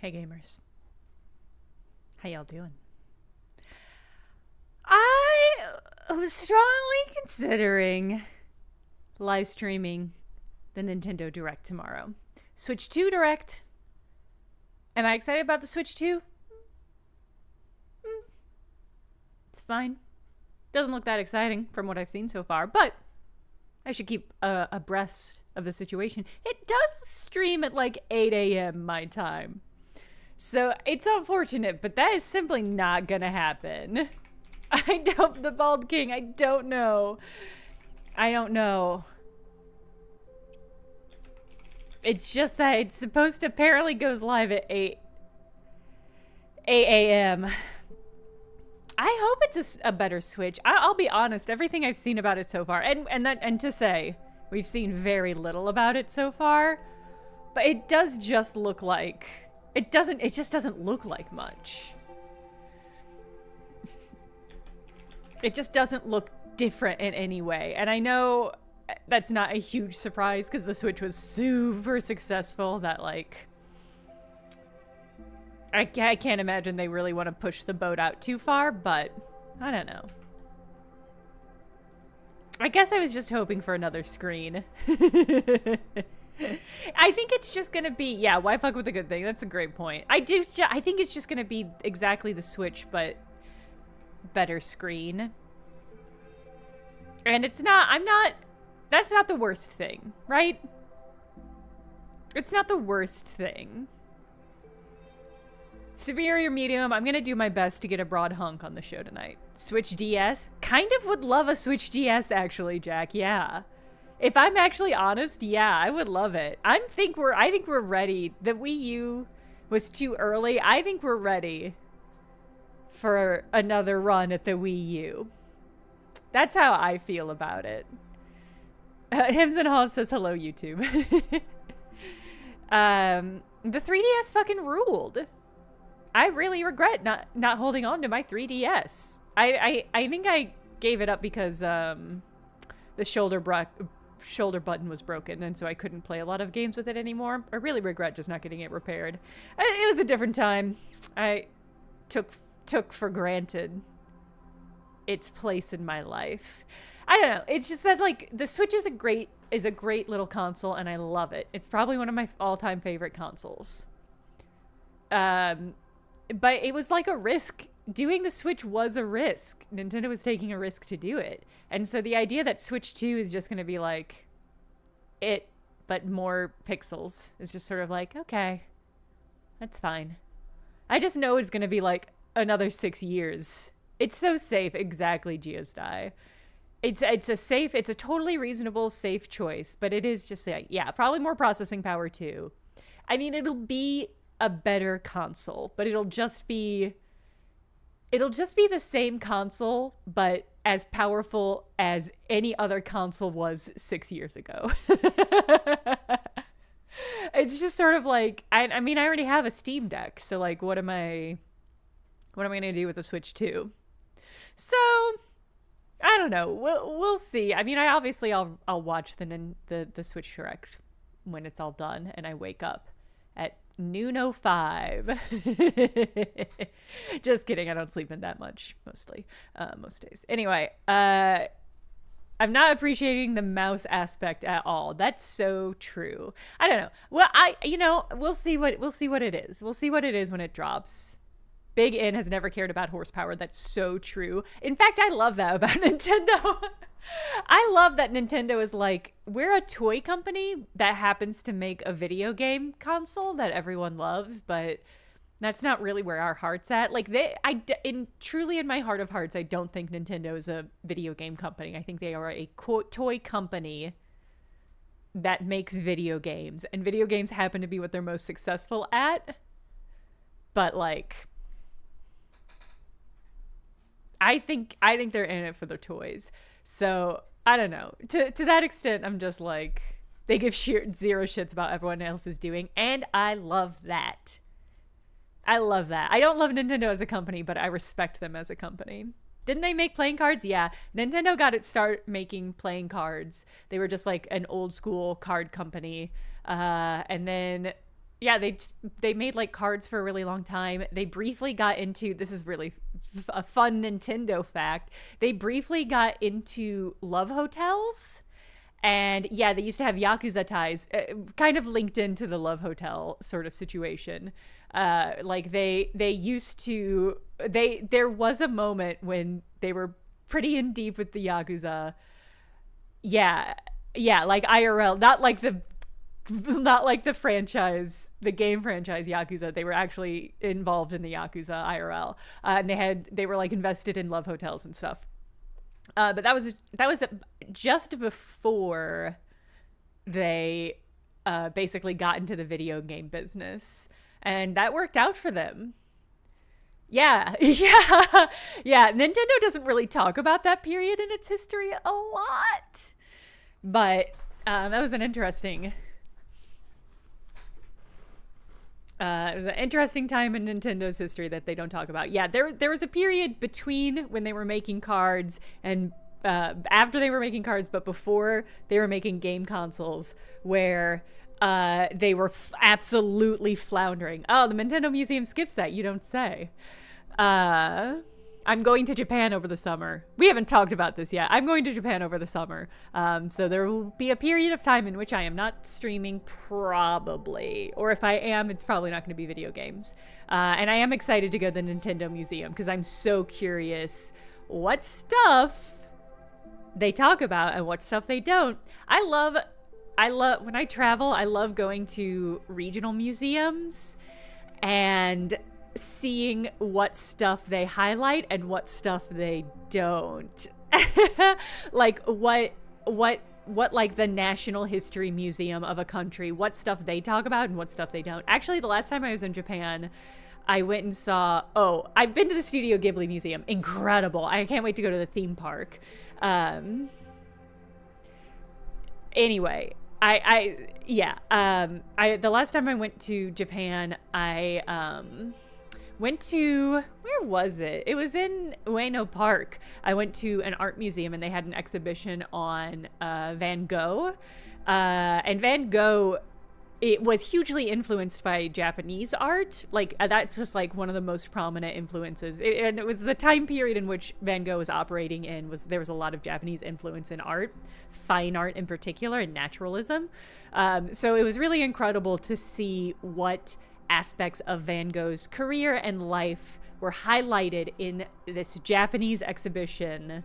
Hey gamers, how y'all doing? I was strongly considering live streaming the Nintendo Direct tomorrow. Switch 2 Direct. Am I excited about the Switch 2? It's fine. Doesn't look that exciting from what I've seen so far, but I should keep abreast of the situation. It does stream at like 8 a.m. my time. So it's unfortunate, but that is simply not gonna happen. I don't, the Bald King, I don't know. I don't know. It's just that it's supposed to apparently goes live at 8 a.m. I hope it's a better Switch. I'll be honest, everything I've seen about it so far, and to say, we've seen very little about it so far, but it does just look like, it just doesn't look like much. It just doesn't look different in any way. And I know that's not a huge surprise because the Switch was super successful that like, I can't imagine they really want to push the boat out too far, but I don't know. I guess I was just hoping for another screen. I think it's just gonna be, yeah, why fuck with a good thing? That's a great point. I think it's just gonna be exactly the Switch, but better screen. And it's not, that's not the worst thing, right? It's not the worst thing. Superior medium, I'm gonna do my best to get a broad hunk on the show tonight. Switch DS? Kind of would love a Switch DS actually, Jack, yeah. If I'm actually honest, yeah, I would love it. I think we're ready. The Wii U was too early. I think we're ready for another run at the Wii U. That's how I feel about it. Hims and Halls says hello, YouTube. The 3DS fucking ruled. I really regret not holding on to my 3DS. I think I gave it up because the shoulder button was broken, and so I couldn't play a lot of games with it anymore. I really regret just not getting it repaired. It was a different time. I took for granted its place in my life. I don't know. It's just that like the Switch is a great little console, and I love it. It's probably one of my all-time favorite consoles. But it was like a risk. Doing the Switch was a risk. Nintendo was taking a risk to do it. And so the idea that Switch 2 is just going to be like it, but more pixels, is just sort of like, okay, that's fine. I just know it's going to be like another 6 years. It's so safe. Exactly, Geosty. It's a totally reasonable, safe choice, but it is just like, yeah, probably more processing power too. I mean, it'll be a better console, but it'll just be the same console, but as powerful as any other console was 6 years ago. It's just sort of like, I mean, I already have a Steam Deck, so like, what am I gonna do with the Switch 2? So I don't know. We'll see. I mean, I'll watch the Switch Direct when it's all done and I wake up at noon 05. Just kidding. I don't sleep in that much most days. Anyway, I'm not appreciating the mouse aspect at all. That's so true. I don't know. Well, we'll see what it is. We'll see what it is when it drops. Big N has never cared about horsepower. That's so true. In fact, I love that about Nintendo. I love that Nintendo is like, we're a toy company that happens to make a video game console that everyone loves, but that's not really where our heart's at. Like truly in my heart of hearts, I don't think Nintendo is a video game company. I think they are a toy company that makes video games, and video games happen to be what they're most successful at. But like, I think they're in it for their toys. So I don't know. To that extent, I'm just like, they give zero shits about everyone else is doing, and I love that. I love that. I don't love Nintendo as a company, but I respect them as a company. Didn't they make playing cards? Yeah. Nintendo got its start making playing cards. They were just like an old school card company. And then, yeah, they made like cards for a really long time. They briefly got into, this is really a fun Nintendo fact. They briefly got into love hotels. And yeah, they used to have Yakuza ties, kind of linked into the love hotel sort of situation. Like they used to, there was a moment when they were pretty in deep with the Yakuza. Yeah. Yeah, like IRL, not like the franchise, the game franchise Yakuza. They were actually involved in the Yakuza IRL, and they were like invested in love hotels and stuff. But that was just before they basically got into the video game business, and that worked out for them. Yeah, yeah, yeah. Nintendo doesn't really talk about that period in its history a lot, but that was an interesting. It was an interesting time in Nintendo's history that they don't talk about. Yeah, there was a period between when they were making cards and after they were making cards, but before they were making game consoles, where they were absolutely floundering. Oh, the Nintendo Museum skips that. You don't say. I'm going to Japan over the summer. We haven't talked about this yet. I'm going to Japan over the summer. So there will be a period of time in which I am not streaming, probably. Or if I am, it's probably not going to be video games. And I am excited to go to the Nintendo Museum because I'm so curious what stuff they talk about and what stuff they don't. I love, when I travel, I love going to regional museums and seeing what stuff they highlight and what stuff they don't. Like what like the National History Museum of a country, what stuff they talk about and what stuff they don't. Actually, the last time I was in Japan, I went and saw, I've been to the Studio Ghibli Museum. Incredible. I can't wait to go to the theme park. Anyway, the last time I went to Japan, I went to, where was it? It was in Ueno Park. I went to an art museum and they had an exhibition on Van Gogh. And Van Gogh, it was hugely influenced by Japanese art. Like, that's just like one of the most prominent influences. And it was the time period in which Van Gogh was operating in, there was a lot of Japanese influence in art, fine art in particular, and naturalism. So it was really incredible to see what aspects of Van Gogh's career and life were highlighted in this Japanese exhibition.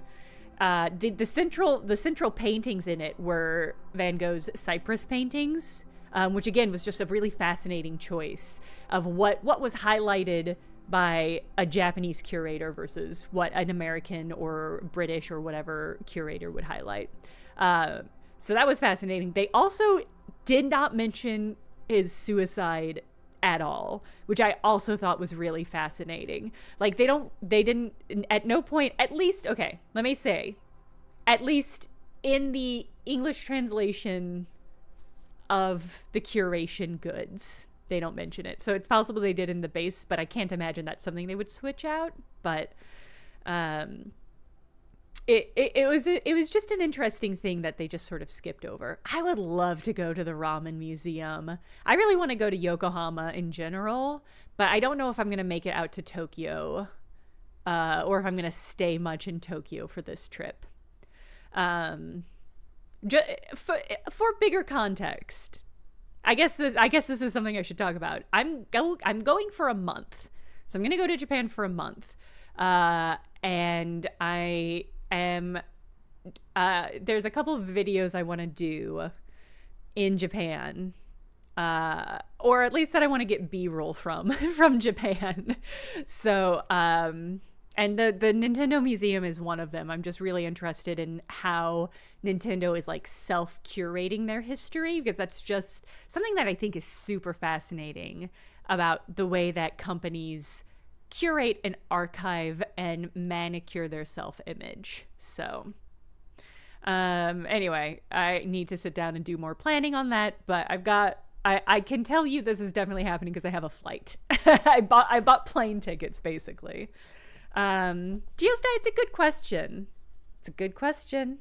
The central paintings in it were Van Gogh's Cypress paintings, which again was just a really fascinating choice of what was highlighted by a Japanese curator versus what an American or British or whatever curator would highlight. So that was fascinating. They also did not mention his suicide at all, which I also thought was really fascinating. Like they didn't at no point, at least in the English translation of the curation goods, they don't mention it. So it's possible they did in the base, but I can't imagine that's something they would switch out. But it was just an interesting thing that they just sort of skipped over. I would love to go to the ramen museum. I really want to go to Yokohama in general, but I don't know if I'm going to make it out to Tokyo, or if I'm going to stay much in Tokyo for this trip. For bigger context, I guess this is something I should talk about. I'm going for a month, so I'm going to go to Japan for a month, and I am there's a couple of videos I want to do in Japan, or at least that I want to get B-roll from Japan. So and the Nintendo Museum is one of them. I'm just really interested in how Nintendo is like self-curating their history, because that's just something that I think is super fascinating about the way that companies curate and archive and manicure their self-image. So anyway, I need to sit down and do more planning on that, but I can tell you this is definitely happening because I have a flight. I bought plane tickets basically. Geosty, it's a good question. It's a good question.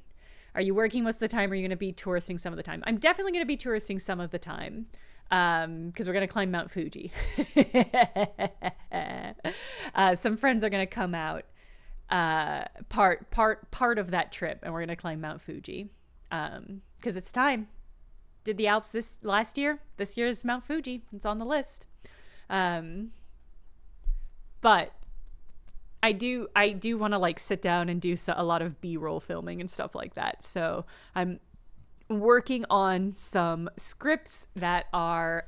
Are you working most of the time, or are you going to be touristing some of the time? I'm definitely going to be touristing some of the time. because we're gonna climb Mount Fuji. Some friends are gonna come out, part of that trip, and we're gonna climb Mount Fuji, because it's time. Did the Alps this last year. This year's Mount Fuji. It's on the list. But I do want to like sit down and do a lot of B-roll filming and stuff like that. So I'm working on some scripts that are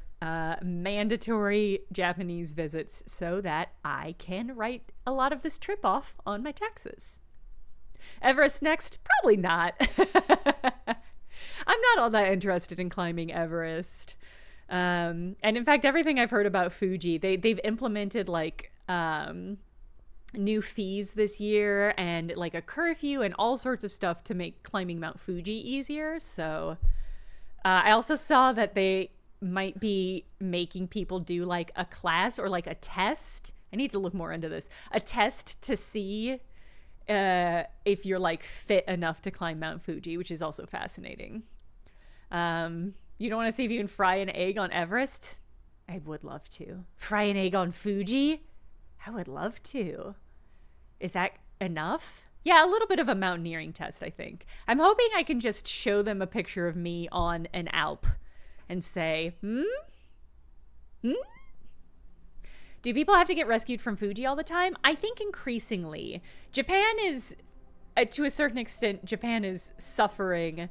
mandatory Japanese visits so that I can write a lot of this trip off on my taxes. Everest next? Probably not. I'm not all that interested in climbing Everest. And in fact, everything I've heard about Fuji, they've implemented like new fees this year and like a curfew and all sorts of stuff to make climbing Mount Fuji easier. So I also saw that they might be making people do like a class or like a test. I need to look more into this. A test to see if you're like fit enough to climb Mount Fuji, which is also fascinating. You don't want to see if you can fry an egg on Everest? I would love to. Fry an egg on Fuji? I would love to. Is that enough? Yeah, a little bit of a mountaineering test, I think. I'm hoping I can just show them a picture of me on an Alp and say, do people have to get rescued from Fuji all the time? I think increasingly. Japan is, to a certain extent, Japan is suffering.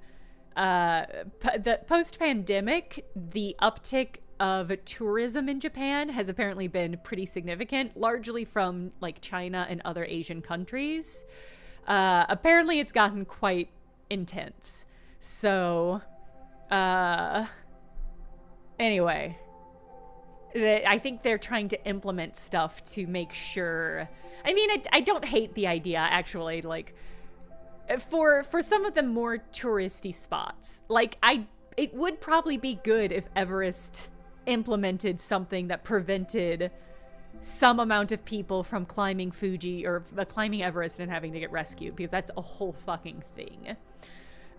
The post-pandemic, the uptick of tourism in Japan has apparently been pretty significant, largely from like China and other Asian countries. Apparently it's gotten quite intense. So, anyway, I think they're trying to implement stuff to make sure. I mean, I don't hate the idea, actually, like, for some of the more touristy spots. Like, it would probably be good if Everest implemented something that prevented some amount of people from climbing Fuji or climbing Everest and having to get rescued, because that's a whole fucking thing.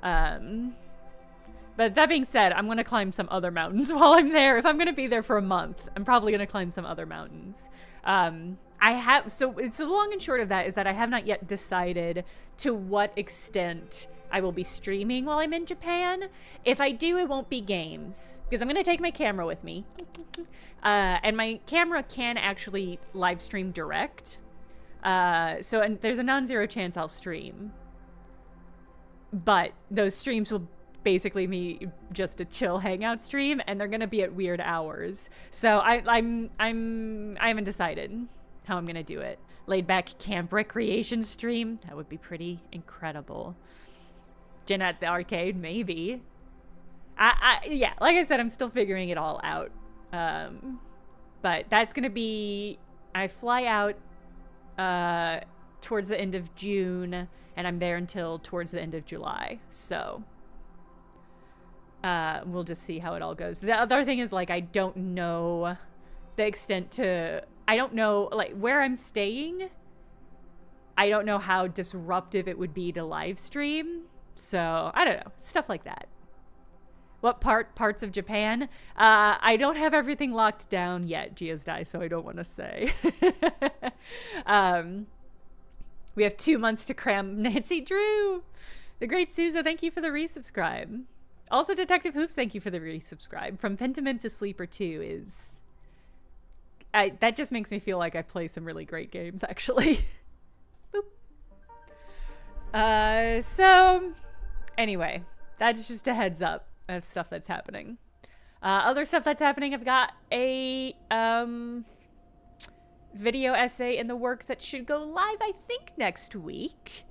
But that being said, I'm going to climb some other mountains while I'm there. If I'm going to be there for a month, I'm probably going to climb some other mountains. So the long and short of that is that I have not yet decided to what extent I will be streaming while I'm in Japan. If I do, it won't be games, because I'm going to take my camera with me. And my camera can actually live stream direct. And there's a non-zero chance I'll stream. But those streams will basically be just a chill hangout stream, and they're going to be at weird hours. So I haven't decided how I'm going to do it. Laid back camp recreation stream. That would be pretty incredible. Jenna at the arcade, maybe. Yeah, like I said, I'm still figuring it all out. But that's gonna be, I fly out towards the end of June, and I'm there until towards the end of July. So we'll just see how it all goes. The other thing is, like, I don't know the extent to, I don't know, like, where I'm staying. I don't know how disruptive it would be to live stream. So, I don't know. Stuff like that. What parts of Japan? I don't have everything locked down yet, Geosdai, so I don't want to say. We have 2 months to cram. Nancy Drew! The Great Souza, thank you for the resubscribe. Also, Detective Hoops, thank you for the resubscribe. From Pentiment to Sleeper 2 is... that just makes me feel like I play some really great games, actually. Boop. So... Anyway, that's just a heads up of stuff that's happening. Other stuff that's happening, I've got a video essay in the works that should go live, I think, next week.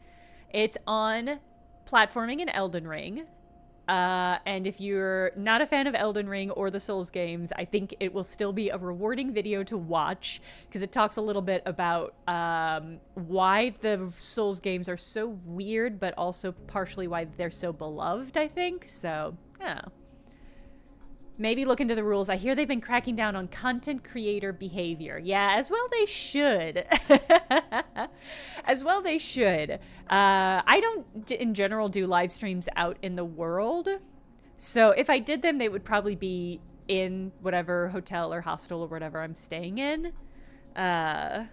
It's on platforming in Elden Ring. And if you're not a fan of Elden Ring or the Souls games, I think it will still be a rewarding video to watch, because it talks a little bit about why the Souls games are so weird, but also partially why they're so beloved, I think. So, yeah. Maybe look into the rules. I hear they've been cracking down on content creator behavior. Yeah, as well they should. As well they should. I don't, in general, do live streams out in the world. So if I did them, they would probably be in whatever hotel or hostel or whatever I'm staying in. I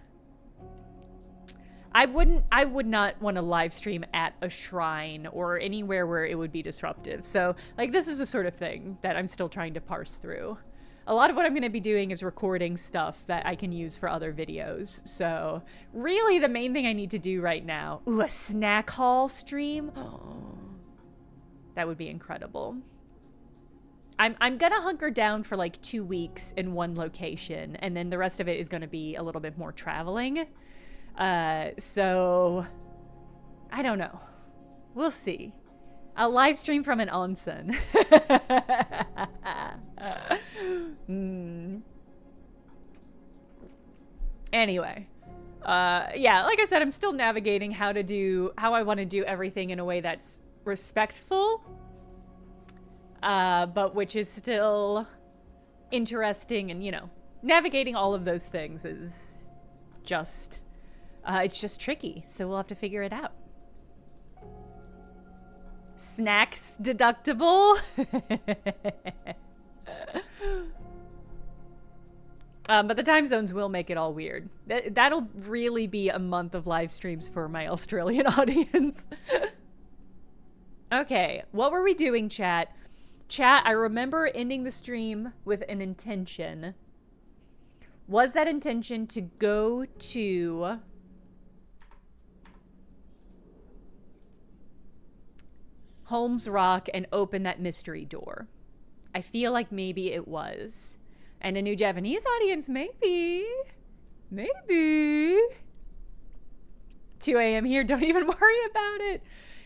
would not want to live stream at a shrine or anywhere where it would be disruptive. So, like, this is the sort of thing that I'm still trying to parse through. A lot of what I'm going to be doing is recording stuff that I can use for other videos. So, really the main thing I need to do right now... Ooh, a snack haul stream? Oh, that would be incredible. I'm gonna hunker down for like 2 weeks in one location, and then the rest of it is gonna be a little bit more traveling. So I don't know. We'll see. I'll live stream from an onsen. Anyway, yeah, like I said, I'm still navigating how I want to do everything in a way that's respectful, but which is still interesting, and, you know, navigating all of those things is just, it's just tricky, so we'll have to figure it out. Snacks deductible. But the time zones will make it all weird. That'll really be a month of live streams for my Australian audience. Okay, what were we doing, chat? Chat, I remember ending the stream with an intention. Was that intention to go to Holmes Rock and open that mystery door? I feel like maybe it was. And a new Japanese audience, maybe. Maybe. 2 a.m. here, don't even worry about it.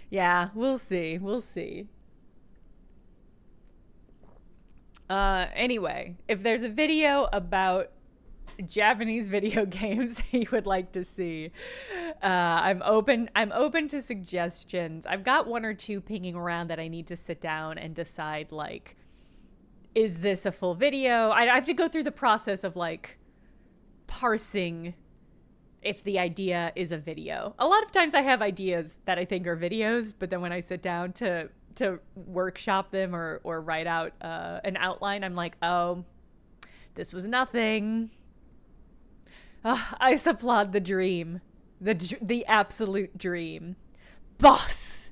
Yeah, we'll see. We'll see. Anyway, if there's a video about Japanese video games you would like to see, I'm open to suggestions. I've got 1 or 2 pinging around that I need to sit down and decide, like, is this a full video? I have to go through the process of, like, parsing if the idea is a video. A lot of times I have ideas that I think are videos, but then when I sit down to workshop them or write out an outline, I'm like, oh, this was nothing. I applaud the dream. The absolute dream. Boss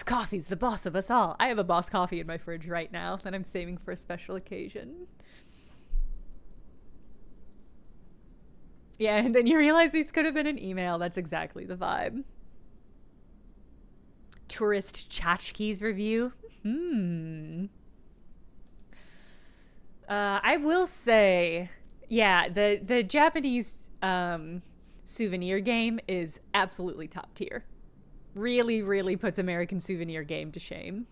Coffee's the boss of us all. I have a Boss Coffee in my fridge right now that I'm saving for a special occasion. Yeah, and then you realize these could have been an email. That's exactly the vibe. Tourist tchotchkes review. I will say, yeah, the Japanese souvenir game is absolutely top tier. Really, really puts American souvenir game to shame.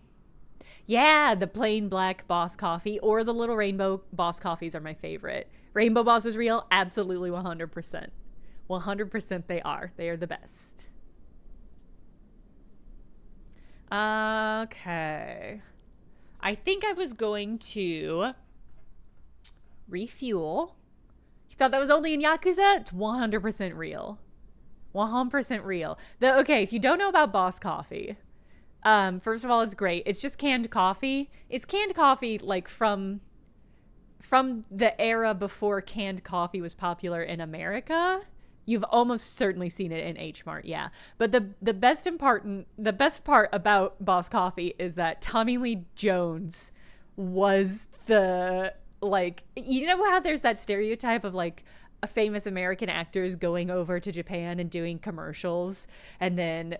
Yeah, the plain black Boss Coffee or the little rainbow Boss Coffees are my favorite. Rainbow Boss is real? Absolutely 100%. 100% they are. They are the best. Okay. I think I was going to refuel. You thought that was only in Yakuza? It's 100% real. 100% real. Okay, if you don't know about Boss Coffee, first of all, it's great. It's just canned coffee. It's canned coffee, like, from the era before canned coffee was popular in America. You've almost certainly seen it in H Mart, yeah. But the best part about Boss Coffee is that Tommy Lee Jones was the, like, you know how there's that stereotype of, like, famous American actors going over to Japan and doing commercials, and then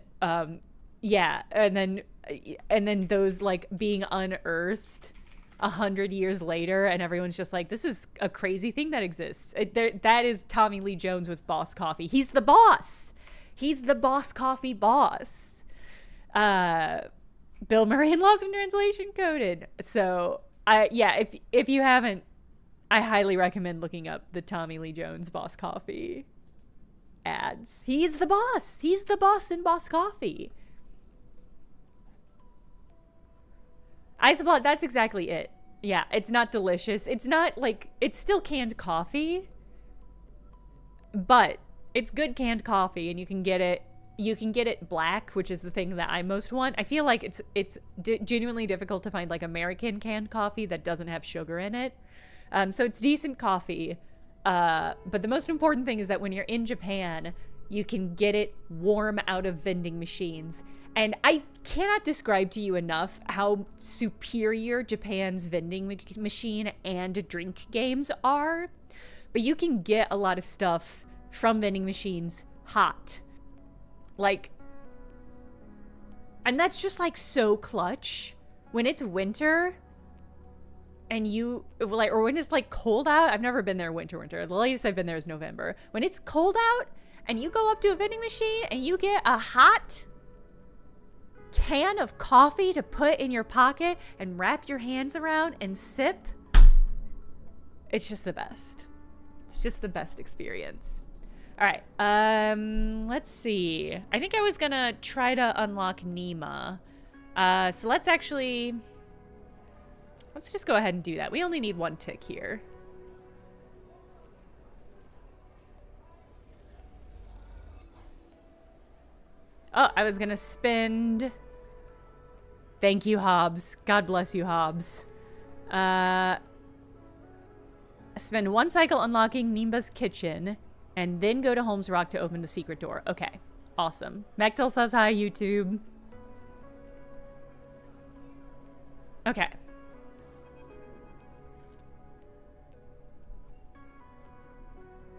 yeah, and then those, like, being unearthed 100 years later, and everyone's just like, this is a crazy thing that exists. That is Tommy Lee Jones with Boss Coffee. He's the boss. He's the Boss Coffee boss. Bill Murray in Lost in Translation coded. So yeah, if you haven't, I highly recommend looking up the Tommy Lee Jones Boss Coffee ads. He's the boss. He's the boss in Boss Coffee. That's exactly it. Yeah, it's not delicious. It's not, like, it's still canned coffee, but it's good canned coffee, and you can get it you can get it black, which is the thing that I most want. I feel like it's genuinely difficult to find like American canned coffee that doesn't have sugar in it. So it's decent coffee. But the most important thing is that when you're in Japan, you can get it warm out of vending machines. And I cannot describe to you enough how superior Japan's vending machine and drink games are. But you can get a lot of stuff from vending machines hot. Like, and that's just like so clutch when it's winter and you like, or when it's like cold out. I've never been there winter. The latest I've been there is November. When it's cold out and you go up to a vending machine and you get a hot can of coffee to put in your pocket and wrap your hands around and sip, it's just the best. It's just the best experience. All right, let's see. I think I was gonna try to unlock Nima. So let's just go ahead and do that. We only need one tick here. Oh, I was gonna spend... Thank you, Hobbs. God bless you, Hobbs. Spend one cycle unlocking Nimba's kitchen, and then go to Holmes Rock to open the secret door. Okay, awesome. Mechtel says hi, YouTube. Okay.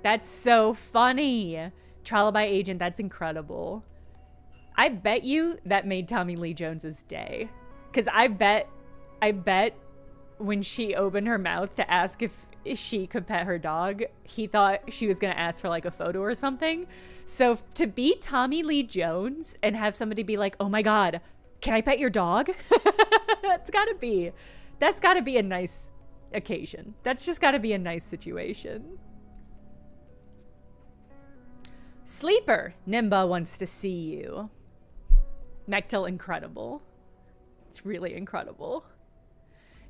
That's so funny. Trial by agent, that's incredible. I bet you that made Tommy Lee Jones's day. Because I bet when she opened her mouth to ask if she could pet her dog, he thought she was going to ask for like a photo or something. So to be Tommy Lee Jones and have somebody be like, oh my God, can I pet your dog? That's gotta be a nice occasion. That's just gotta be a nice situation. Sleeper, Nimba wants to see you. Mechtel, incredible. It's really incredible.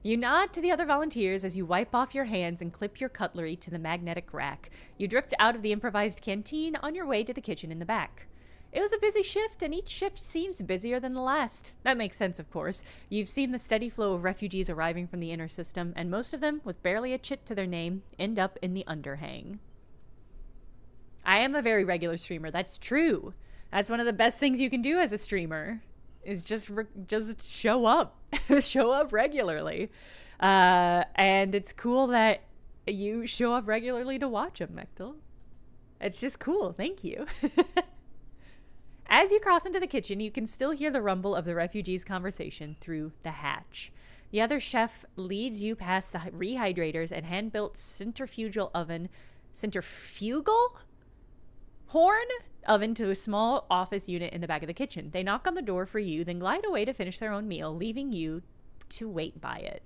You nod to the other volunteers as you wipe off your hands and clip your cutlery to the magnetic rack. You drift out of the improvised canteen on your way to the kitchen in the back. It was a busy shift, and each shift seems busier than the last. That makes sense, of course. You've seen the steady flow of refugees arriving from the inner system, and most of them, with barely a chit to their name, end up in the underhang. I am a very regular streamer. That's true. That's one of the best things you can do as a streamer, is just show up. Show up regularly. And it's cool that you show up regularly to watch them, Mechtel. It's just cool. Thank you. As you cross into the kitchen, you can still hear the rumble of the refugees' conversation through the hatch. The other chef leads you past the rehydrators and hand-built centrifugal horn oven to a small office unit in the back of the kitchen. They knock on the door for you, then glide away to finish their own meal, leaving you to wait by it.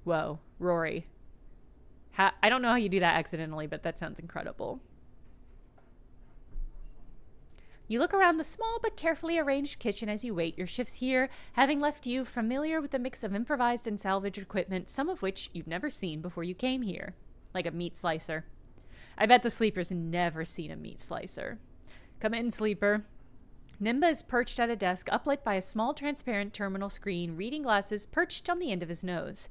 Whoa, Rory. I don't know how you do that accidentally, but that sounds incredible. You look around the small but carefully arranged kitchen as you wait, your shifts here having left you familiar with the mix of improvised and salvaged equipment, some of which you've never seen before you came here. Like a meat slicer. I bet the sleeper's never seen a meat slicer. Come in, sleeper. Nimba is perched at a desk uplit by a small transparent terminal screen, reading glasses perched on the end of his nose.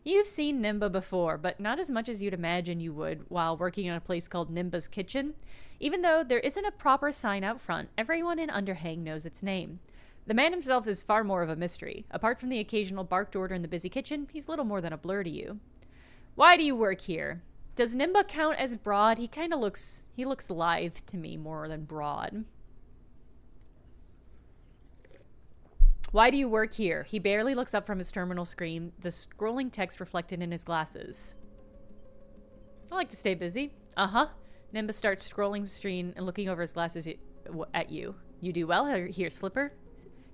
You've seen Nimba before, but not as much as you'd imagine you would while working in a place called Nimba's Kitchen. Even though there isn't a proper sign out front, everyone in Underhang knows its name. The man himself is far more of a mystery. Apart from the occasional barked order in the busy kitchen, he's little more than a blur to you. Why do you work here? Does Nimba count as broad? He looks lithe to me more than broad. Why do you work here? He barely looks up from his terminal screen, the scrolling text reflected in his glasses. I like to stay busy. Uh-huh. Nimba starts scrolling the screen and looking over his glasses at you. You do well here, Slipper.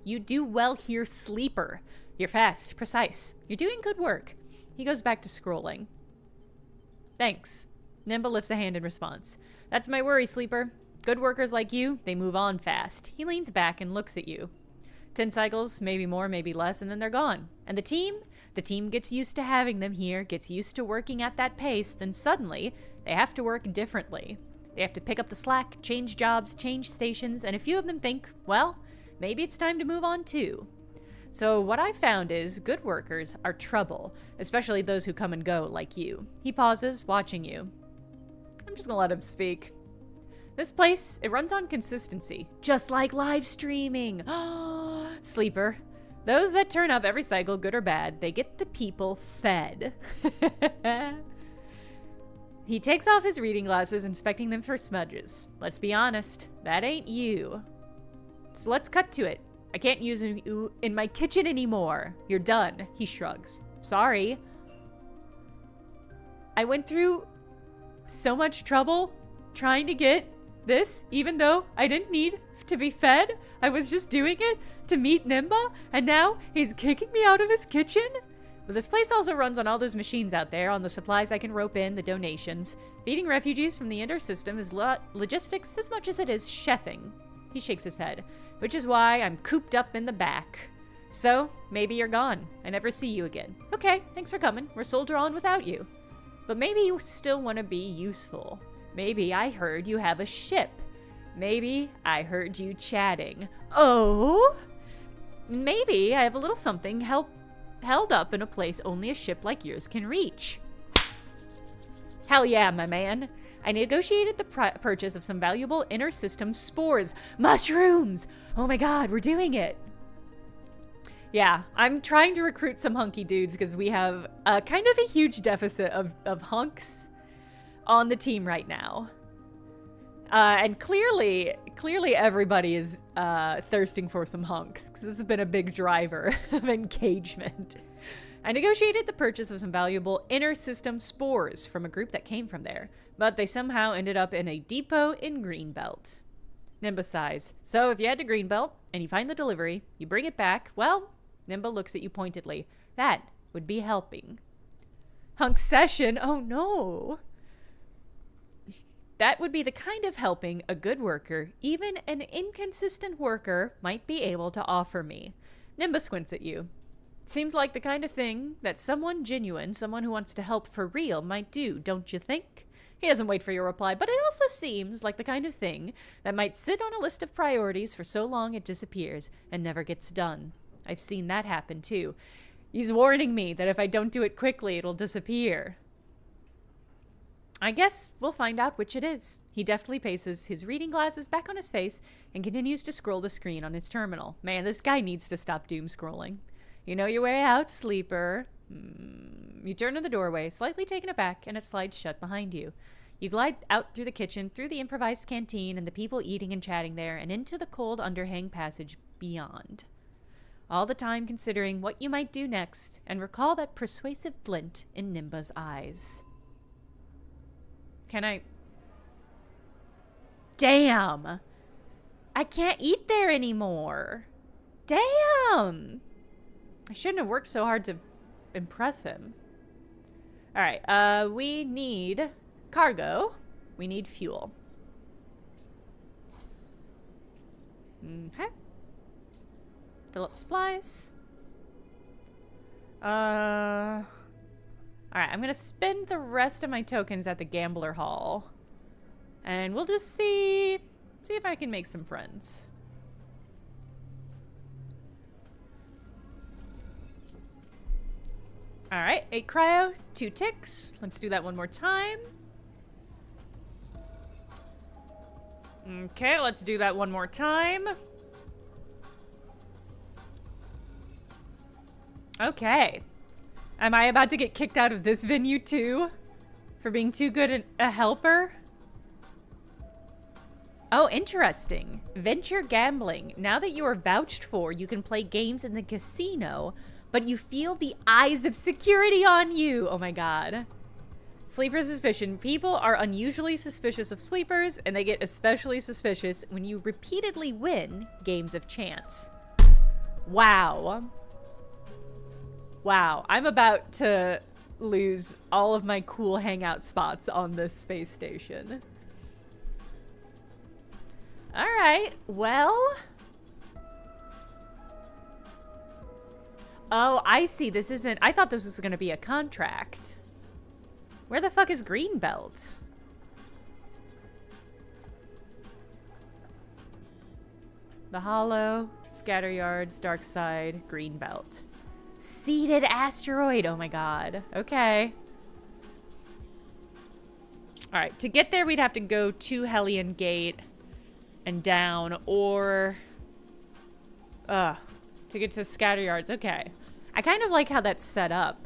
You do well here, Sleeper. You're fast, precise. You're doing good work. He goes back to scrolling. Thanks. Nimba lifts a hand in response. That's my worry, Sleeper. Good workers like you, they move on fast. He leans back and looks at you. 10 cycles, maybe more, maybe less, and then they're gone. And the team gets used to having them here, gets used to working at that pace, then suddenly they have to work differently. They They have to pick up the slack, change jobs, change stations, and a few of them think, well, maybe it's time to move on too. So what I found is good workers are trouble, especially those who come and go like you. He pauses, watching you. I'm just gonna let him speak. This place, it runs on consistency, just like live streaming. Sleeper. Those that turn up every cycle, good or bad, they get the people fed. He takes off his reading glasses, inspecting them for smudges. Let's be honest, that ain't you. So let's cut to it. I can't use you in my kitchen anymore. You're done. He shrugs. Sorry. I went through so much trouble trying to get this, even though I didn't need to be fed. I was just doing it to meet Nimba, and now he's kicking me out of his kitchen? But this place also runs on all those machines out there, on the supplies I can rope in, the donations. Feeding refugees from the inner system is logistics as much as it is chefing. He shakes his head, which is why I'm cooped up in the back. So, maybe you're gone. I never see you again. Okay, thanks for coming. We'll soldier on without you. But maybe you still want to be useful. Maybe I heard you have a ship. Maybe I heard you chatting. Oh? Maybe I have a little something held up in a place only a ship like yours can reach. Hell yeah, my man. I negotiated the purchase of some valuable inner system spores. Mushrooms! Oh my god, we're doing it. Yeah, I'm trying to recruit some hunky dudes because we have kind of a huge deficit of hunks on the team right now. And clearly everybody is thirsting for some hunks, because this has been a big driver of engagement. I negotiated the purchase of some valuable inner system spores from a group that came from there, but they somehow ended up in a depot in Greenbelt. Nimba sighs. So if you head to Greenbelt and you find the delivery, you bring it back, well, Nimba looks at you pointedly. That would be helping. Hunk session? Oh no. That would be the kind of helping a good worker, even an inconsistent worker, might be able to offer me. Nimba squints at you. Seems like the kind of thing that someone genuine, someone who wants to help for real, might do, don't you think? He doesn't wait for your reply, but it also seems like the kind of thing that might sit on a list of priorities for so long it disappears and never gets done. I've seen that happen too. He's warning me that if I don't do it quickly, it'll disappear. I guess we'll find out which it is. He deftly places his reading glasses back on his face and continues to scroll the screen on his terminal. Man, this guy needs to stop doom scrolling. You know your way out, sleeper. You turn to the doorway, slightly taken aback, and it slides shut behind you. You glide out through the kitchen, through the improvised canteen and the people eating and chatting there, and into the cold underhang passage beyond. All the time considering what you might do next, and recall that persuasive glint in Nimba's eyes. Can I... Damn! I can't eat there anymore. Damn! I shouldn't have worked so hard to impress him. Alright, we need cargo. We need fuel. Okay. Fill up supplies. Alright, I'm gonna spend the rest of my tokens at the gambler hall. And we'll just see if I can make some friends. Alright, 8 cryo, 2 ticks. Let's do that one more time. Okay, let's do that one more time. Okay. Am I about to get kicked out of this venue too? For being too good a helper? Oh, interesting. Venture gambling. Now that you are vouched for, you can play games in the casino, but you feel the eyes of security on you. Oh my god. Sleeper suspicion. People are unusually suspicious of sleepers, and they get especially suspicious when you repeatedly win games of chance. Wow. Wow, I'm about to lose all of my cool hangout spots on this space station. Alright, well... Oh, I see. This isn't... I thought this was going to be a contract. Where the fuck is Greenbelt? The Hollow, Scatter Yards, Dark Side, Green Belt. Seeded asteroid. Oh my god. Okay. Alright, to get there we'd have to go to Hellion Gate and down, or... to get to Scatter Yards. Okay. I kind of like how that's set up.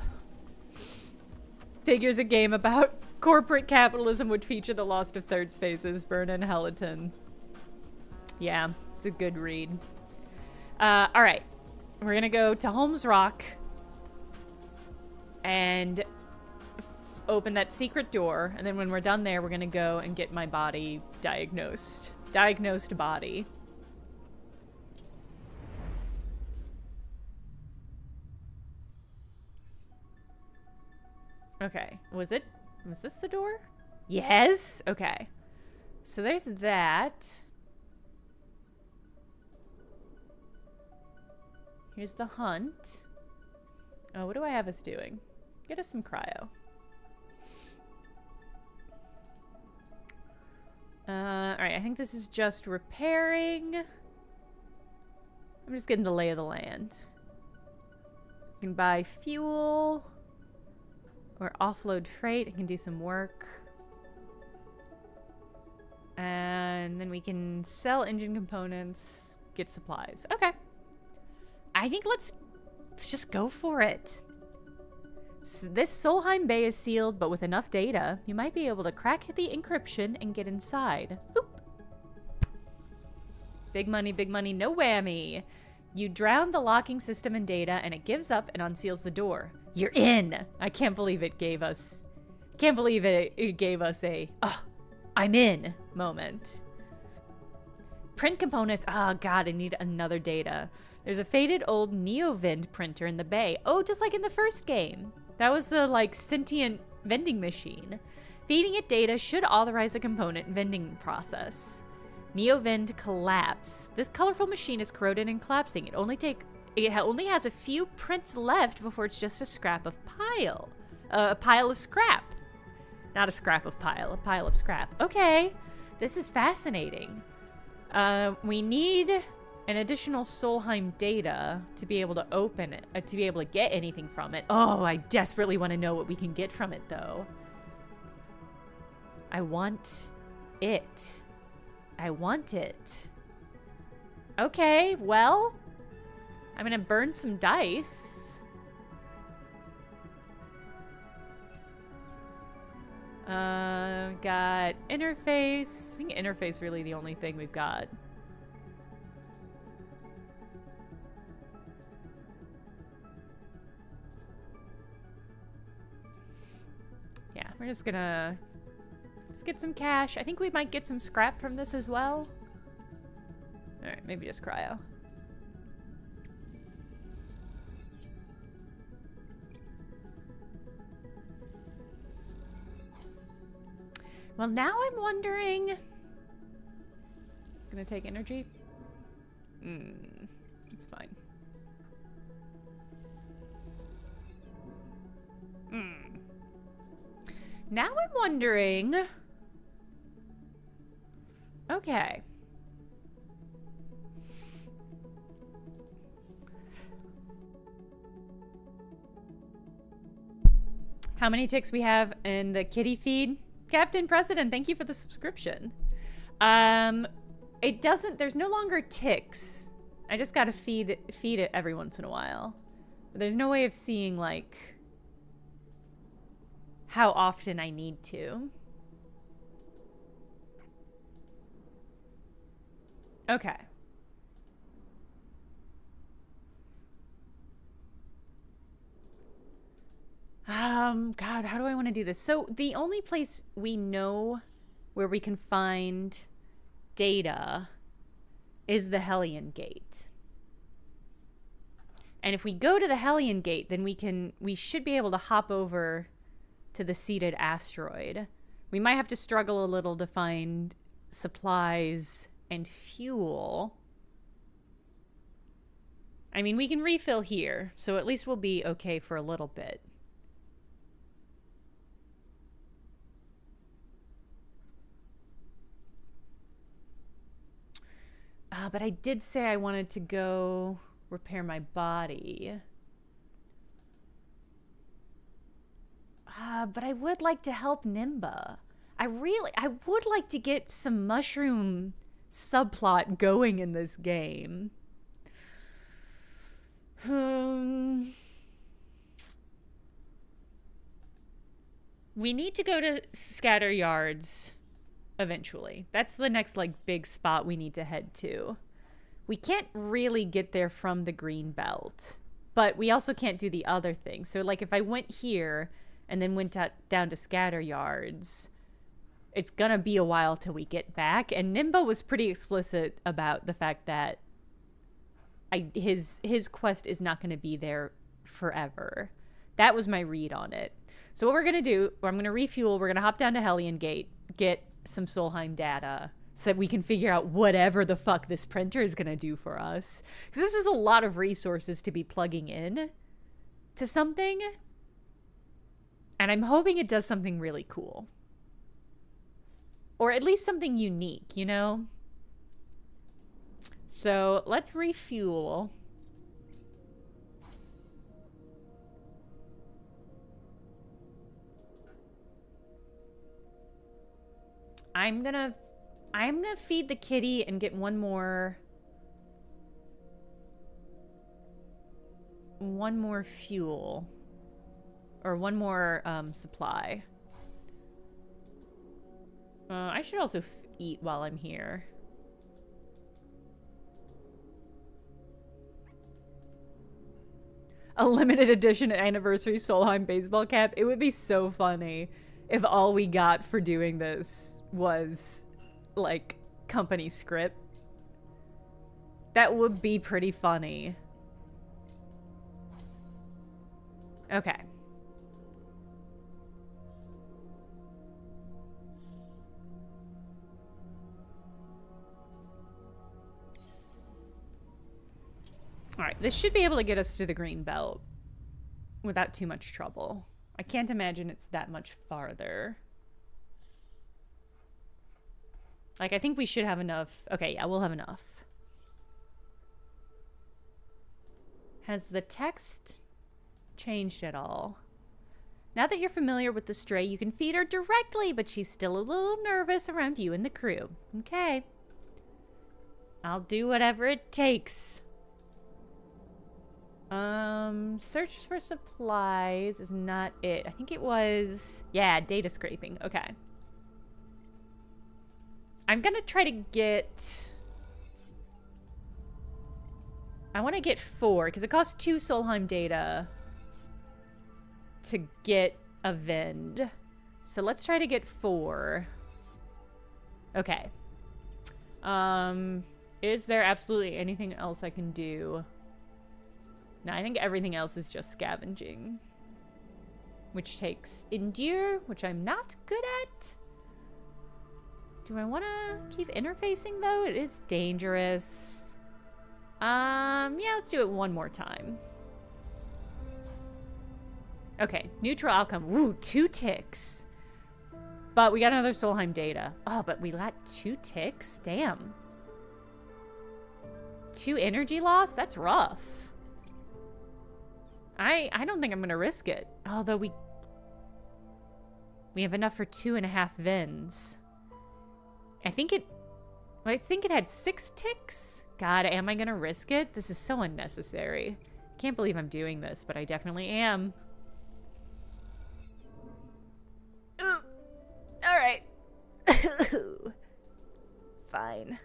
Figures a game about corporate capitalism would feature the Lost of Third Spaces, Vernon Helliton. Yeah, it's a good read. Alright. We're gonna go to Holmes Rock and open that secret door, and then when we're done there, we're gonna go and get my body diagnosed. Diagnosed body. Okay, was this the door? Yes! Okay. So there's that. Here's the hunt. Oh, what do I have us doing? Get us some cryo. Alright, I think this is just repairing. I'm just getting the lay of the land. You can buy fuel or offload freight. I can do some work. And then we can sell engine components, get supplies. Okay. I think let's just go for it. This Solheim Bay is sealed, but with enough data, you might be able to crack the encryption and get inside. Boop. Big money, no whammy. You drown the locking system in data, and it gives up and unseals the door. You're in! I can't believe it gave us... Can't believe it gave us a, oh, I'm in moment. Print components. Oh, God, I need another data. There's a faded old Neovind printer in the bay. Oh, just like in the first game. That was the, like, sentient vending machine. Feeding it data should authorize a component vending process. Neovind collapse. This colorful machine is corroded and collapsing. It only has a few prints left before it's just a scrap of pile. A pile of scrap. Not a scrap of pile, a pile of scrap. Okay, this is fascinating. We need an additional Solheim data to be able to open it, to be able to get anything from it. Oh, I desperately want to know what we can get from it, though. I want it. I want it. Okay, well, I'm gonna burn some dice. Got interface. I think interface really the only thing we've got. Yeah, we're just gonna... Let's get some cash. I think we might get some scrap from this as well. Alright, maybe just cryo. Well, now I'm wondering... It's gonna take energy? It's fine. Now I'm wondering... Okay. How many ticks we have in the kitty feed? Captain President, thank you for the subscription. It doesn't, there's no longer ticks. I just gotta feed it every once in a while. But there's no way of seeing, like, how often I need to. Okay. God, how do I want to do this? So the only place we know where we can find data is the Hellion Gate. And if we go to the Hellion Gate, then we should be able to hop over to the seeded asteroid. We might have to struggle a little to find supplies and fuel. I mean, we can refill here, so at least we'll be okay for a little bit. But I did say I wanted to go repair my body. But I would like to help Nimba. I would like to get some mushroom subplot going in this game. We need to go to Scatter Yards eventually. That's the next like big spot we need to head to. We can't really get there from the green belt, but we also can't do the other thing. So like if I went here and then went down to Scatter Yards, it's gonna be a while till we get back. And Nimba was pretty explicit about the fact that his quest is not gonna be there forever. That was my read on it. So what we're gonna do, I'm gonna refuel, we're gonna hop down to Hellion Gate, get some Solheim data so that we can figure out whatever the fuck this printer is gonna do for us. Because this is a lot of resources to be plugging in to something. And I'm hoping it does something really cool. Or at least something unique, you know? So let's refuel. I'm gonna feed the kitty and get one more fuel. Or one more supply. I should also eat while I'm here. A limited edition anniversary Solheim baseball cap. It would be so funny if all we got for doing this was like company script. That would be pretty funny. Okay. Alright, this should be able to get us to the green belt without too much trouble. I can't imagine it's that much farther. Like, I think we should have enough. Okay, yeah, we'll have enough. Has the text changed at all? Now that you're familiar with the stray, you can feed her directly, but she's still a little nervous around you and the crew. Okay. I'll do whatever it takes. Search for supplies is not it. I think it was, yeah, data scraping. Okay. I'm gonna try to get, I want to get 4 because it costs 2 Solheim data to get a Vend. So let's try to get 4. Okay. Is there absolutely anything else I can do? No, I think everything else is just scavenging. Which takes Endure, which I'm not good at. Do I want to keep interfacing, though? It is dangerous. Yeah, let's do it one more time. Okay, neutral outcome. Woo, 2 ticks. But we got another Solheim data. Oh, but we got 2 ticks? Damn. 2 energy loss? That's rough. I don't think I'm gonna risk it. Although we have enough for 2.5 Vens. I think it had 6 ticks. God, am I gonna risk it? This is so unnecessary. Can't believe I'm doing this, but I definitely am. Ooh. All right. Fine.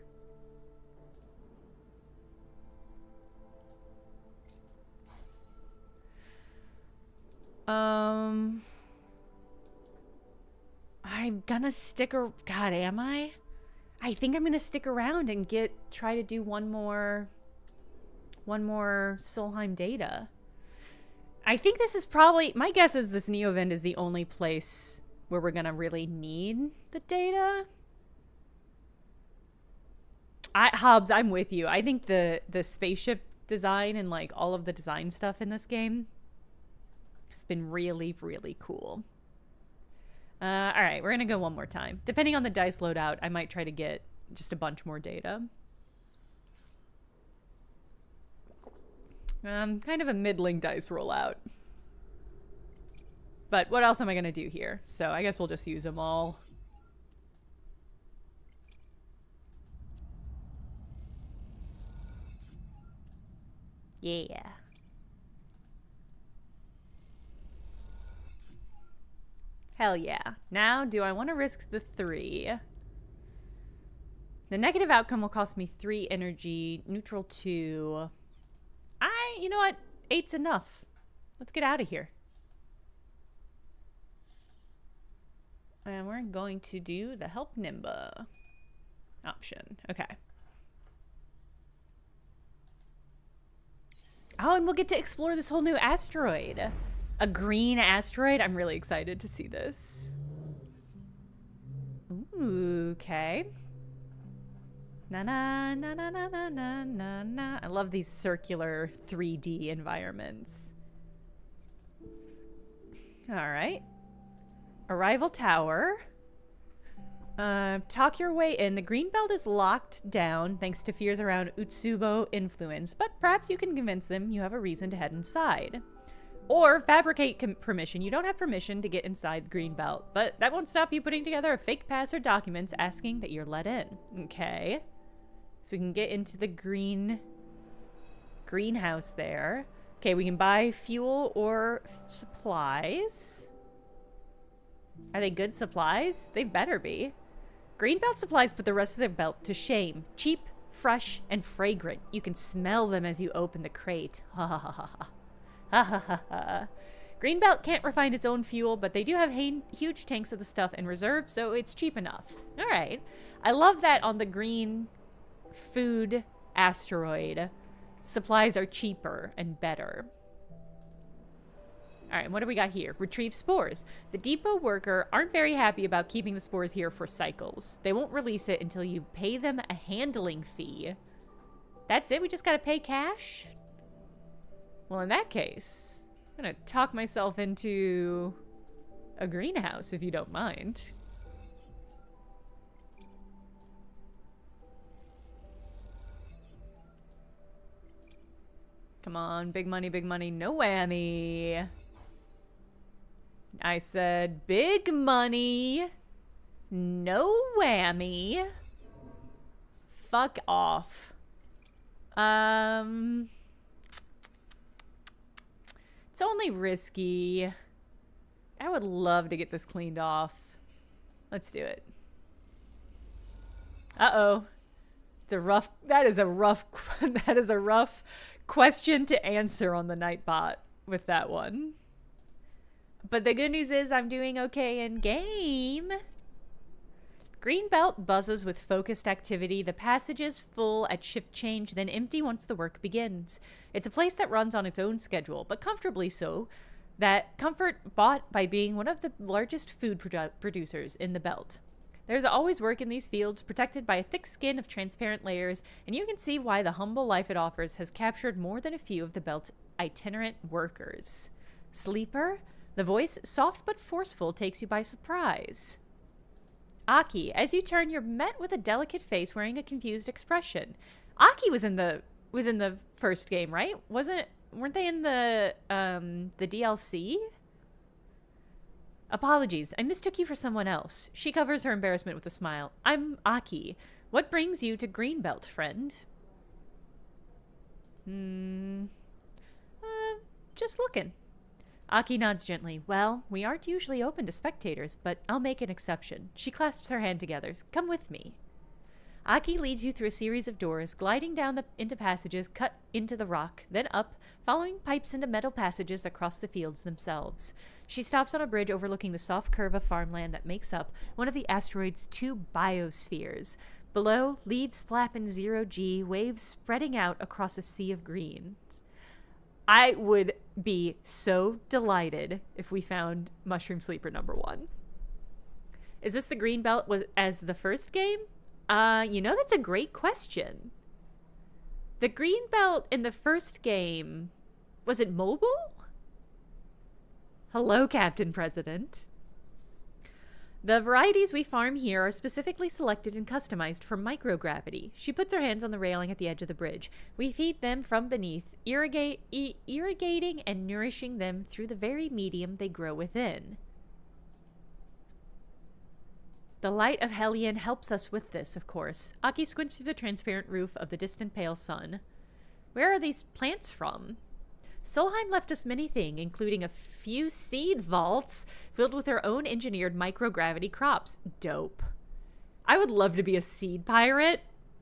I'm gonna stick God, am I? I think I'm gonna stick around and try to do one more Solheim data. I think this is probably, my guess is this Neovend is the only place where we're gonna really need the data. Hobbs, I'm with you. I think the spaceship design and like all of the design stuff in this game has been really, really cool. All right, we're gonna go one more time. Depending on the dice loadout, I might try to get just a bunch more data. Kind of a middling dice rollout. But what else am I going to do here? So I guess we'll just use them all. Yeah. Hell yeah. Now, do I want to risk the 3? The negative outcome will cost me 3 energy, neutral 2. You know what? 8's enough. Let's get out of here. And we're going to do the help Nimba option. Okay. Oh, and we'll get to explore this whole new asteroid. A green asteroid. I'm really excited to see this. Ooh, okay. Na na na na na na na na na. I love these circular 3D environments. All right. Arrival tower. Talk your way in. The green belt is locked down thanks to fears around Utsubo influence, but perhaps you can convince them you have a reason to head inside. Or fabricate permission. You don't have permission to get inside the green belt, but that won't stop you putting together a fake pass or documents asking that you're let in. Okay. So we can get into the greenhouse there. Okay, we can buy fuel or supplies. Are they good supplies? They better be. Greenbelt supplies put the rest of the belt to shame. Cheap, fresh, and fragrant. You can smell them as you open the crate. Ha ha ha ha ha. Ha ha ha ha. Greenbelt can't refine its own fuel, but they do have huge tanks of the stuff in reserve, so it's cheap enough. Alright. I love that on the green food asteroid, supplies are cheaper and better. All right, what do we got here? Retrieve spores. The depot worker aren't very happy about keeping the spores here for cycles. They won't release it until you pay them a handling fee. That's it? We just gotta pay cash? Well, in that case, I'm gonna talk myself into a greenhouse, if you don't mind. Come on, big money, no whammy. I said big money, no whammy. Fuck off. It's only risky. I would love to get this cleaned off. Let's do it. Uh-oh. It's a rough, that is a rough question to answer on the Nightbot with that one. But the good news is I'm doing okay in game. Greenbelt buzzes with focused activity. The passage is full at shift change, then empty once the work begins. It's a place that runs on its own schedule, but comfortably so. That comfort bought by being one of the largest food producers in the belt. There's always work in these fields, protected by a thick skin of transparent layers, and you can see why the humble life it offers has captured more than a few of the belt's itinerant workers. Sleeper? The voice, soft but forceful, takes you by surprise. Aki, as you turn, you're met with a delicate face wearing a confused expression. Aki was in the first game, right? Weren't they in the DLC? Apologies, I mistook you for someone else. She covers her embarrassment with a smile. I'm Aki. What brings you to Greenbelt, friend? Just looking. Aki nods gently. Well, we aren't usually open to spectators, but I'll make an exception. She clasps her hand together. Come with me. Aki leads you through a series of doors, gliding down into passages cut into the rock, then up, following pipes into metal passages across the fields themselves. She stops on a bridge overlooking the soft curve of farmland that makes up one of the asteroid's 2 biospheres. Below, leaves flap in 0G, waves spreading out across a sea of greens. I would be so delighted if we found Mushroom Sleeper #1. Is this the green belt as the first game? That's a great question. The green belt in the first game, was it mobile? Hello, Captain President. The varieties we farm here are specifically selected and customized for microgravity. She puts her hands on the railing at the edge of the bridge. We feed them from beneath, irrigating and nourishing them through the very medium they grow within. The light of Hellion helps us with this, of course. Aki squints through the transparent roof of the distant pale sun. Where are these plants from? Solheim left us many things, including a few seed vaults filled with her own engineered microgravity crops. Dope. I would love to be a seed pirate.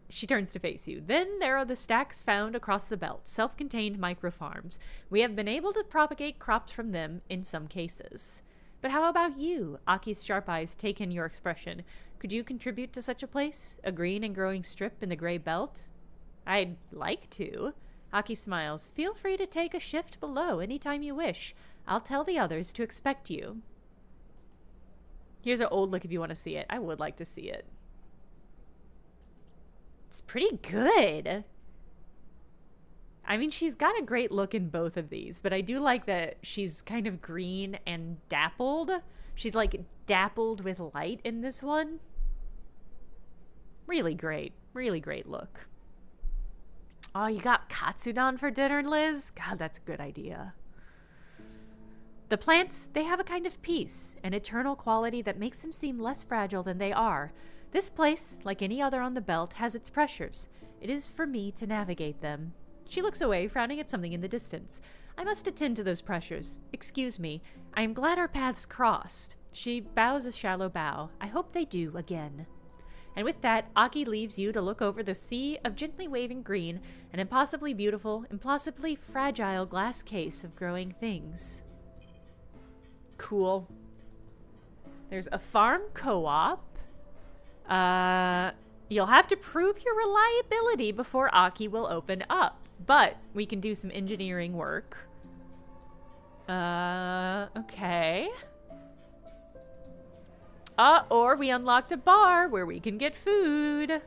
She turns to face you. Then there are the stacks found across the belt, self-contained microfarms. We have been able to propagate crops from them in some cases. But how about you? Aki's sharp eyes take in your expression. Could you contribute to such a place? A green and growing strip in the gray belt? I'd like to. Aki smiles. Feel free to take a shift below anytime you wish. I'll tell the others to expect you. Here's an old look if you want to see it. I would like to see it. It's pretty good. I mean, she's got a great look in both of these, but I do like that she's kind of green and dappled. She's like dappled with light in this one. Really great look. Oh, you got katsudon for dinner, Liz? God, that's a good idea. The plants, they have a kind of peace, an eternal quality that makes them seem less fragile than they are. This place, like any other on the belt, has its pressures. It is for me to navigate them. She looks away, frowning at something in the distance. I must attend to those pressures. Excuse me. I am glad our paths crossed. She bows a shallow bow. I hope they do again. And with that, Aki leaves you to look over the sea of gently waving green, an impossibly beautiful, impossibly fragile glass case of growing things. Cool. There's a farm co-op. You'll have to prove your reliability before Aki will open up. But we can do some engineering work. Okay. Or we unlocked a bar where we can get food.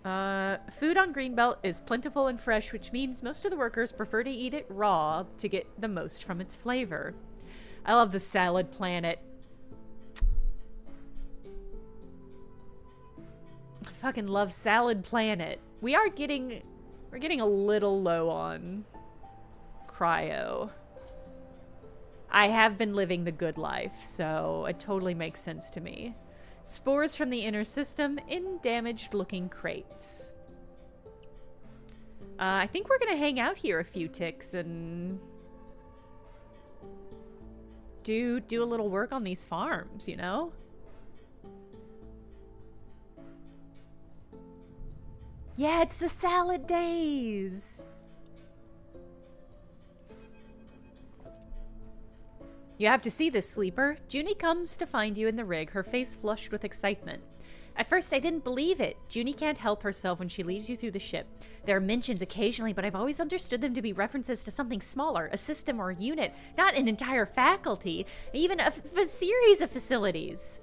Food on Greenbelt is plentiful and fresh, which means most of the workers prefer to eat it raw to get the most from its flavor. I love the salad planet. I fucking love Salad Planet. We're getting a little low on cryo. I have been living the good life, so it totally makes sense to me. Spores from the inner system in damaged-looking crates. I think we're gonna hang out here a few ticks and do a little work on these farms, you know? Yeah, it's the salad days! You have to see this, sleeper. Junie comes to find you in the rig, her face flushed with excitement. At first, I didn't believe it. Junie can't help herself when she leads you through the ship. There are mentions occasionally, but I've always understood them to be references to something smaller, a system or a unit, not an entire faculty, even a series of facilities.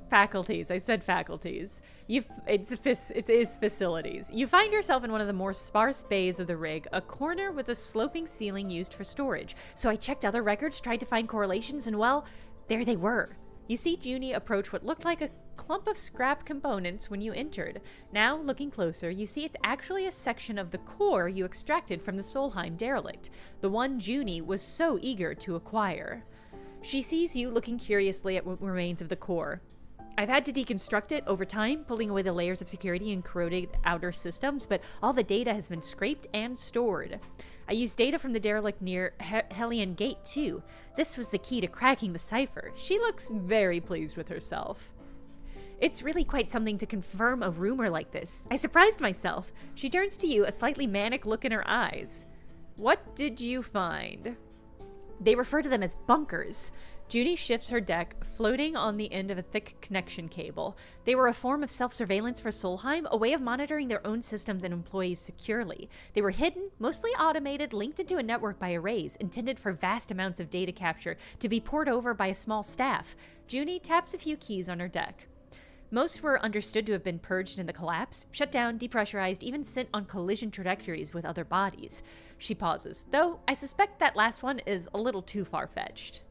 Faculties. I said faculties. It is facilities. You find yourself in one of the more sparse bays of the rig, a corner with a sloping ceiling used for storage. So I checked other records, tried to find correlations, and well, there they were. You see Junie approach what looked like a clump of scrap components when you entered. Now, looking closer, you see it's actually a section of the core you extracted from the Solheim derelict, the one Junie was so eager to acquire. She sees you looking curiously at what remains of the core. I've had to deconstruct it over time, pulling away the layers of security and corroded outer systems, but all the data has been scraped and stored. I used data from the derelict near Hellion Gate, too. This was the key to cracking the cipher. She looks very pleased with herself. It's really quite something to confirm a rumor like this. I surprised myself. She turns to you, a slightly manic look in her eyes. What did you find? They refer to them as bunkers. Junie shifts her deck, floating on the end of a thick connection cable. They were a form of self-surveillance for Solheim, a way of monitoring their own systems and employees securely. They were hidden, mostly automated, linked into a network by arrays, intended for vast amounts of data capture to be poured over by a small staff. Junie taps a few keys on her deck. Most were understood to have been purged in the collapse, shut down, depressurized, even sent on collision trajectories with other bodies. She pauses, though I suspect that last one is a little too far-fetched.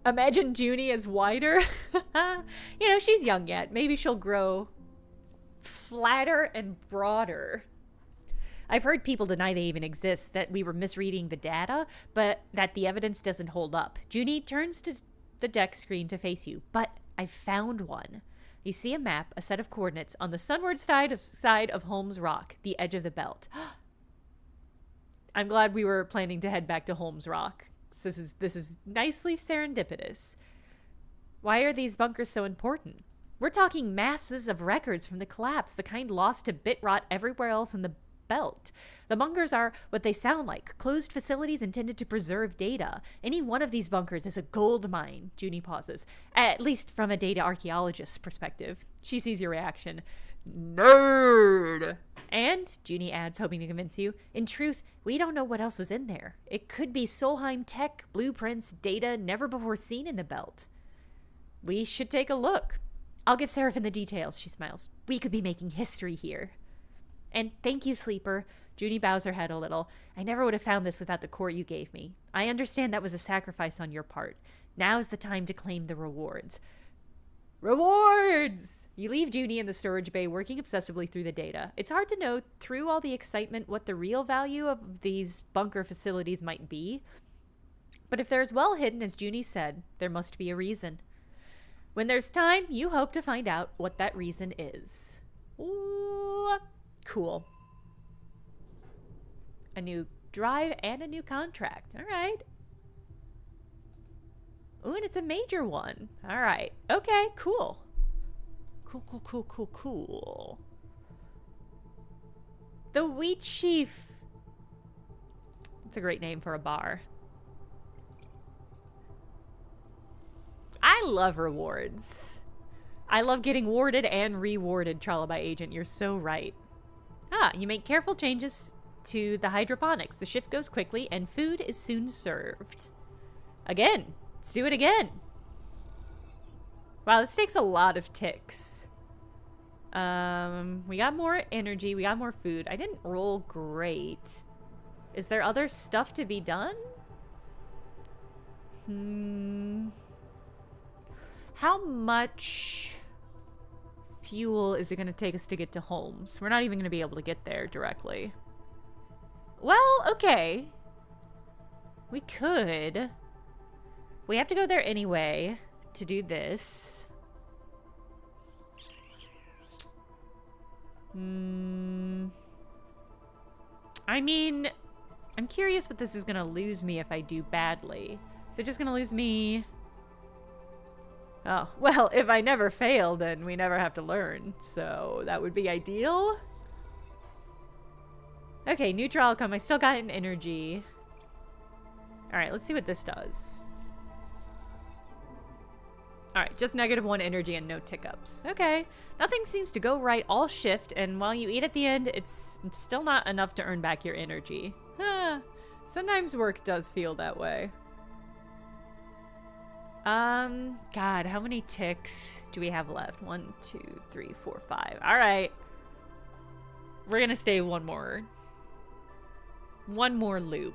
Imagine Junie as wider. You know, she's young yet. Maybe she'll grow flatter and broader. I've heard people deny they even exist, that we were misreading the data, but that the evidence doesn't hold up. Junie turns to the deck screen to face you, but I found one. You see a map, a set of coordinates on the sunward side of Holmes Rock, the edge of the belt. I'm glad we were planning to head back to Holmes Rock. This is nicely serendipitous. Why are these bunkers so important? We're talking masses of records from the collapse, the kind lost to bit rot everywhere else in the belt. The bunkers are what they sound like, closed facilities intended to preserve data. Any one of these bunkers is a gold mine. Junie pauses, at least from a data archaeologist's perspective. She sees your reaction. Nerd! And, Junie adds, hoping to convince you, in truth, we don't know what else is in there. It could be Solheim tech, blueprints, data never before seen in the belt. We should take a look. I'll give Seraphin the details, she smiles. We could be making history here. And thank you, Sleeper. Junie bows her head a little. I never would have found this without the core you gave me. I understand that was a sacrifice on your part. Now is the time to claim the rewards. Rewards! You leave Junie in the storage bay working obsessively through the data. It's hard to know, through all the excitement, what the real value of these bunker facilities might be. But if they're as well hidden as Junie said, there must be a reason. When there's time, you hope to find out what that reason is. Ooh. Cool. A new drive and a new contract. All right. Ooh, and it's a major one. All right. Okay, cool. Cool. The Wheat Chief. That's a great name for a bar. I love rewards. I love getting warded and rewarded, Tralabai Agent. You're so right. You make careful changes to the hydroponics. The shift goes quickly, and food is soon served. Again. Let's do it again. Wow, this takes a lot of ticks. We got more energy. We got more food. I didn't roll great. Is there other stuff to be done? How much fuel is it going to take us to get to Holmes? We're not even going to be able to get there directly. Well, okay. We could. We have to go there anyway to do this. I mean, I'm curious what this is going to lose me if I do badly. Is it just going to lose me... Oh, well, if I never fail, then we never have to learn. So that would be ideal. Okay, neutral outcome. I still got an energy. Alright, let's see what this does. Alright, just -1 energy and no tick-ups. Okay, nothing seems to go right all shift, and while you eat at the end, it's still not enough to earn back your energy. Sometimes work does feel that way. God, how many ticks do we have left? 1, 2, 3, 4, 5. Alright. We're gonna stay one more loop.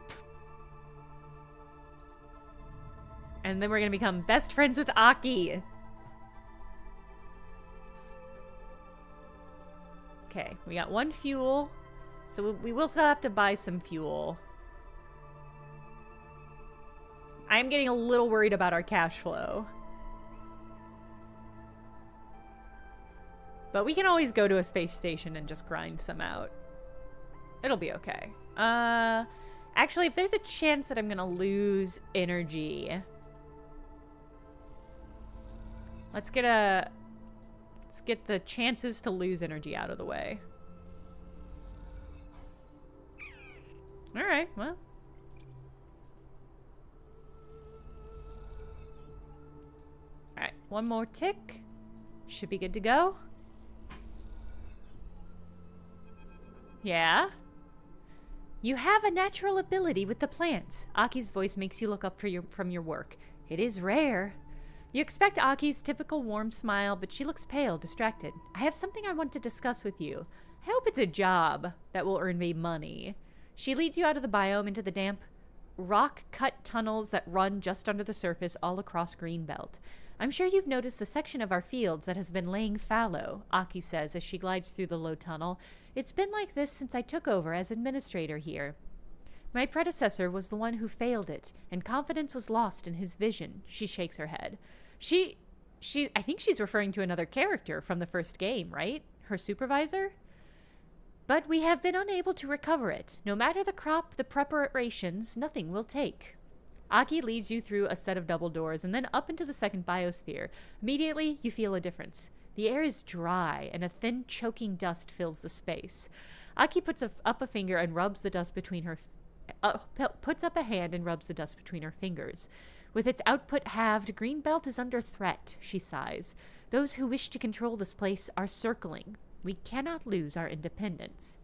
And then we're gonna become best friends with Aki. Okay, we got 1 fuel. So we will still have to buy some fuel. I'm getting a little worried about our cash flow. But we can always go to a space station and just grind some out. It'll be okay. Actually, if there's a chance that I'm gonna lose energy... Let's get the chances to lose energy out of the way. Alright, well. Alright, 1 more tick. Should be good to go. Yeah? You have a natural ability with the plants. Aki's voice makes you look up from your work. It is rare. You expect Aki's typical warm smile, but she looks pale, distracted. I have something I want to discuss with you. I hope it's a job that will earn me money. She leads you out of the biome into the damp, rock-cut tunnels that run just under the surface all across Greenbelt. I'm sure you've noticed the section of our fields that has been laying fallow, Aki says as she glides through the low tunnel. It's been like this since I took over as administrator here. My predecessor was the one who failed it, and confidence was lost in his vision. She shakes her head. I think she's referring to another character from the first game, right? Her supervisor? But we have been unable to recover it. No matter the crop, the preparations, nothing will take. Aki leads you through a set of double doors and then up into the second biosphere. Immediately, you feel a difference. The air is dry, and a thin, choking dust fills the space. Aki puts up a finger and rubs the dust between her puts up a hand and rubs the dust between her fingers. With its output halved, Greenbelt is under threat, she sighs. Those who wish to control this place are circling. We cannot lose our independence.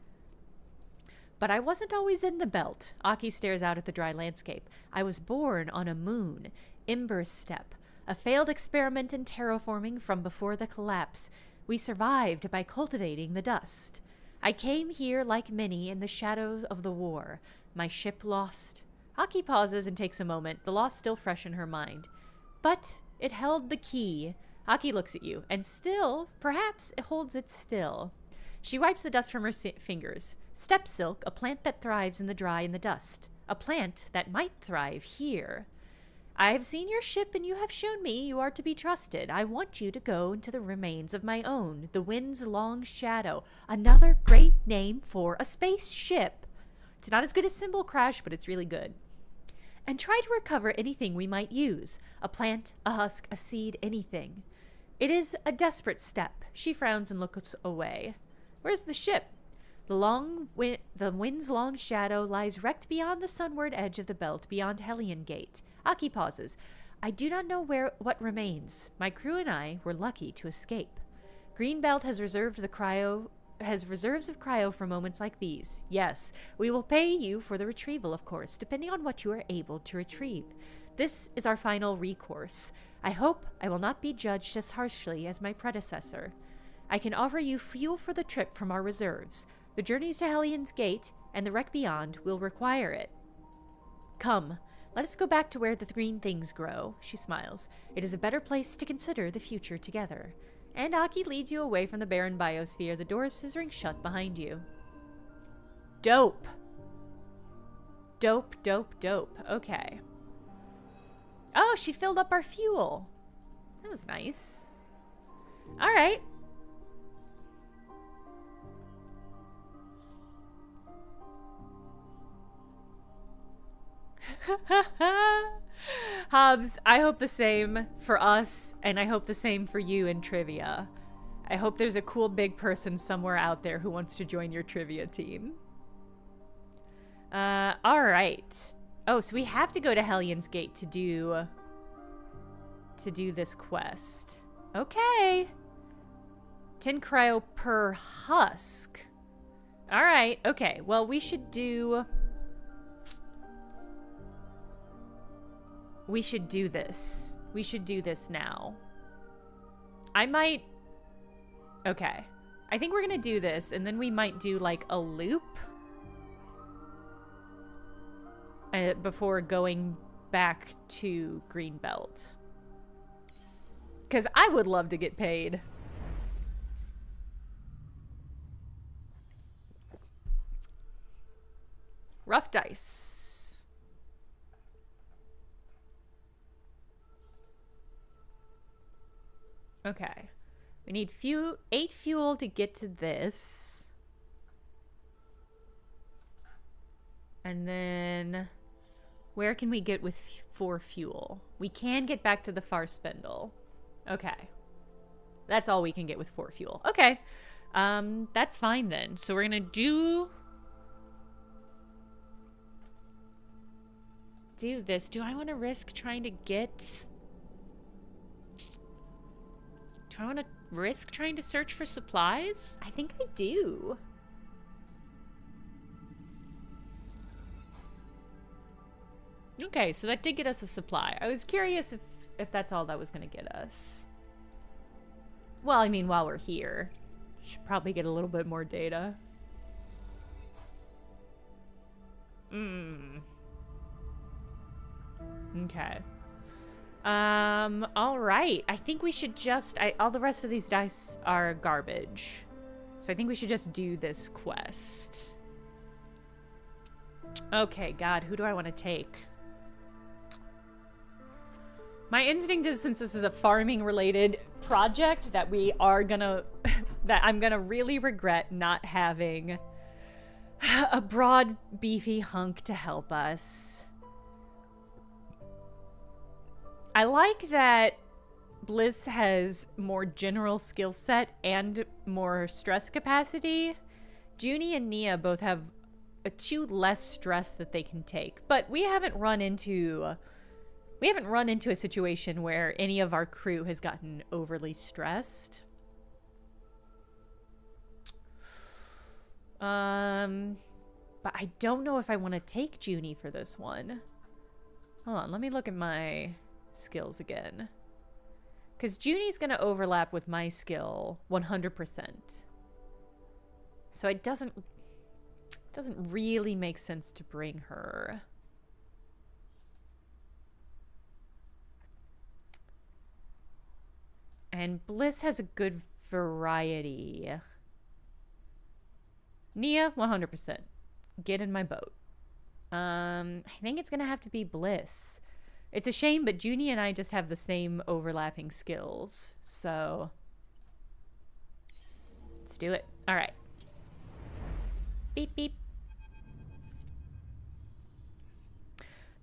But I wasn't always in the belt. Aki stares out at the dry landscape. I was born on a moon, Ember's Step, a failed experiment in terraforming from before the collapse. We survived by cultivating the dust. I came here like many in the shadows of the war. My ship lost. Aki pauses and takes a moment, the loss still fresh in her mind. But it held the key. Aki looks at you, and still, perhaps it holds it still. She wipes the dust from her fingers. Steppe silk, a plant that thrives in the dry and the dust. A plant that might thrive here. I have seen your ship, and you have shown me you are to be trusted. I want you to go into the remains of my own, the wind's long shadow. Another great name for a spaceship. It's not as good as Symbol Crash, but it's really good. And try to recover anything we might use. A plant, a husk, a seed, anything. It is a desperate step. She frowns and looks away. Where's the ship? The wind's long shadow lies wrecked beyond the sunward edge of the belt, beyond Hellion Gate. Aki pauses. I do not know what remains. My crew and I were lucky to escape. Greenbelt has reserves of cryo for moments like these. Yes, we will pay you for the retrieval, of course, depending on what you are able to retrieve. This is our final recourse. I hope I will not be judged as harshly as my predecessor. I can offer you fuel for the trip from our reserves. The journey to Hellion's Gate and the wreck beyond will require it. Come, let us go back to where the green things grow, she smiles. It is a better place to consider the future together. And Aki leads you away from the barren biosphere, the doors scissoring shut behind you. Dope. Dope, dope, dope. Okay. Oh, she filled up our fuel. That was nice. All right. Hobbs, I hope the same for us, and I hope the same for you in trivia. I hope there's a cool big person somewhere out there who wants to join your trivia team. All right. Oh, so we have to go to Hellion's Gate to do this quest. Okay. 10 cryo per husk. All right. Okay. Well, we should do this. We should do this now. I might... Okay. I think we're gonna do this, and then we might do, like, a loop before going back to Greenbelt. Because I would love to get paid. Rough dice. Okay. We need 8 fuel to get to this. And then where can we get with 4 fuel? We can get back to the far spindle. Okay. That's all we can get with 4 fuel. Okay. That's fine then. So we're gonna do this. Do I want to risk trying to get... Do I want to risk trying to search for supplies? I think I do. Okay, so that did get us a supply. I was curious if that's all that was going to get us. Well, I mean, while we're here, should probably get a little bit more data. Okay. All right. I think we should just... all the rest of these dice are garbage. So I think we should just do this quest. Okay, God, who do I want to take? My instinct is, since this is a farming-related project, that we are gonna... that I'm gonna really regret not having a broad, beefy hunk to help us. I like that Bliss has more general skill set and more stress capacity. Junie and Nia both have two less stress that they can take, but we haven't run into a situation where any of our crew has gotten overly stressed. But I don't know if I want to take Junie for this one. Hold on, let me look at my skills again. Because Junie's going to overlap with my skill 100%. So it doesn't really make sense to bring her. And Bliss has a good variety. Nia, 100%. Get in my boat. I think it's going to have to be Bliss. It's a shame, but Junie and I just have the same overlapping skills. So let's do it. All right. Beep, beep.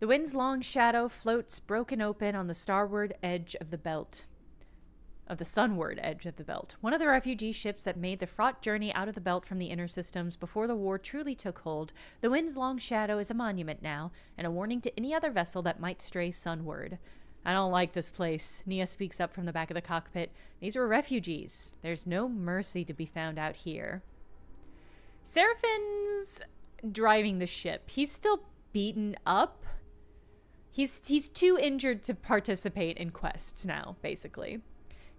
The wind's long shadow floats broken open on the starward edge of the belt. Of the sunward edge of the belt. One of the refugee ships that made the fraught journey out of the belt from the inner systems before the war truly took hold, the wind's long shadow is a monument now, and a warning to any other vessel that might stray sunward. I don't like this place, Nia speaks up from the back of the cockpit. These were refugees. There's no mercy to be found out here. Seraphin's driving the ship. He's still beaten up. He's too injured to participate in quests now, basically.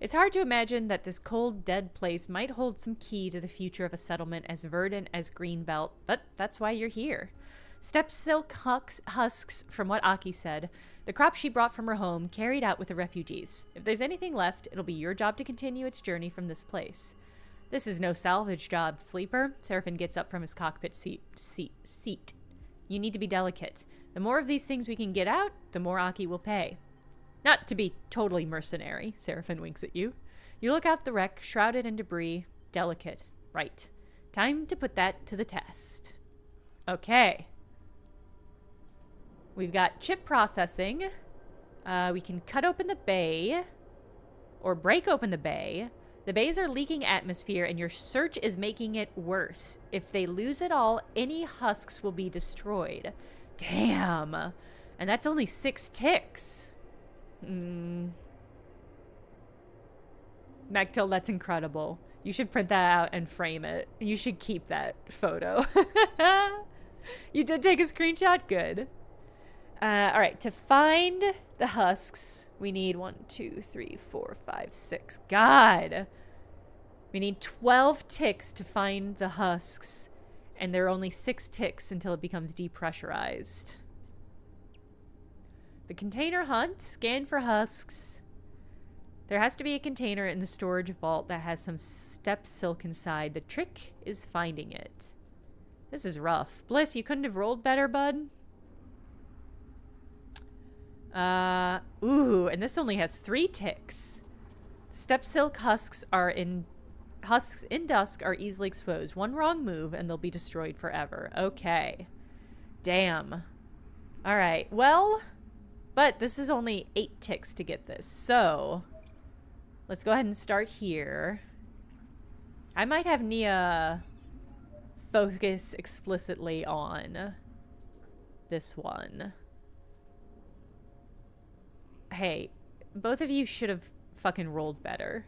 It's hard to imagine that this cold, dead place might hold some key to the future of a settlement as verdant as Greenbelt, but that's why you're here. Steppe silk husks, from what Aki said, the crop she brought from her home, carried out with the refugees. If there's anything left, it'll be your job to continue its journey from this place. This is no salvage job, Sleeper. Seraphin gets up from his cockpit seat. You need to be delicate. The more of these things we can get out, the more Aki will pay. Not to be totally mercenary, Seraphin winks at you. You look out the wreck, shrouded in debris. Delicate. Right. Time to put that to the test. Okay. We've got chip processing. We can cut open the bay. Or break open the bay. The bays are leaking atmosphere, and your search is making it worse. If they lose it all, any husks will be destroyed. Damn. And that's only 6 ticks. Mactil, that's incredible. You should print that out and frame it. You should keep that photo. You did take a screenshot? Good. Alright, to find the husks, we need 1, 2, 3, 4, 5, 6. God! We need 12 ticks to find the husks, and there are only 6 ticks until it becomes depressurized. The container hunt, scan for husks. There has to be a container in the storage vault that has some steppe silk inside. The trick is finding it. This is rough. Bliss, you couldn't have rolled better, bud? Ooh, and this only has 3 ticks. Steppe silk husks in dusk are easily exposed. One wrong move and they'll be destroyed forever. Okay. Damn. Alright, well... But this is only 8 ticks to get this, so let's go ahead and start here. I might have Nia focus explicitly on this one. Hey, both of you should have fucking rolled better.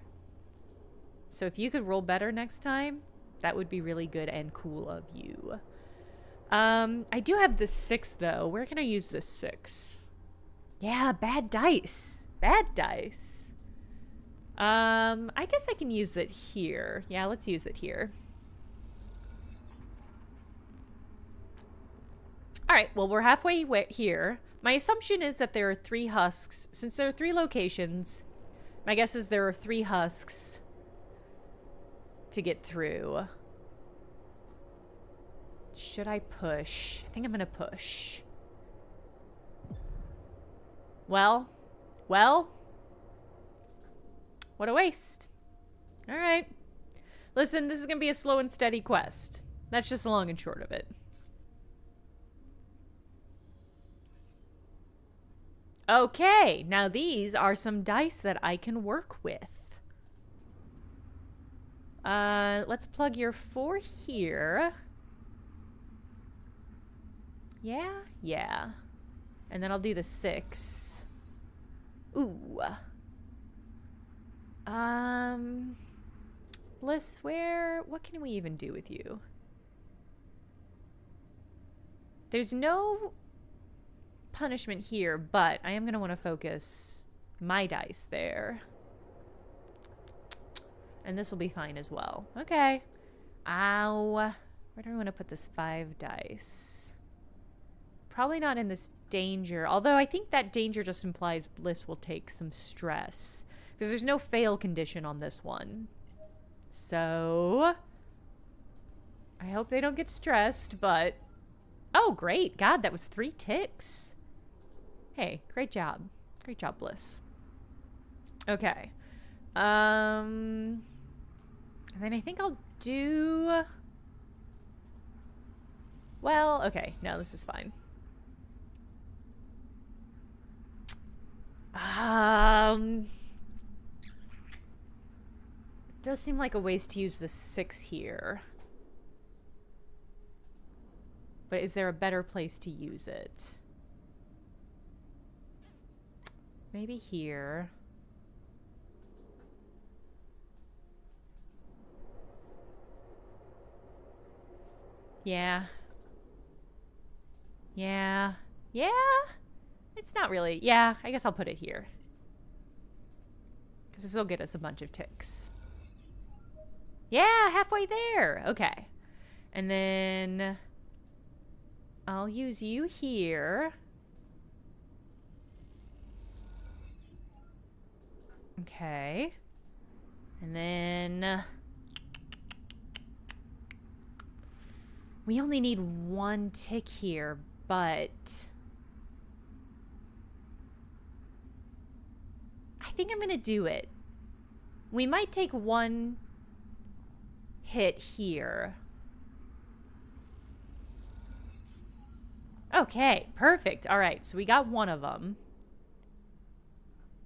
So if you could roll better next time, that would be really good and cool of you. I do have the 6 though. Where can I use the 6? Yeah, bad dice. Bad dice. I guess I can use it here. Yeah, let's use it here. Alright, well, we're halfway here. My assumption is that there are 3 husks. Since there are 3 locations, my guess is there are 3 husks to get through. Should I push? I think I'm gonna push. Well, what a waste. All right. Listen, this is gonna be a slow and steady quest. That's just the long and short of it. Okay, now these are some dice that I can work with. Let's plug your 4 here. Yeah. And then I'll do the 6. Ooh. Bliss, what can we even do with you? There's no punishment here, but I am going to want to focus my dice there. And this will be fine as well. Okay. Ow. Where do I want to put this 5 dice? Probably not in this danger, although I think that danger just implies Bliss will take some stress, because there's no fail condition on this one. So I hope they don't get stressed, but oh great, God, that was 3 ticks. Hey, great job, Bliss. Okay, and then I think I'll do, well, okay, no, this is fine. Does seem like a waste to use the 6 here. But is there a better place to use it? Maybe here. Yeah. It's not really. Yeah, I guess I'll put it here. Because this will get us a bunch of ticks. Yeah, halfway there. Okay. And then I'll use you here. Okay. And then we only need 1 tick here, but I think I'm gonna do it. We might take 1 hit here. Okay, perfect. All right, so we got 1 of them.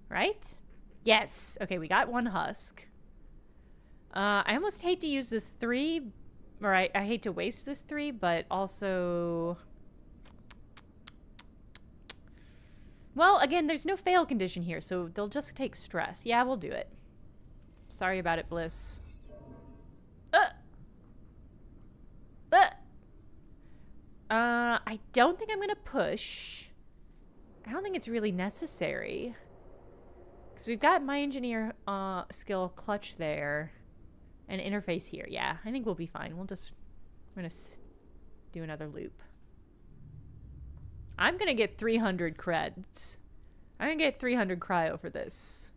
Right? Yes. Okay, we got 1 husk. I almost hate to use this 3, or I hate to waste this 3, but also, well, again, there's no fail condition here, so they'll just take stress. Yeah, we'll do it. Sorry about it, Bliss. I don't think I'm gonna push. I don't think it's really necessary. Because we've got my engineer skill clutch there. And interface here. Yeah, I think we'll be fine. We're gonna do another loop. I'm gonna get 300 creds. I'm gonna get 300 cryo for this.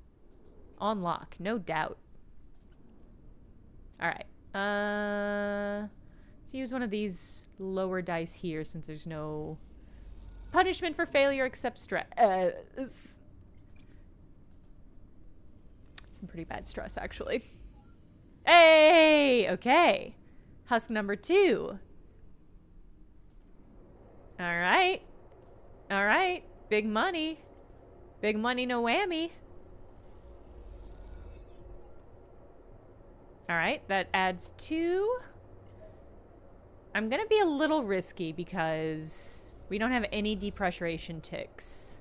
On lock, no doubt. Alright. Let's use one of these lower dice here since there's no punishment for failure except stress. Some pretty bad stress, actually. Hey! Okay. Husk number 2. Alright. Alright. Big money. Big money, no whammy. Alright, that adds 2. I'm gonna be a little risky because we don't have any depressuration ticks.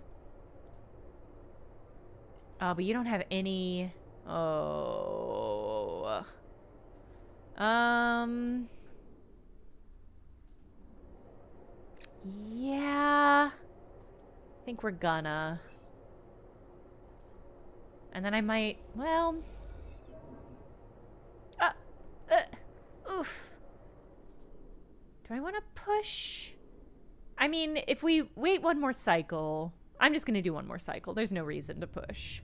But you don't have any... Oh... Yeah... I think we're gonna... And then I might... Well... Oof. Do I want to push? I mean, if we wait one more cycle, I'm just going to do one more cycle. There's no reason to push.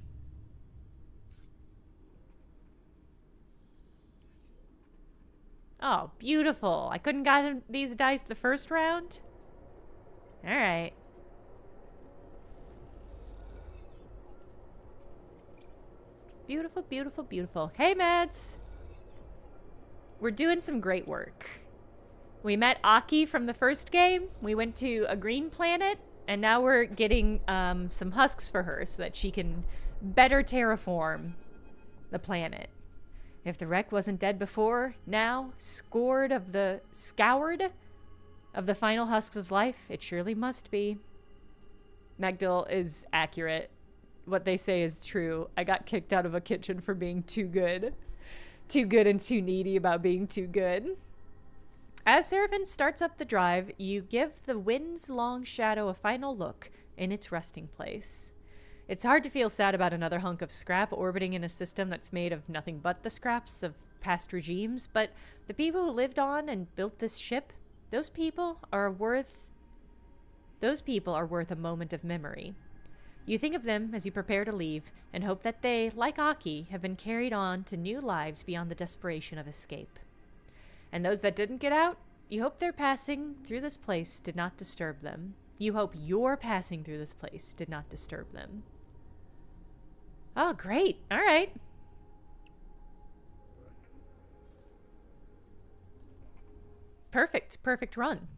Oh, beautiful. I couldn't gotten these dice the first round? Alright. Beautiful, beautiful, beautiful. Hey, Mads! We're doing some great work. We met Aki from the first game. We went to a green planet, and now we're getting some husks for her so that she can better terraform the planet. If the wreck wasn't dead before, now, scoured of the final husks of life, it surely must be. Magdil is accurate. What they say is true. I got kicked out of a kitchen for being too good. Too good and too needy about being too good. As Seraphim starts up the drive, you give the wind's long shadow a final look in its resting place. It's hard to feel sad about another hunk of scrap orbiting in a system that's made of nothing but the scraps of past regimes, but the people who lived on and built this ship, those people are worth a moment of memory. You think of them as you prepare to leave and hope that they, like Aki, have been carried on to new lives beyond the desperation of escape. And those that didn't get out, you hope their passing through this place did not disturb them. You hope your passing through this place did not disturb them. Oh, great. All right. Perfect. Perfect run.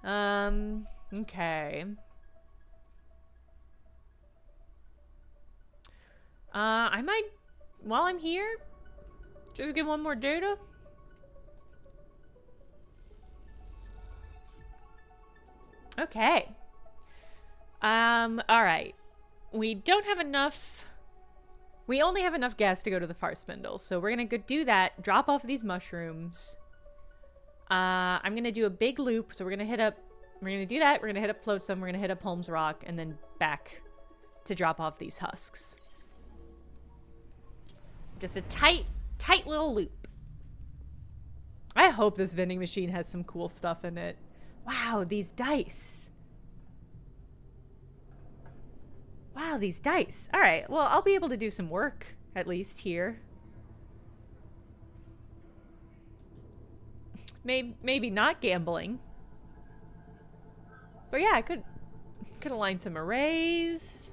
Okay. I might, while I'm here, just get one more data. Okay. All right. We don't have enough. We only have enough gas to go to the far spindle, so we're gonna go do that, drop off these mushrooms. I'm gonna do a big loop, so we're gonna do that, we're gonna hit up Flotsam, we're gonna hit up Holmes Rock, and then back to drop off these husks. Just a tight little loop. I hope this vending machine has some cool stuff in it. Wow, these dice. Wow, these dice. All right, well, I'll be able to do some work, at least here. Maybe not gambling. But yeah, I could align some arrays.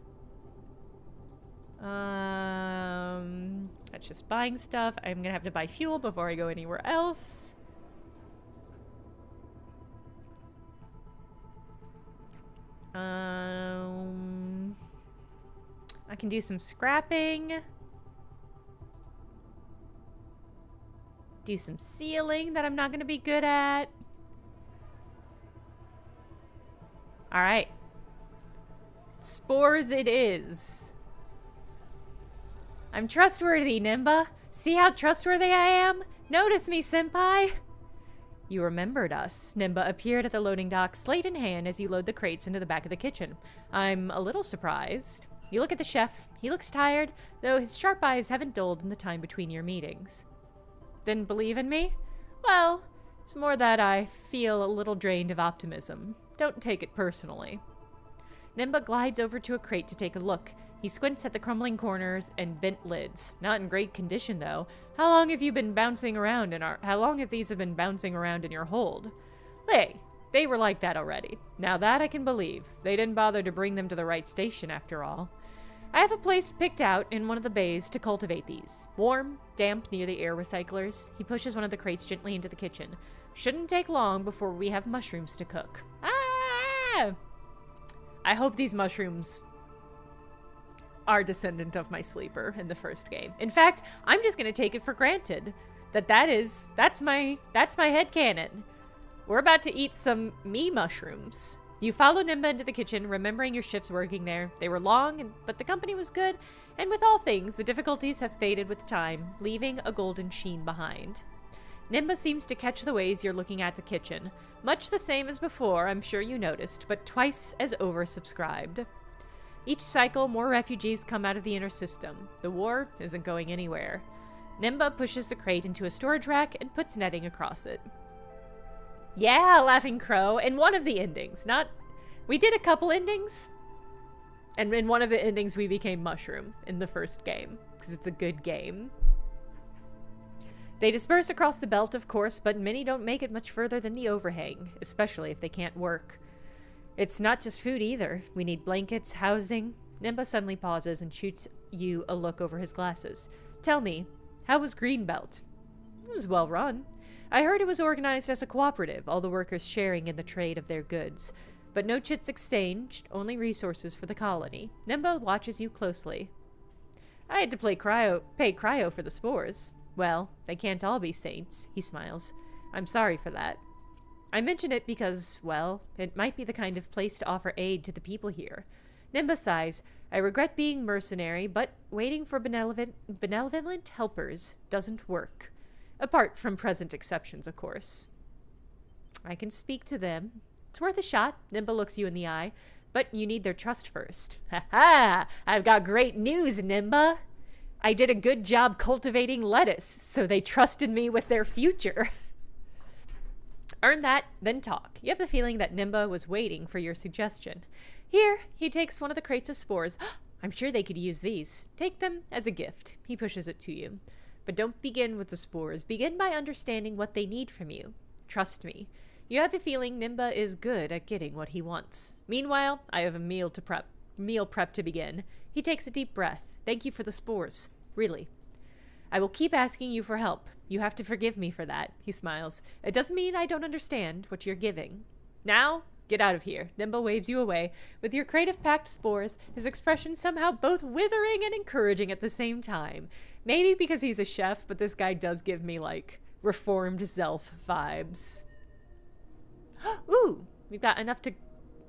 That's just buying stuff. I'm gonna have to buy fuel before I go anywhere else. I can do some scrapping. Do some sealing that I'm not gonna be good at. All right. Spores it is. I'm trustworthy, Nimba. See how trustworthy I am? Notice me, senpai. You remembered us. Nimba appeared at the loading dock, slate in hand, as you load the crates into the back of the kitchen. I'm a little surprised. You look at the chef. He looks tired, though his sharp eyes haven't dulled in the time between your meetings. Didn't believe in me? Well, it's more that I feel a little drained of optimism. Don't take it personally. Nimba glides over to a crate to take a look. He squints at the crumbling corners and bent lids. Not in great condition, though. How long have these been bouncing around in your hold? They were like that already. Now that I can believe. They didn't bother to bring them to the right station, after all. I have a place picked out in one of the bays to cultivate these. Warm, damp, near the air recyclers. He pushes one of the crates gently into the kitchen. Shouldn't take long before we have mushrooms to cook. Ah! I hope these mushrooms are descendant of my sleeper in the first game. In fact, I'm just gonna take it for granted that's my headcanon. We're about to eat some mushrooms. You follow Nimba into the kitchen, remembering your shifts working there. They were long, but the company was good, and with all things, the difficulties have faded with time, leaving a golden sheen behind. Nimba seems to catch the ways you're looking at the kitchen. Much the same as before, I'm sure you noticed, but twice as oversubscribed. Each cycle, more refugees come out of the inner system. The war isn't going anywhere. Nimba pushes the crate into a storage rack and puts netting across it. Yeah, Laughing Crow. In one of the endings. Not... We did a couple endings. And in one of the endings, we became Mushroom in the first game. Because it's a good game. They disperse across the belt, of course, but many don't make it much further than the overhang. Especially if they can't work. It's not just food either. We need blankets, housing... Nimba suddenly pauses and shoots you a look over his glasses. Tell me, how was Greenbelt? It was well run. I heard it was organized as a cooperative, all the workers sharing in the trade of their goods. But no chits exchanged, only resources for the colony. Nimba watches you closely. I had to pay cryo for the spores. Well, they can't all be saints, he smiles. I'm sorry for that. I mention it because, well, it might be the kind of place to offer aid to the people here. Nimba sighs. I regret being mercenary, but waiting for benevolent helpers doesn't work. Apart from present exceptions, of course. I can speak to them. It's worth a shot. Nimba looks you in the eye. But you need their trust first. Ha ha! I've got great news, Nimba! I did a good job cultivating lettuce, so they trusted me with their future. Earn that, then talk. You have the feeling that Nimba was waiting for your suggestion. Here, he takes one of the crates of spores. I'm sure they could use these. Take them as a gift. He pushes it to you. But don't begin with the spores. Begin by understanding what they need from you. Trust me. You have the feeling Nimba is good at getting what he wants. Meanwhile, I have a meal prep to begin. He takes a deep breath. Thank you for the spores. Really. I will keep asking you for help. You have to forgive me for that. He smiles. It doesn't mean I don't understand what you're giving. Now, get out of here. Nimba waves you away. With your crate of packed spores, his expression somehow both withering and encouraging at the same time. Maybe because he's a chef, but this guy does give me, like, reformed Zelf vibes. Ooh, we've got enough to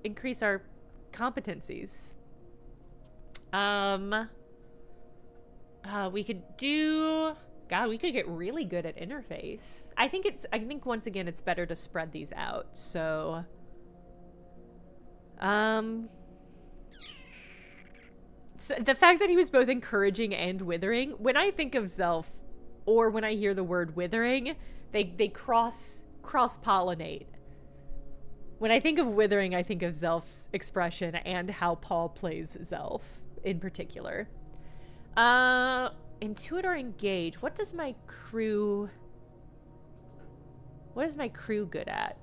increase our competencies. We could do... God, we could get really good at interface. I think once again it's better to spread these out. So the fact that he was both encouraging and withering, when I think of Zelf, or when I hear the word withering, they cross-pollinate. When I think of withering, I think of Zelf's expression and how Paul plays Zelf in particular. Intuit or engage? What is my crew good at?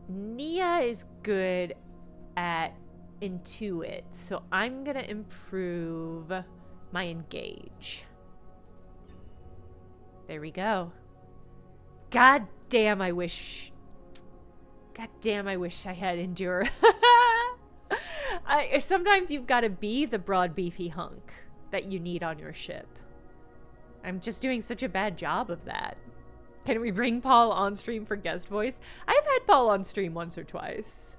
Nia is good at intuit, so I'm gonna improve my engage. There we go. God damn, I wish I had endure. Sometimes you've got to be the broad, beefy hunk that you need on your ship. I'm just doing such a bad job of that. Can we bring Paul on stream for guest voice? I've had Paul on stream once or twice.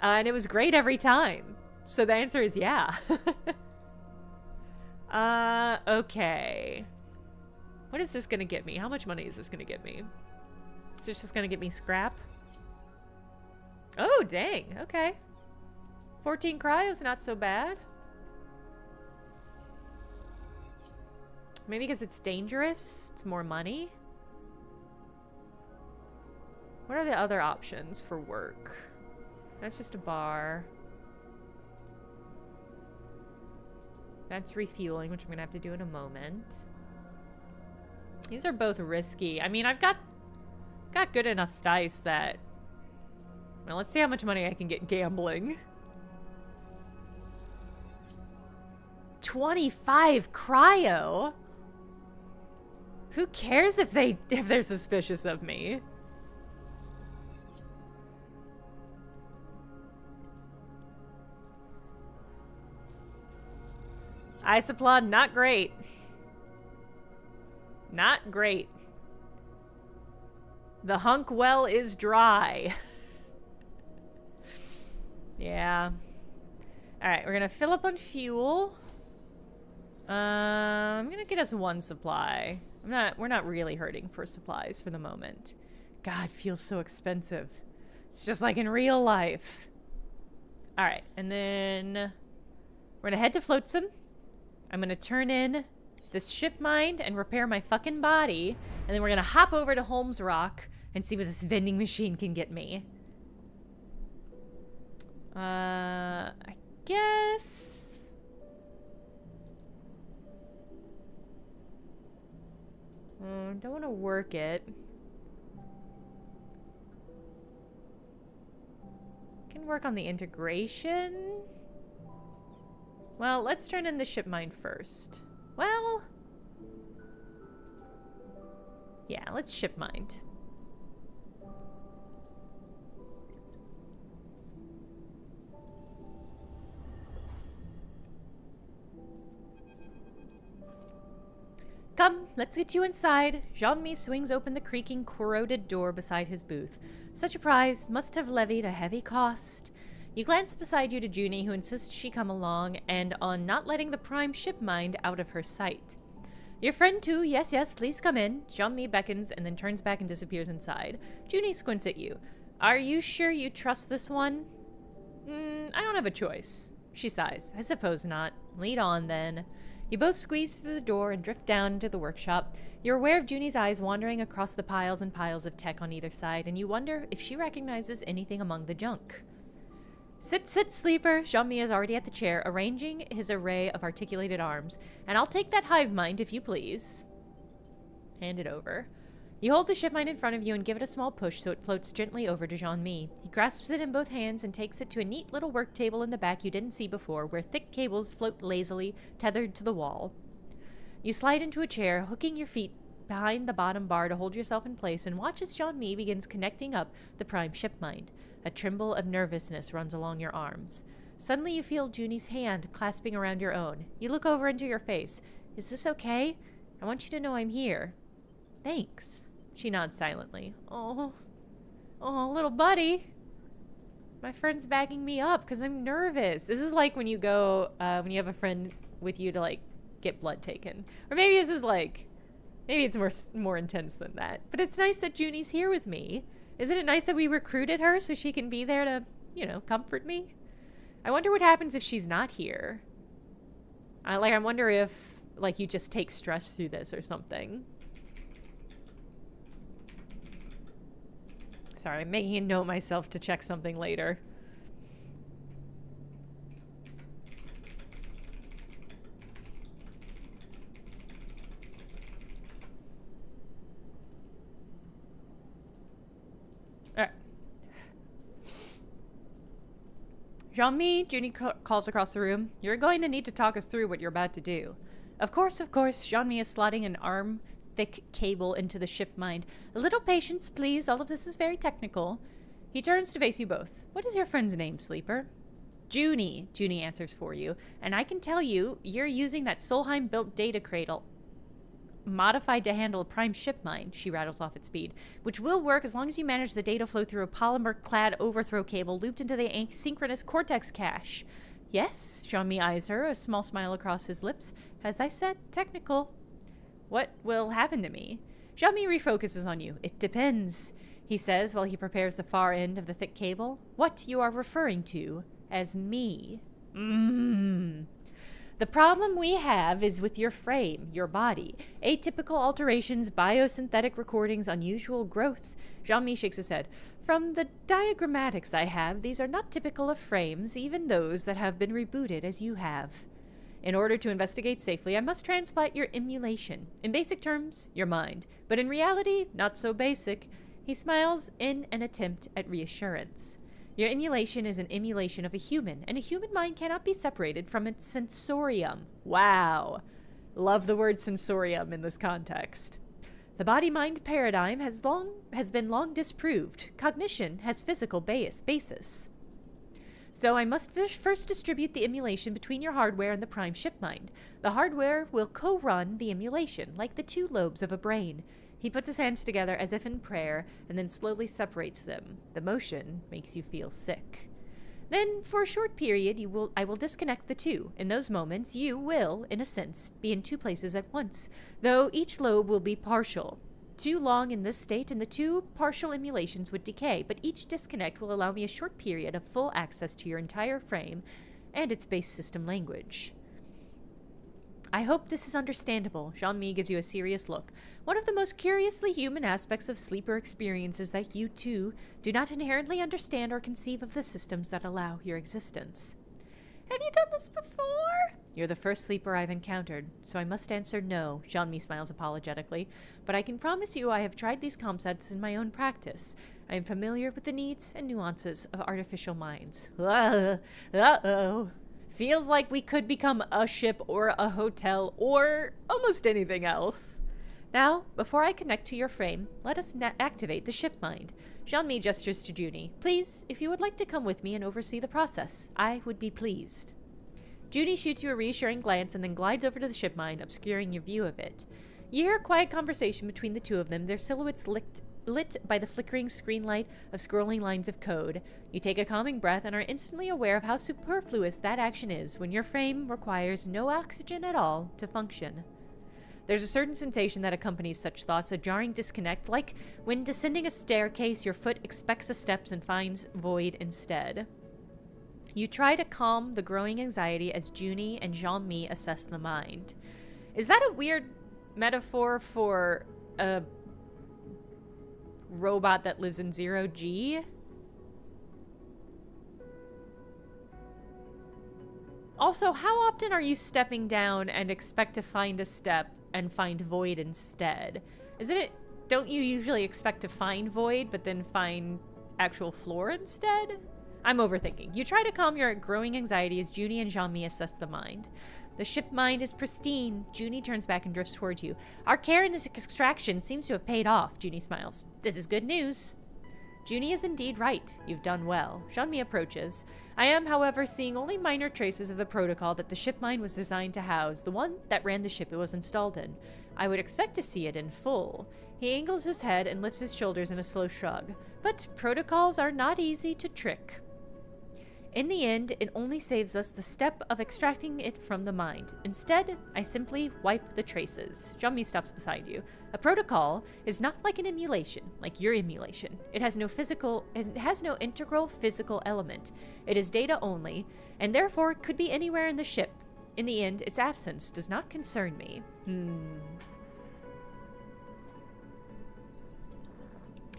And it was great every time. So the answer is yeah. Okay. What is this gonna get me? How much money is this gonna get me? Is this just gonna get me scrap? Oh, dang. Okay. 14 cryo's not so bad. Maybe because it's dangerous, it's more money. What are the other options for work? That's just a bar. That's refueling, which I'm gonna have to do in a moment. These are both risky. I mean, I've got good enough dice that... Well, let's see how much money I can get gambling. 25 cryo? Who cares if they're suspicious of me? Ice applaud, not great. Not great. The hunk well is dry. Yeah. Alright, we're gonna fill up on fuel. I'm gonna get us one supply. We're not really hurting for supplies for the moment. God, feels so expensive. It's just like in real life. Alright, and then we're gonna head to Flotsam. I'm gonna turn in this ship mind and repair my fucking body. And then we're gonna hop over to Holmes Rock and see what this vending machine can get me. I guess... don't want to work it. Can work on the integration. Well, let's turn in the ship mind first. Well... yeah, let's ship mind. Come, let's get you inside. Jean-Mi swings open the creaking, corroded door beside his booth. Such a prize must have levied a heavy cost. You glance beside you to Junie, who insists she come along, and on not letting the prime ship mind out of her sight. Your friend too, yes, yes, please come in. Jean-Mi beckons and then turns back and disappears inside. Junie squints at you. Are you sure you trust this one? I don't have a choice. She sighs. I suppose not. Lead on, then. You both squeeze through the door and drift down into the workshop. You're aware of Junie's eyes wandering across the piles and piles of tech on either side, and you wonder if she recognizes anything among the junk. Sit, sit, sleeper. Jean-Mi is already at the chair, arranging his array of articulated arms. And I'll take that hive mind, if you please. Hand it over. You hold the ship mind in front of you and give it a small push so it floats gently over to Jean-Mi. He grasps it in both hands and takes it to a neat little work table in the back you didn't see before, where thick cables float lazily, tethered to the wall. You slide into a chair, hooking your feet behind the bottom bar to hold yourself in place, and watch as Jean-Mi begins connecting up the prime ship mind. A tremble of nervousness runs along your arms. Suddenly you feel Junie's hand clasping around your own. You look over into your face. Is this okay? I want you to know I'm here. Thanks. She nods silently. Oh, little buddy. My friend's backing me up because I'm nervous. This is like when you go, when you have a friend with you to like get blood taken. Or maybe this is like, maybe it's more intense than that. But it's nice that Junie's here with me. Isn't it nice that we recruited her so she can be there to, you know, comfort me? I wonder what happens if she's not here. I wonder if, like, you just take stress through this or something. Sorry, I'm making a note myself to check something later. Jean-Mi, Junie calls across the room. You're going to need to talk us through what you're about to do. Of course, Jean-Mi is slotting an arm-thick cable into the ship mind. A little patience, please. All of this is very technical. He turns to face you both. What is your friend's name, Sleeper? Junie, Junie answers for you. And I can tell you, you're using that Solheim-built data cradle modified to handle a prime ship mind, she rattles off at speed, which will work as long as you manage the data flow through a polymer-clad overthrow cable looped into the asynchronous cortex cache. Yes, Jean-Mi eyes her, a small smile across his lips. As I said, technical. What will happen to me? Jean-Mi refocuses on you. It depends, he says while he prepares the far end of the thick cable. What you are referring to as me. The problem we have is with your frame, your body. Atypical alterations, biosynthetic recordings, unusual growth. Jean-Mi shakes his head. From the diagrammatics I have, these are not typical of frames, even those that have been rebooted as you have. In order to investigate safely, I must transplant your emulation. In basic terms, your mind. But in reality, not so basic. He smiles in an attempt at reassurance. Your emulation is an emulation of a human, and a human mind cannot be separated from its sensorium. Wow. Love the word sensorium in this context. The body-mind paradigm has been long disproved. Cognition has physical basis. So I must first distribute the emulation between your hardware and the prime ship mind. The hardware will co-run the emulation, like the two lobes of a brain. He puts his hands together as if in prayer, and then slowly separates them. The motion makes you feel sick. Then, for a short period, I will disconnect the two. In those moments, you will, in a sense, be in two places at once, though each lobe will be partial. Too long in this state, and the two partial emulations would decay, but each disconnect will allow me a short period of full access to your entire frame and its base system language. I hope this is understandable. Jean-Mi gives you a serious look. One of the most curiously human aspects of sleeper experience is that you, too, do not inherently understand or conceive of the systems that allow your existence. Have you done this before? You're the first sleeper I've encountered, so I must answer no. Jean-Mi smiles apologetically. But I can promise you I have tried these concepts in my own practice. I am familiar with the needs and nuances of artificial minds. Uh-oh. Feels like we could become a ship or a hotel or almost anything else. Now, before I connect to your frame, let us activate the ship mind. Jean-Mi gestures to Junie. Please, if you would like to come with me and oversee the process, I would be pleased. Junie shoots you a reassuring glance and then glides over to the ship mind, obscuring your view of it. You hear a quiet conversation between the two of them, their silhouettes lit by the flickering screen light of scrolling lines of code. You take a calming breath and are instantly aware of how superfluous that action is when your frame requires no oxygen at all to function. There's a certain sensation that accompanies such thoughts, a jarring disconnect, like when descending a staircase, your foot expects the steps and finds void instead. You try to calm the growing anxiety as Junie and Jean-Mi assess the mind. Is that a weird metaphor for a robot that lives in 0G? Also, how often are you stepping down and expect to find a step and find void instead? Don't you usually expect to find void but then find actual floor instead? I'm overthinking. You try to calm your growing anxiety as Junie and Jean-Mi assess the mind. The ship mind is pristine. Junie turns back and drifts towards you. Our care in this extraction seems to have paid off. Junie smiles. This is good news. Junie is indeed right. You've done well. Jean-Mi approaches. I am, however, seeing only minor traces of the protocol that the ship mind was designed to house, the one that ran the ship it was installed in. I would expect to see it in full. He angles his head and lifts his shoulders in a slow shrug. But protocols are not easy to trick. In the end, it only saves us the step of extracting it from the mind. Instead, I simply wipe the traces. Jean-Mi stops beside you. A protocol is not like an emulation, like your emulation. It has no integral physical element. It is data only, and therefore could be anywhere in the ship. In the end, its absence does not concern me.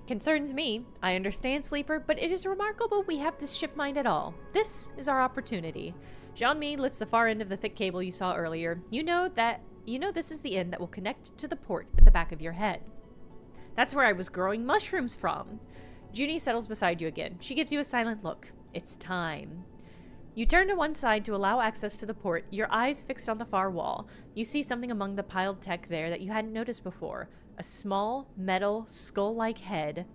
Concerns me. I understand, Sleeper, but it is remarkable we have this ship mind at all. This is our opportunity. Jean-Mi lifts the far end of the thick cable you saw earlier. You know this is the end that will connect to the port at the back of your head. That's where I was growing mushrooms from. Junie settles beside you again. She gives you a silent look. It's time. You turn to one side to allow access to the port, your eyes fixed on the far wall. You see something among the piled tech there that you hadn't noticed before. A small, metal, skull-like head,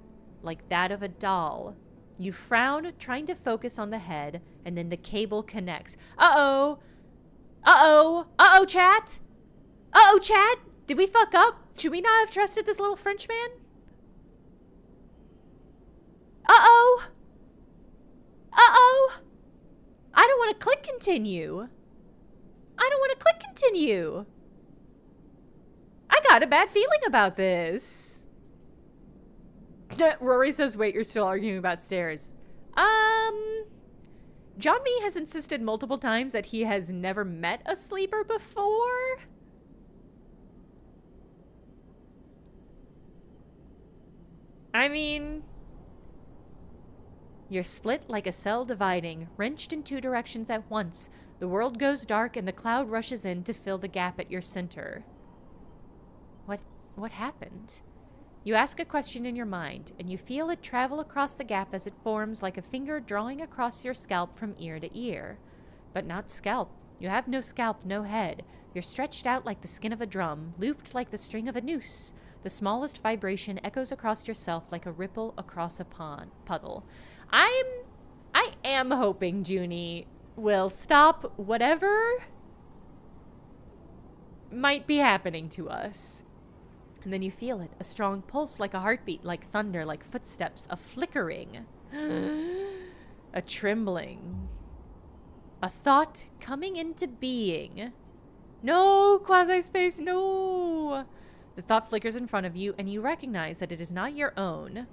like that of a doll. You frown, trying to focus on the head, and then the cable connects. Uh-oh! Uh-oh! Uh-oh, chat! Uh-oh, chat! Did we fuck up? Should we not have trusted this little Frenchman? Uh-oh! Uh-oh! I don't want to click continue. I don't want to click continue. I got a bad feeling about this. Rory says, wait, you're still arguing about stairs. Jean-Mi has insisted multiple times that he has never met a sleeper before. I mean, you're split like a cell dividing, wrenched in two directions at once. The world goes dark and the cloud rushes in to fill the gap at your center. What happened? You ask a question in your mind, and you feel it travel across the gap as it forms like a finger drawing across your scalp from ear to ear. But not scalp. You have no scalp, no head. You're stretched out like the skin of a drum, looped like the string of a noose. The smallest vibration echoes across yourself like a ripple across a puddle. I am hoping Junie will stop whatever might be happening to us. And then you feel it, a strong pulse like a heartbeat, like thunder, like footsteps, a flickering, a trembling, a thought coming into being. No, quasi-space, no! The thought flickers in front of you, and you recognize that it is not your own.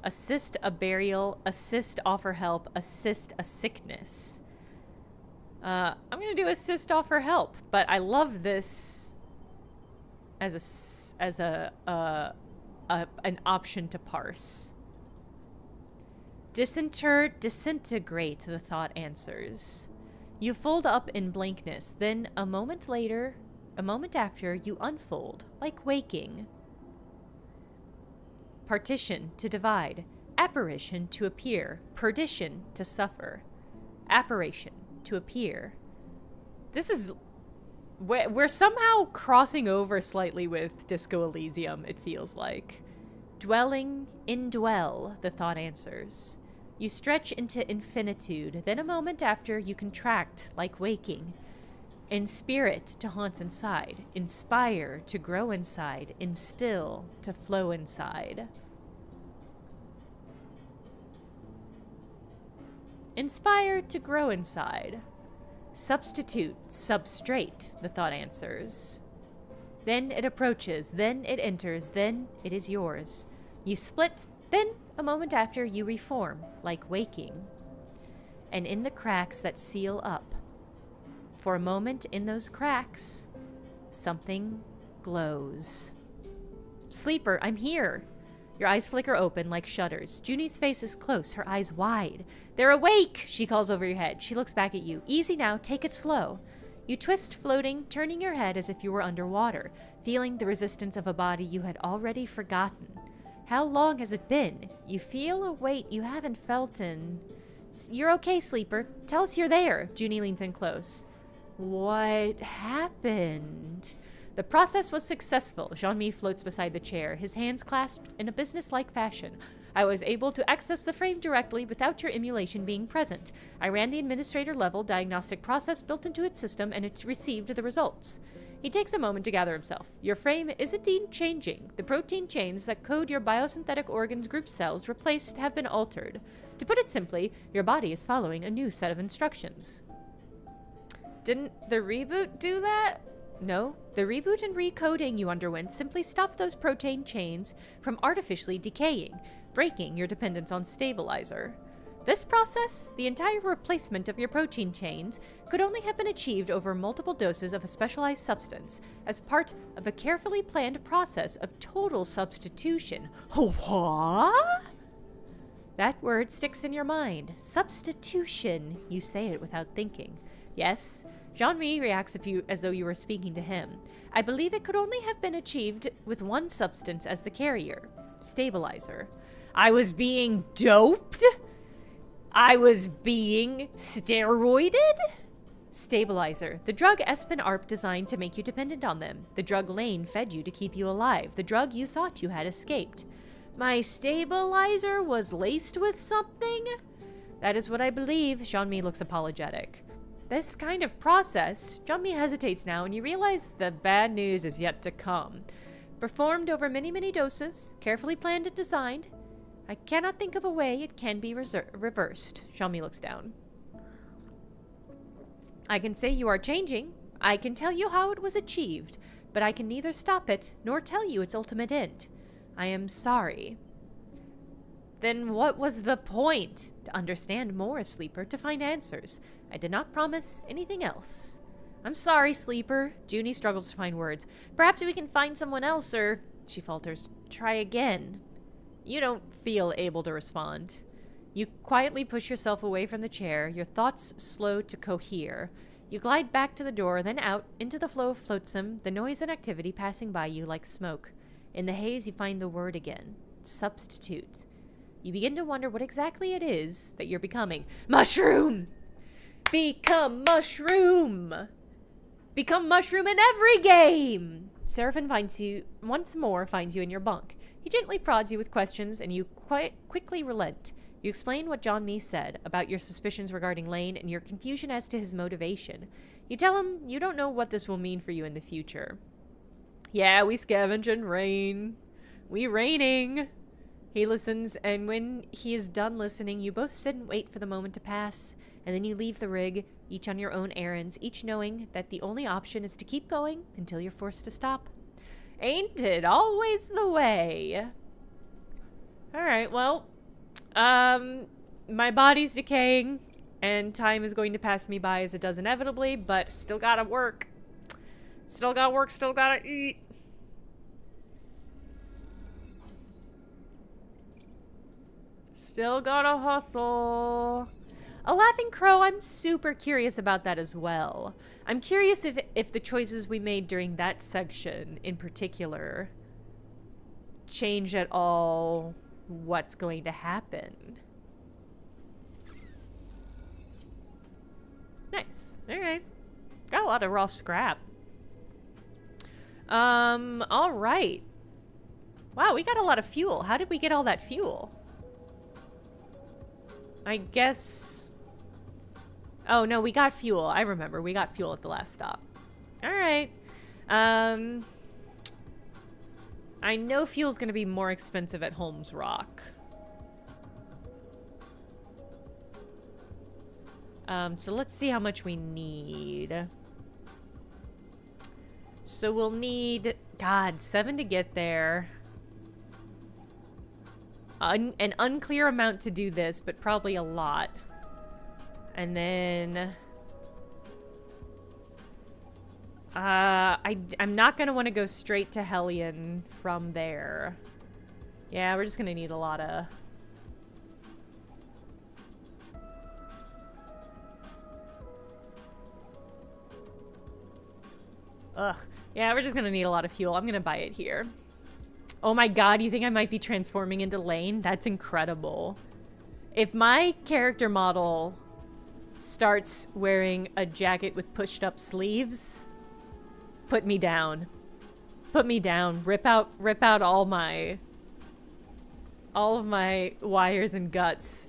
Assist a burial, assist offer help, assist a sickness. I'm gonna do assist offer help, but I love this as an option to parse. Disintegrate, the thought answers. You fold up in blankness, then a moment after, you unfold, like waking. Partition, to divide. Apparition, to appear. Perdition, to suffer. Apparition, to appear. This is... We're somehow crossing over slightly with Disco Elysium, it feels like. Dwelling, indwell, the thought answers. You stretch into infinitude, then a moment after you contract, like waking. In spirit, to haunt inside. Inspire, to grow inside. Instill, to flow inside. Inspire, to grow inside. Substitute, substrate, the thought answers. Then it approaches, then it enters, then it is yours. You split, then a moment after you reform, like waking. And in the cracks that seal up, for a moment in those cracks, something glows. Sleeper, I'm here. Your eyes flicker open like shutters. Junie's face is close, her eyes wide. They're awake, she calls over your head. She looks back at you. Easy now, take it slow. You twist, floating, turning your head as if you were underwater, feeling the resistance of a body you had already forgotten. How long has it been? You feel a weight you haven't felt in... You're okay, Sleeper. Tell us you're there. Junie leans in close. What happened? The process was successful. Jean-Mi floats beside the chair, his hands clasped in a business-like fashion. I was able to access the frame directly without your emulation being present. I ran the administrator-level diagnostic process built into its system, and it received the results. He takes a moment to gather himself. Your frame is indeed changing. The protein chains that code your biosynthetic organs group cells replaced have been altered. To put it simply, your body is following a new set of instructions. Didn't the reboot do that? No, the reboot and recoding you underwent simply stopped those protein chains from artificially decaying, breaking your dependence on stabilizer. This process, the entire replacement of your protein chains, could only have been achieved over multiple doses of a specialized substance as part of a carefully planned process of total substitution. What? That word sticks in your mind. Substitution. You say it without thinking. Yes, Jean-Mi reacts as though you were speaking to him. I believe it could only have been achieved with one substance as the carrier. Stabilizer. I was being doped? I was being steroided? Stabilizer. The drug Espen Arp designed to make you dependent on them. The drug Lane fed you to keep you alive. The drug you thought you had escaped. My stabilizer was laced with something? That is what I believe. Jean-Mi looks apologetic. This kind of process, Jean-Mi hesitates now, and you realize the bad news is yet to come. Performed over many, many doses, carefully planned and designed. I cannot think of a way it can be reversed. Jean-Mi looks down. I can say you are changing. I can tell you how it was achieved, but I can neither stop it nor tell you its ultimate end. I am sorry. Then what was the point? To understand more, Sleeper, to find answers. I did not promise anything else. I'm sorry, Sleeper. Junie struggles to find words. Perhaps we can find someone else, or... She falters. Try again. You don't feel able to respond. You quietly push yourself away from the chair, your thoughts slow to cohere. You glide back to the door, then out, into the flow of flotsam, the noise and activity passing by you like smoke. In the haze, you find the word again. Substitute. You begin to wonder what exactly it is that you're becoming. Mushroom! Become mushroom! Become mushroom in every game! Seraphim finds you, once more finds you in your bunk. He gently prods you with questions, and you quickly relent. You explain what Jean-Mi said about your suspicions regarding Lane and your confusion as to his motivation. You tell him you don't know what this will mean for you in the future. Yeah, we scavenge and rain. We raining. He listens, and when he is done listening, you both sit and wait for the moment to pass, and then you leave the rig, each on your own errands, each knowing that the only option is to keep going until you're forced to stop. Ain't it always the way? Alright, well, my body's decaying. And time is going to pass me by as it does inevitably, but still gotta work. Still gotta work, still gotta eat. Still gotta hustle. A laughing crow, I'm super curious about that as well. I'm curious if the choices we made during that section in particular change at all what's going to happen. Nice. Alright. Got a lot of raw scrap. Alright. Wow, we got a lot of fuel. How did we get all that fuel? I guess... Oh, no, we got fuel. I remember. We got fuel at the last stop. Alright. I know fuel's gonna be more expensive at Holmes Rock. So let's see how much we need. So we'll need, God, 7 to get there. An unclear amount to do this, but probably a lot. And then... I'm not gonna want to go straight to Hellion from there. Yeah, we're just gonna need a lot of... Ugh. Yeah, we're just gonna need a lot of fuel. I'm gonna buy it here. Oh my god, you think I might be transforming into Lane? That's incredible. If my character model starts wearing a jacket with pushed up sleeves, put me down. Put me down. Rip out all of my wires and guts.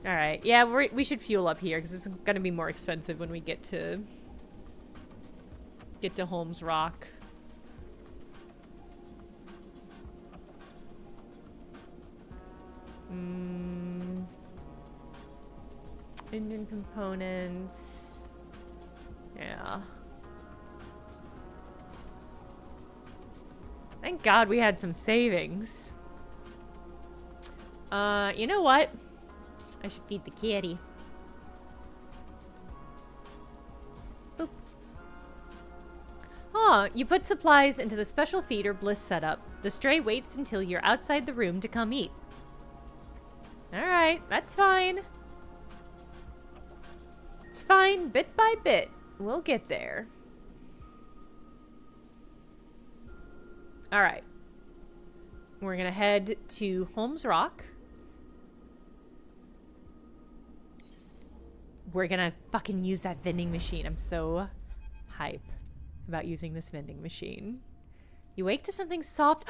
Alright, yeah, we should fuel up here because it's gonna be more expensive when we get to Holmes Rock. Engine components. Yeah. Thank God we had some savings. You know what? I should feed the kitty. Boop. Oh, you put supplies into the special feeder Bliss setup. The stray waits until you're outside the room to come eat. Alright, that's fine. It's fine, bit by bit. We'll get there. Alright. We're gonna head to Holmes Rock. We're gonna fucking use that vending machine. I'm so hype about using this vending machine. You wake to something soft.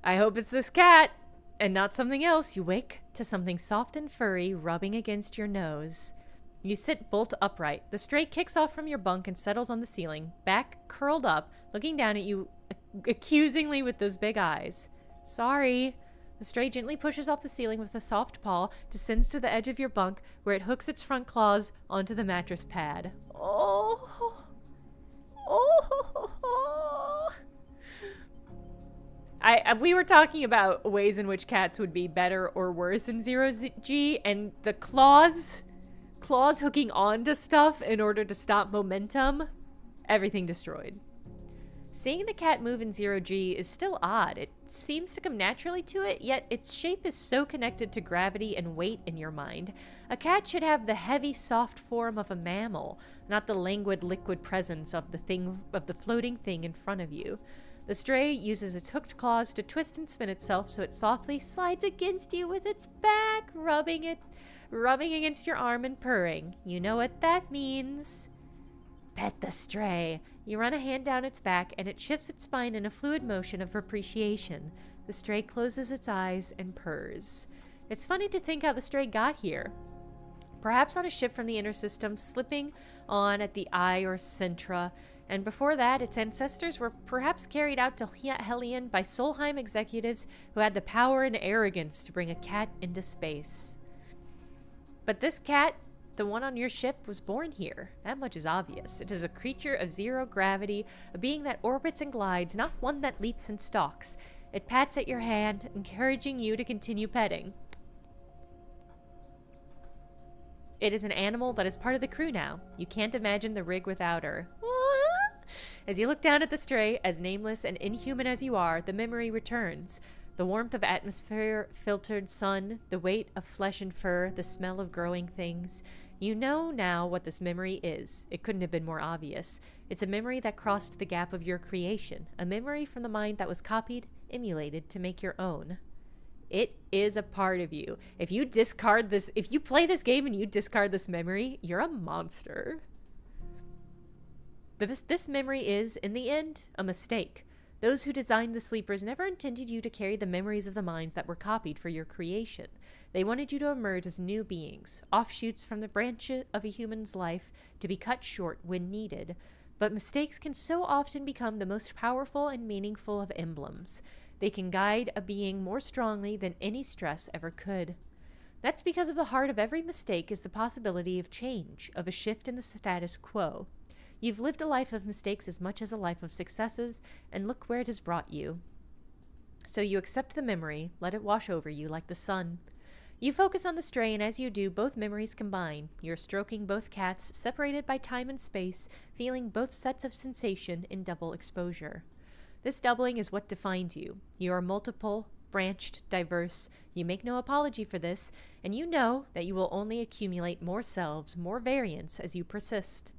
I hope it's this cat and not something else. You wake to something soft and furry rubbing against your nose. You sit bolt upright. The stray kicks off from your bunk and settles on the ceiling, back curled up, looking down at you accusingly with those big eyes. Sorry. The stray gently pushes off the ceiling with a soft paw, descends to the edge of your bunk, where it hooks its front claws onto the mattress pad. Oh. Oh. We were talking about ways in which cats would be better or worse in 0G, and the claws hooking onto stuff in order to stop momentum, everything destroyed. Seeing the cat move in 0G is still odd. It seems to come naturally to it, yet its shape is so connected to gravity and weight in your mind. A cat should have the heavy, soft form of a mammal, not the languid, liquid presence of the floating thing in front of you. The stray uses its hooked claws to twist and spin itself so it softly slides against you with its back, rubbing against your arm and purring. You know what that means. Pet the stray. You run a hand down its back, and it shifts its spine in a fluid motion of appreciation. The stray closes its eyes and purrs. It's funny to think how the stray got here. Perhaps on a ship from the inner system, slipping on at the Eye or Centra, and before that, its ancestors were perhaps carried out to Hellion by Solheim executives who had the power and arrogance to bring a cat into space. But this cat, the one on your ship, was born here. That much is obvious. It is a creature of zero gravity, a being that orbits and glides, not one that leaps and stalks. It pats at your hand, encouraging you to continue petting. It is an animal that is part of the crew now. You can't imagine the rig without her. As you look down at the stray, as nameless and inhuman as you are, the memory returns. The warmth of atmosphere-filtered sun, the weight of flesh and fur, the smell of growing things. You know now what this memory is. It couldn't have been more obvious. It's a memory that crossed the gap of your creation, a memory from the mind that was copied, emulated to make your own. It is a part of you. If you discard this, if you play this game and you discard this memory, you're a monster. This memory is, in the end, a mistake. Those who designed the sleepers never intended you to carry the memories of the minds that were copied for your creation. They wanted you to emerge as new beings, offshoots from the branch of a human's life to be cut short when needed. But mistakes can so often become the most powerful and meaningful of emblems. They can guide a being more strongly than any stress ever could. That's because of the heart of every mistake is the possibility of change, of a shift in the status quo. You've lived a life of mistakes as much as a life of successes, and look where it has brought you. So you accept the memory, let it wash over you like the sun. You focus on the stray, and as you do, both memories combine. You're stroking both cats, separated by time and space, feeling both sets of sensation in double exposure. This doubling is what defines you. You are multiple, branched, diverse. You make no apology for this, and you know that you will only accumulate more selves, more variants as you persist.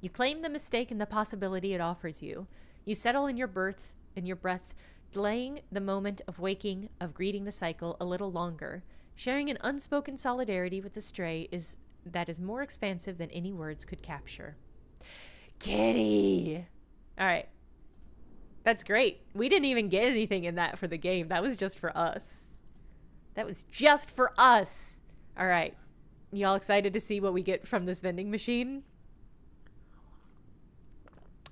You claim the mistake and the possibility it offers you. You settle in your breath, delaying the moment of waking, of greeting the cycle a little longer. Sharing an unspoken solidarity with the stray that is more expansive than any words could capture. Kitty! All right. That's great. We didn't even get anything in that for the game. That was just for us. That was just for us. All right. Y'all excited to see what we get from this vending machine?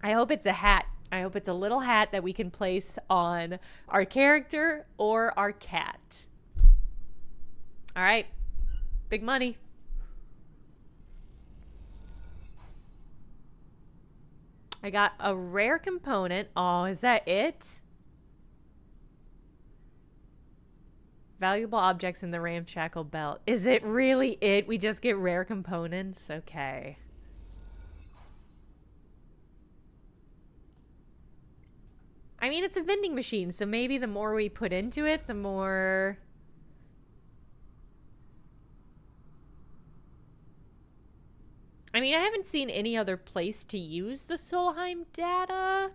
I hope it's a hat. I hope it's a little hat that we can place on our character or our cat. All right. Big money. I got a rare component. Oh, is that it? Valuable objects in the ramshackle belt. Is it really it? We just get rare components? Okay. I mean, it's a vending machine, so maybe the more we put into it, the more... I mean, I haven't seen any other place to use the Solheim data.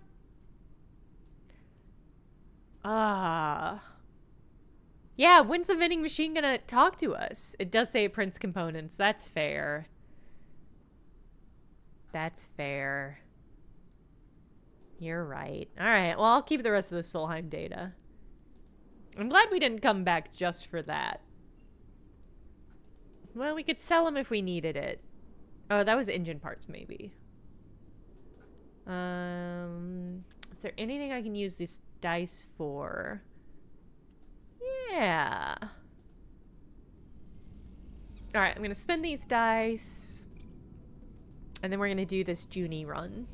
Yeah, when's the vending machine gonna talk to us? It does say it prints components. That's fair. That's fair. You're right. Alright, well, I'll keep the rest of the Solheim data. I'm glad we didn't come back just for that. Well, we could sell them if we needed it. Oh, that was engine parts, maybe. Is there anything I can use this dice for? Yeah. Alright, I'm gonna spend these dice. And then we're gonna do this Junie run.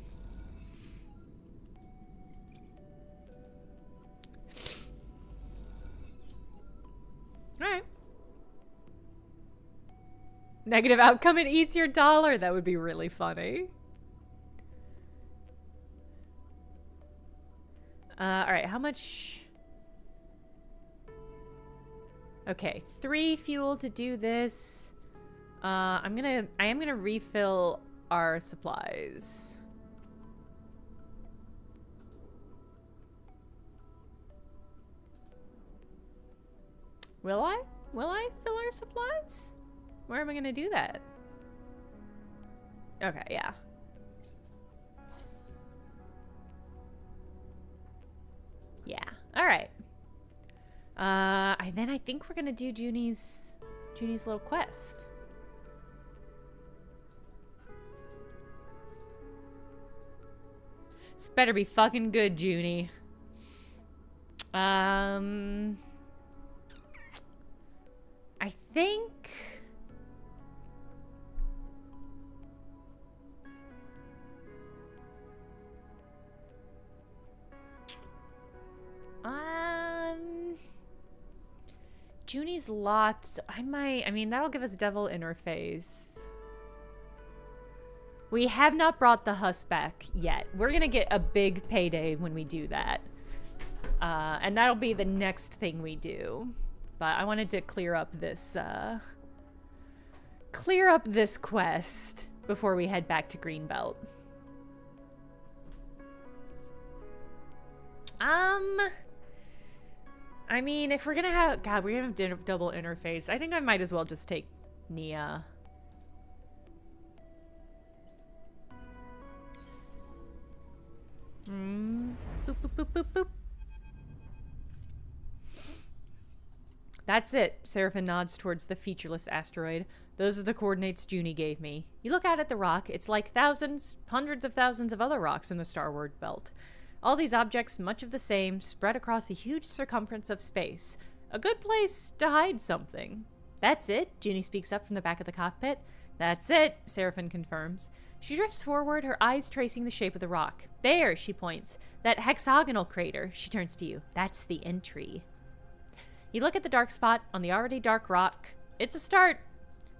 Alright. Negative outcome, it eats your dollar. That would be really funny. Alright, how much? Okay, 3 fuel to do this. I am gonna refill our supplies. Will I? Will I fill our supplies? Where am I gonna do that? Okay, yeah. Yeah, alright. Then I think we're gonna do Junie's little quest. This better be fucking good, Junie. I think... Junie's locked. I mean, that'll give us devil interface. We have not brought the Huss back yet. We're going to get a big payday when we do that. And that'll be the next thing we do. But I wanted to clear up this quest before we head back to Greenbelt. I mean, if we're gonna have... God, we're gonna have double interface. I think I might as well just take Nia. Boop, boop, boop, boop, boop. That's it. Seraphim nods towards the featureless asteroid. Those are the coordinates Junie gave me. You look out at the rock, it's like thousands, hundreds of thousands of other rocks in the starward belt. All these objects, much of the same, spread across a huge circumference of space. A good place to hide something. That's it, Junie speaks up from the back of the cockpit. That's it, Seraphim confirms. She drifts forward, her eyes tracing the shape of the rock. There, she points. That hexagonal crater. She turns to you. That's the entry. You look at the dark spot on the already dark rock. It's a start.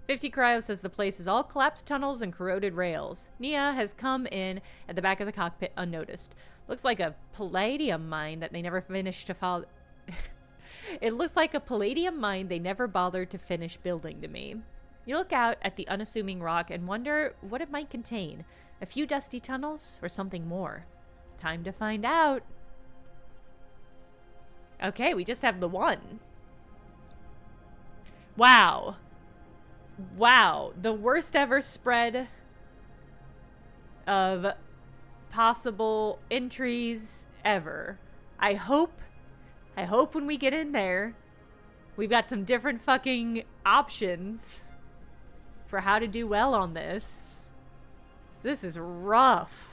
50 Cryo says the place is all collapsed tunnels and corroded rails. Nia has come in at the back of the cockpit unnoticed. Looks like a palladium mine that they never finished to follow. It looks like a palladium mine they never bothered to finish building to me. You look out at the unassuming rock and wonder what it might contain. A few dusty tunnels or something more. Time to find out. Okay, we just have the one. Wow. Wow. The worst ever spread of possible entries ever. I hope when we get in there, we've got some different fucking options for how to do well on this. This is rough.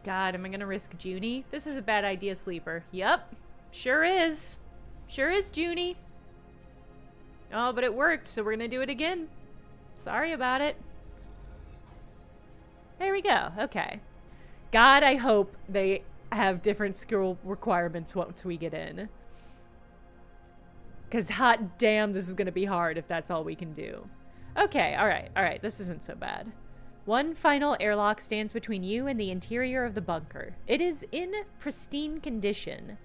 God, am I gonna risk Junie? This is a bad idea, Sleeper. Yup. Sure is. Sure is, Junie. Oh, but it worked, so we're gonna do it again. Sorry about it. There we go. Okay. God, I hope they have different skill requirements once we get in. Because hot damn, this is gonna be hard if that's all we can do. Okay, alright. This isn't so bad. One final airlock stands between you and the interior of the bunker. It is in pristine condition.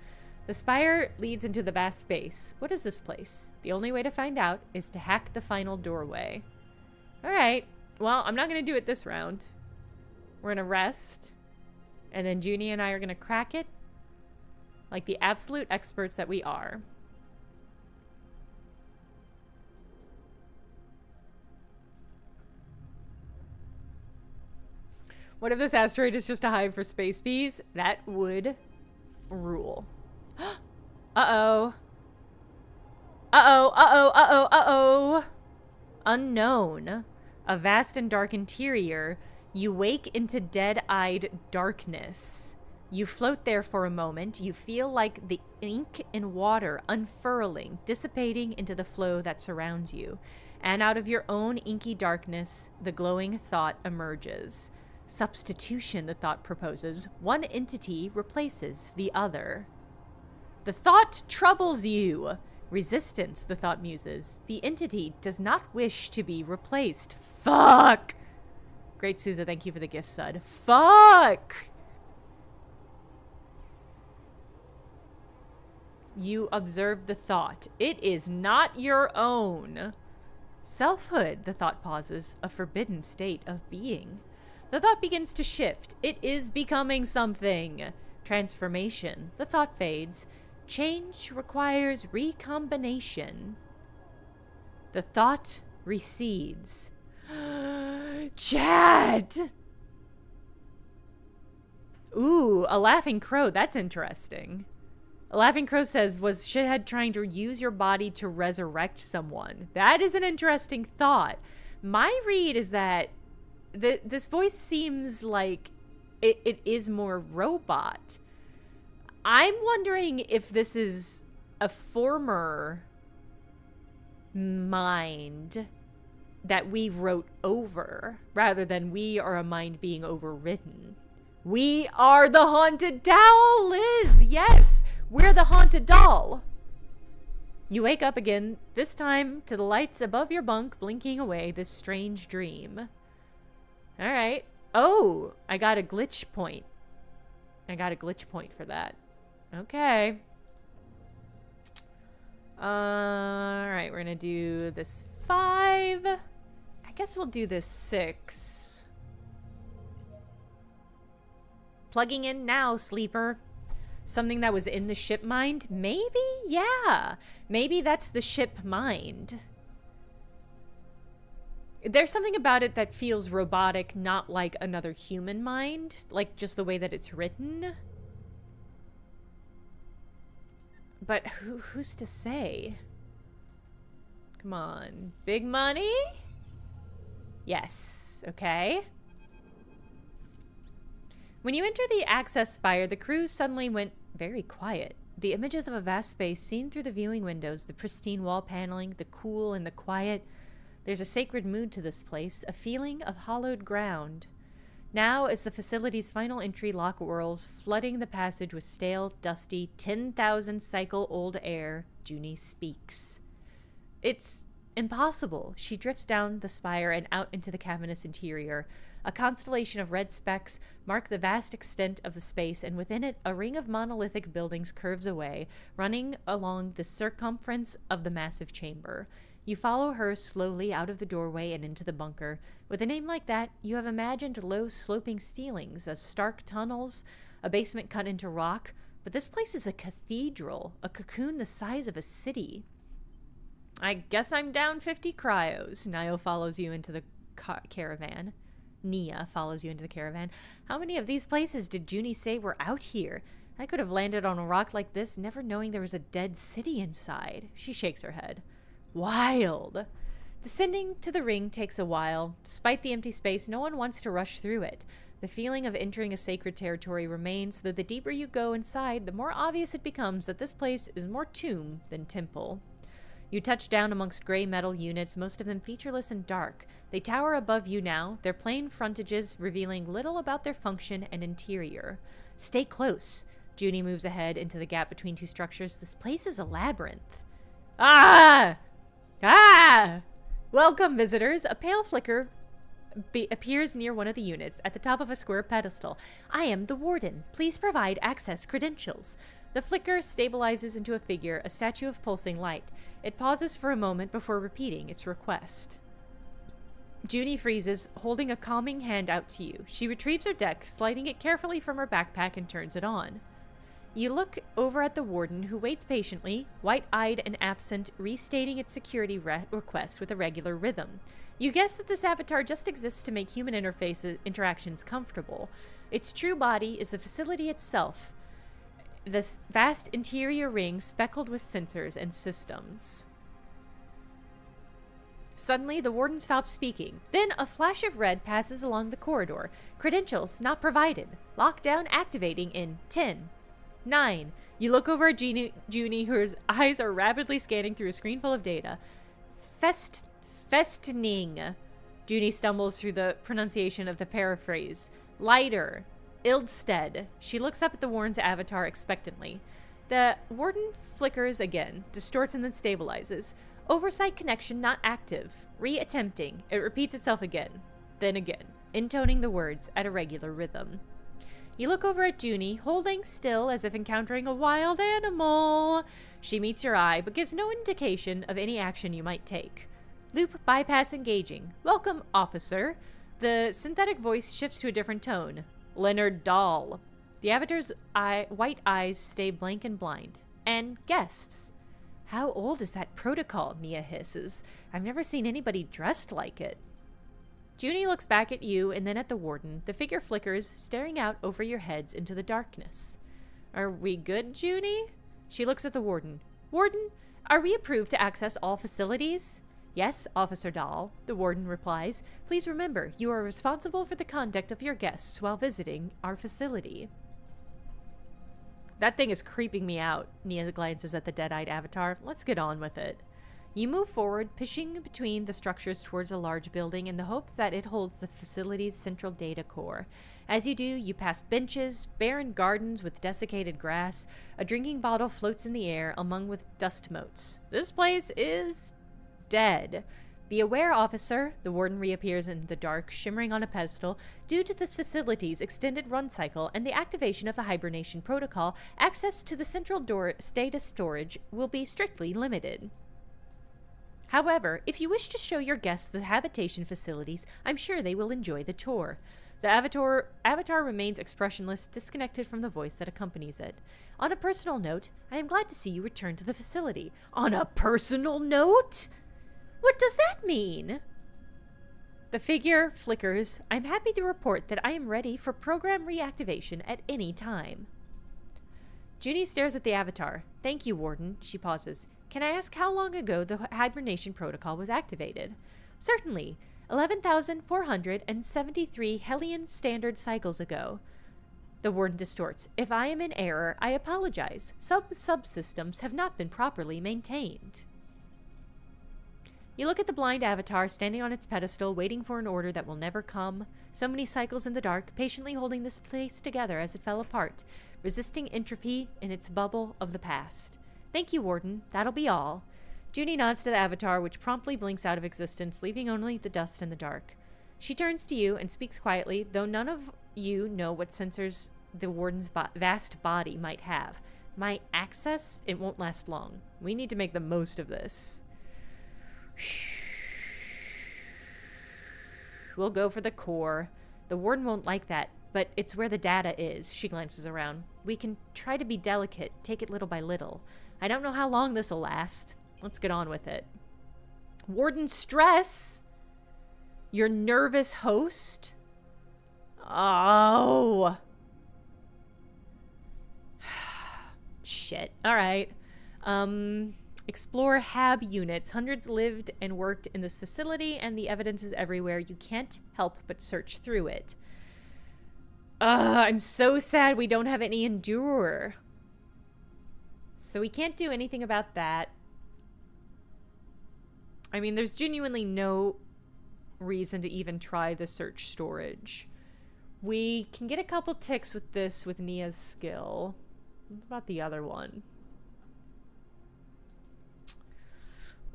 The spire leads into the vast space. What is this place? The only way to find out is to hack the final doorway. Alright. Well, I'm not going to do it this round. We're going to rest. And then Junie and I are going to crack it like the absolute experts that we are. What if this asteroid is just a hive for space bees? That would rule. Uh-oh. Uh-oh. Unknown. A vast and dark interior. You wake into dead-eyed darkness. You float there for a moment. You feel like the ink in water unfurling, dissipating into the flow that surrounds you. And out of your own inky darkness, the glowing thought emerges. Substitution, the thought proposes. One entity replaces the other. The thought troubles you. Resistance, the thought muses. The entity does not wish to be replaced. Fuck! Great Sousa, thank you for the gift, Sud. Fuck! You observe the thought. It is not your own. Selfhood, the thought pauses. A forbidden state of being. The thought begins to shift. It is becoming something. Transformation. The thought fades. Change requires recombination. The thought recedes. Chat! Ooh, a laughing crow. That's interesting. A laughing crow says, was shithead trying to use your body to resurrect someone? That is an interesting thought. My read is that this voice seems like it is more robot. I'm wondering if this is a former mind that we wrote over, rather than we are a mind being overridden. We are the haunted doll, Liz! Yes! We're the haunted doll! You wake up again, this time to the lights above your bunk blinking away this strange dream. Alright. Oh! I got a glitch point. I got a glitch point for that. Okay. Alright, we're gonna do this 5. I guess we'll do this 6. Plugging in now, sleeper. Something that was in the ship mind? Maybe? Yeah. Maybe that's the ship mind. There's something about it that feels robotic, not like another human mind. Like just the way that it's written. But who's to say? Come on. Big money? Yes. Okay. When you enter the access spire, the crew suddenly went very quiet. The images of a vast space seen through the viewing windows, the pristine wall paneling, the cool and the quiet. There's a sacred mood to this place, a feeling of hallowed ground. Now, as the facility's final entry lock whirls, flooding the passage with stale, dusty, 10,000 cycle old air, Junie speaks. It's impossible. She drifts down the spire and out into the cavernous interior. A constellation of red specks mark the vast extent of the space, and within it, a ring of monolithic buildings curves away, running along the circumference of the massive chamber. You follow her slowly out of the doorway and into the bunker. With a name like that, you have imagined low sloping ceilings as stark tunnels, a basement cut into rock, but this place is a cathedral, a cocoon the size of a city. I guess I'm down 50 cryos. Nio follows you into the caravan. Nia follows you into the caravan. How many of these places did Junie say were out here? I could have landed on a rock like this, never knowing there was a dead city inside. She shakes her head. Wild. Descending to the ring takes a while. Despite the empty space, no one wants to rush through it. The feeling of entering a sacred territory remains, though the deeper you go inside, the more obvious it becomes that this place is more tomb than temple. You touch down amongst gray metal units, most of them featureless and dark. They tower above you now, their plain frontages revealing little about their function and interior. Stay close. Junie moves ahead into the gap between two structures. This place is a labyrinth. Ah! Ah! Welcome, visitors. A pale flicker appears near one of the units at the top of a square pedestal. I am the warden. Please provide access credentials. The flicker stabilizes into a figure, a statue of pulsing light. It pauses for a moment before repeating its request. Junie freezes, holding a calming hand out to you. She retrieves her deck, sliding it carefully from her backpack and turns it on. You look over at the warden, who waits patiently, white-eyed and absent, restating its security request with a regular rhythm. You guess that this avatar just exists to make human interactions comfortable. Its true body is the facility itself, this vast interior ring speckled with sensors and systems. Suddenly, the warden stops speaking. Then a flash of red passes along the corridor. Credentials not provided. Lockdown activating in 10, 9. You look over at Junie, whose eyes are rapidly scanning through a screen full of data. Festning. Junie stumbles through the pronunciation of the paraphrase. Lighter. Ildstead. She looks up at the warden's avatar expectantly. The warden flickers again, distorts and then stabilizes. Oversight connection not active. Re-attempting. It repeats itself again. Then again, intoning the words at a regular rhythm. You look over at Junie, holding still as if encountering a wild animal. She meets your eye, but gives no indication of any action you might take. Loop bypass engaging. Welcome, officer. The synthetic voice shifts to a different tone. Leonard Dahl. The avatar's white eyes stay blank and blind. And guests. How old is that protocol? Nia hisses. I've never seen anybody dressed like it. Junie looks back at you and then at the warden. The figure flickers, staring out over your heads into the darkness. Are we good, Junie? She looks at the warden. Warden, are we approved to access all facilities? Yes, Officer Dahl, the warden replies. Please remember, you are responsible for the conduct of your guests while visiting our facility. That thing is creeping me out. Nia glances at the dead-eyed avatar. Let's get on with it. You move forward, pushing between the structures towards a large building in the hope that it holds the facility's central data core. As you do, you pass benches, barren gardens with desiccated grass. A drinking bottle floats in the air, among with dust motes. This place is dead. Be aware, officer. The warden reappears in the dark, shimmering on a pedestal. Due to this facility's extended run cycle and the activation of the hibernation protocol, access to the central data storage will be strictly limited. However, if you wish to show your guests the habitation facilities, I'm sure they will enjoy the tour. The avatar remains expressionless, disconnected from the voice that accompanies it. On a personal note, I am glad to see you return to the facility. On a personal note? What does that mean? The figure flickers. I'm happy to report that I am ready for program reactivation at any time. Junie stares at the avatar. Thank you, Warden. She pauses. Can I ask how long ago the hibernation protocol was activated? Certainly. 11,473 Hellion standard cycles ago. The warden distorts. If I am in error, I apologize. Subsystems have not been properly maintained. You look at the blind avatar standing on its pedestal, waiting for an order that will never come. So many cycles in the dark, patiently holding this place together as it fell apart, resisting entropy in its bubble of the past. Thank you, Warden. That'll be all. Junie nods to the avatar, which promptly blinks out of existence, leaving only the dust and the dark. She turns to you and speaks quietly, though none of you know what sensors the warden's vast body might have. My access? It won't last long. We need to make the most of this. We'll go for the core. The warden won't like that, but it's where the data is. She glances around. We can try to be delicate, take it little by little. I don't know how long this'll last. Let's get on with it. Warden stress? Your nervous host? Oh. Shit. All right. Explore HAB units. Hundreds lived and worked in this facility, and the evidence is everywhere. You can't help but search through it. I'm so sad we don't have any Endurer. So we can't do anything about that. I mean, there's genuinely no reason to even try the search storage. We can get a couple ticks with this with Nia's skill. What about the other one?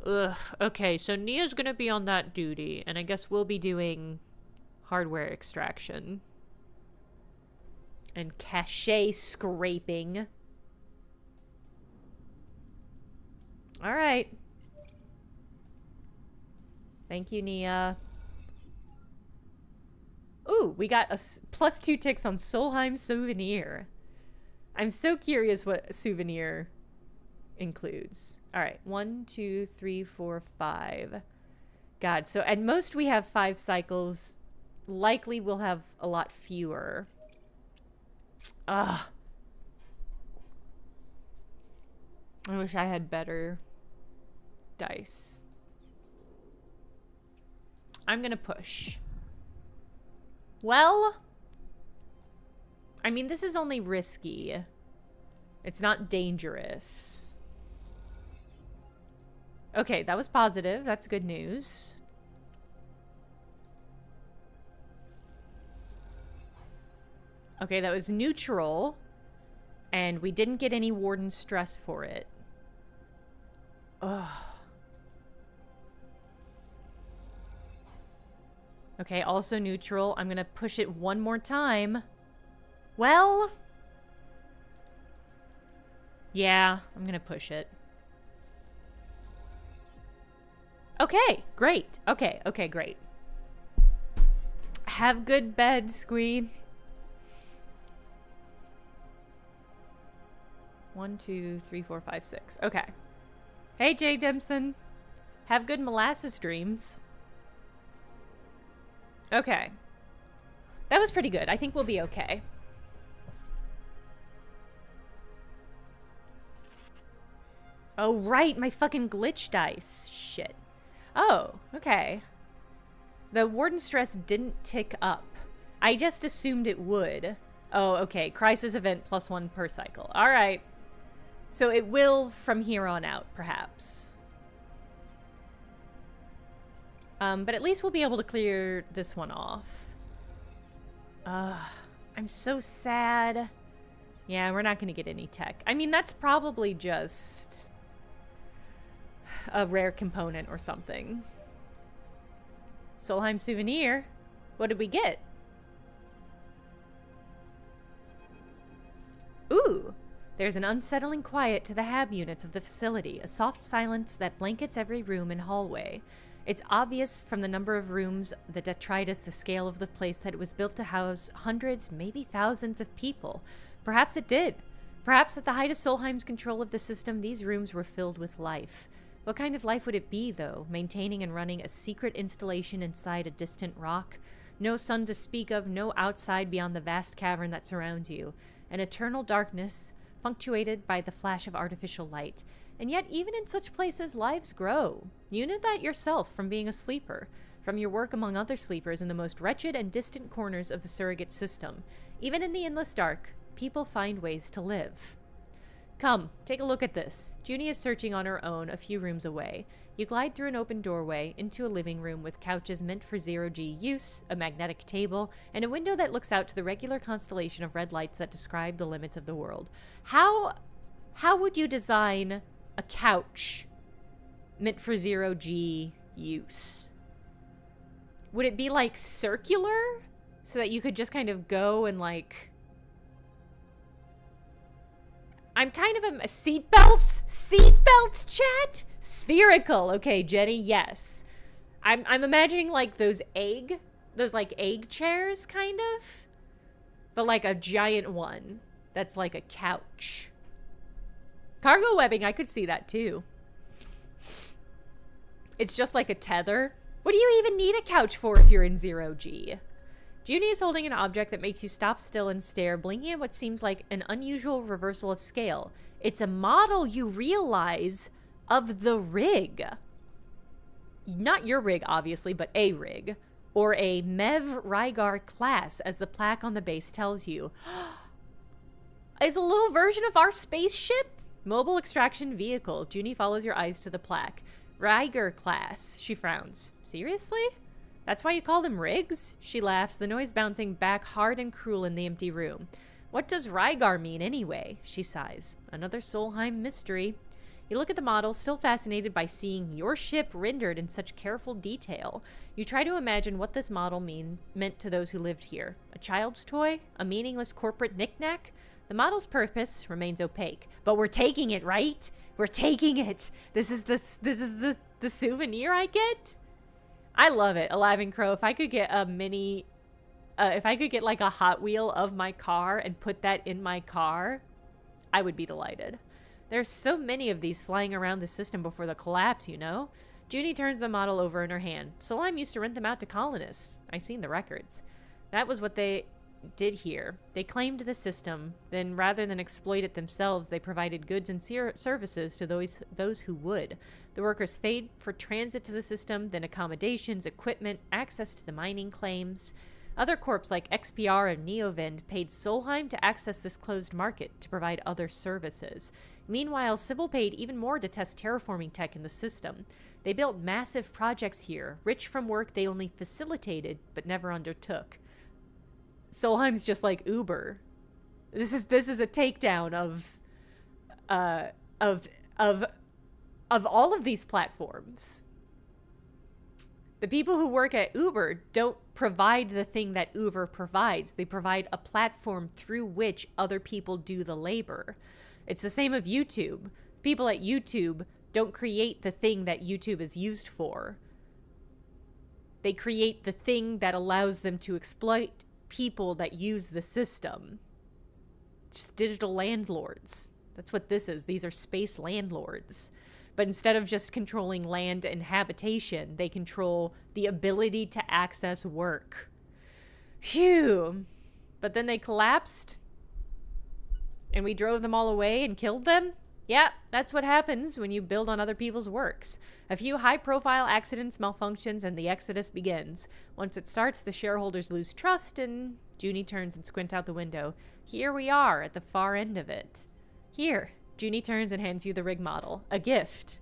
Ugh. Okay, so Nia's gonna be on that duty, and I guess we'll be doing hardware extraction. And cache scraping. Alright. Thank you, Nia. Ooh, we got a +2 ticks on Solheim Souvenir. I'm so curious what souvenir includes. All right, 1, 2, 3, 4, 5. God, so at most we have 5 cycles. Likely we'll have a lot fewer. Ugh. I wish I had better dice. I'm gonna push. Well, I mean, this is only risky. It's not dangerous. Okay, that was positive. That's good news. Okay, that was neutral. And we didn't get any warden stress for it. Ugh. Okay, also neutral. I'm gonna push it one more time. Well... yeah, I'm gonna push it. Okay, great. Okay, great. Have good bed, Squee. 1, 2, 3, 4, 5, 6. Okay. Hey, Jay Dempson. Have good molasses dreams. Okay. That was pretty good. I think we'll be okay. Oh, right. My fucking glitch dice. Shit. Oh, okay. The warden stress didn't tick up. I just assumed it would. Oh, okay. Crisis event +1 per cycle. All right. So it will from here on out, perhaps. But at least we'll be able to clear this one off. I'm so sad. Yeah, we're not going to get any tech. I mean, that's probably just a rare component or something. Solheim souvenir. What did we get? Ooh! There's an unsettling quiet to the hab units of the facility, a soft silence that blankets every room and hallway. It's obvious from the number of rooms, the detritus, the scale of the place that it was built to house hundreds, maybe thousands of people. Perhaps it did. Perhaps at the height of Solheim's control of the system, these rooms were filled with life. What kind of life would it be, though, maintaining and running a secret installation inside a distant rock? No sun to speak of, no outside beyond the vast cavern that surrounds you. An eternal darkness, punctuated by the flash of artificial light. And yet, even in such places, lives grow. You knew that yourself from being a sleeper, from your work among other sleepers in the most wretched and distant corners of the surrogate system. Even in the endless dark, people find ways to live. Come, take a look at this. Junie is searching on her own a few rooms away. You glide through an open doorway into a living room with couches meant for zero-G use, a magnetic table, and a window that looks out to the regular constellation of red lights that describe the limits of the world. How would you design a couch meant for zero-G use? Would it be like circular so that you could just kind of go and like... I'm kind of a seatbelts, chat? Spherical. Okay, Jenny, yes. I'm imagining like those egg chairs kind of, but like a giant one that's like a couch. Cargo webbing, I could see that too. It's just like a tether. What do you even need a couch for if you're in zero-G? Junie is holding an object that makes you stop still and stare, blinking at what seems like an unusual reversal of scale. It's a model, you realize, of the rig. Not your rig, obviously, but a rig. Or a Mev Rygar class, as the plaque on the base tells you. Is a little version of our spaceship? Mobile extraction vehicle. Junie follows your eyes to the plaque. Rygar class. She frowns. Seriously? That's why you call them rigs? She laughs, the noise bouncing back hard and cruel in the empty room. What does Rygar mean anyway? She sighs. Another Solheim mystery. You look at the model, still fascinated by seeing your ship rendered in such careful detail. You try to imagine what this model meant to those who lived here. A child's toy? A meaningless corporate knickknack? The model's purpose remains opaque. But we're taking it, right? We're taking it. This is the souvenir I get? I love it. Alive and Crow. If I could get a mini, if I could get like a Hot Wheel of my car and put that in my car, I would be delighted. There's so many of these flying around the system before the collapse, you know? Junie turns the model over in her hand. Solheim used to rent them out to colonists. I've seen the records. That was what they did here. They claimed the system, then rather than exploit it themselves, they provided goods and services to those who would. The workers paid for transit to the system, then accommodations, equipment, access to the mining claims. Other corps like XPR and Neovind paid Solheim to access this closed market to provide other services. Meanwhile, Sybil paid even more to test terraforming tech in the system. They built massive projects here, rich from work they only facilitated but never undertook. Solheim's just like Uber. This is a takedown of all of these platforms. The people who work at Uber don't provide the thing that Uber provides. They provide a platform through which other people do the labor. It's the same of YouTube. People at YouTube don't create the thing that YouTube is used for. They create the thing that allows them to exploit people that use the system. Just digital landlords. That's what this is. These are space landlords. But instead of just controlling land and habitation, they control the ability to access work. Phew. But then they collapsed, and we drove them all away and killed them? Yeah, that's what happens when you build on other people's works. A few high-profile accidents, malfunctions, and the exodus begins. Once it starts, the shareholders lose trust, and Junie turns and squints out the window. Here we are at the far end of it. Here. Junie turns and hands you the rig model. A gift.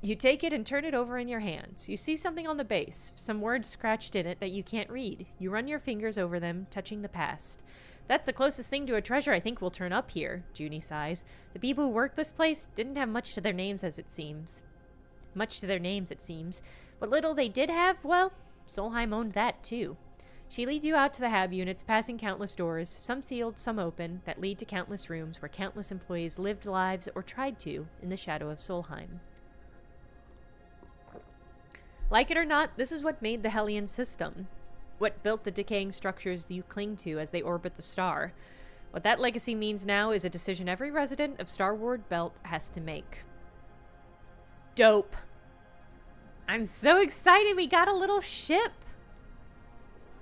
You take it and turn it over in your hands. You see something on the base, some words scratched in it that you can't read. You run your fingers over them, touching the past. That's the closest thing to a treasure I think will turn up here, Junie sighs. The people who worked this place didn't have much to their names, it seems. What little they did have, well, Solheim owned that too. She leads you out to the hab units, passing countless doors, some sealed, some open, that lead to countless rooms where countless employees lived lives or tried to in the shadow of Solheim. Like it or not, this is what made the Hellion system. What built the decaying structures you cling to as they orbit the star. What that legacy means now is a decision every resident of Starward Belt has to make. Dope. I'm so excited we got a little ship.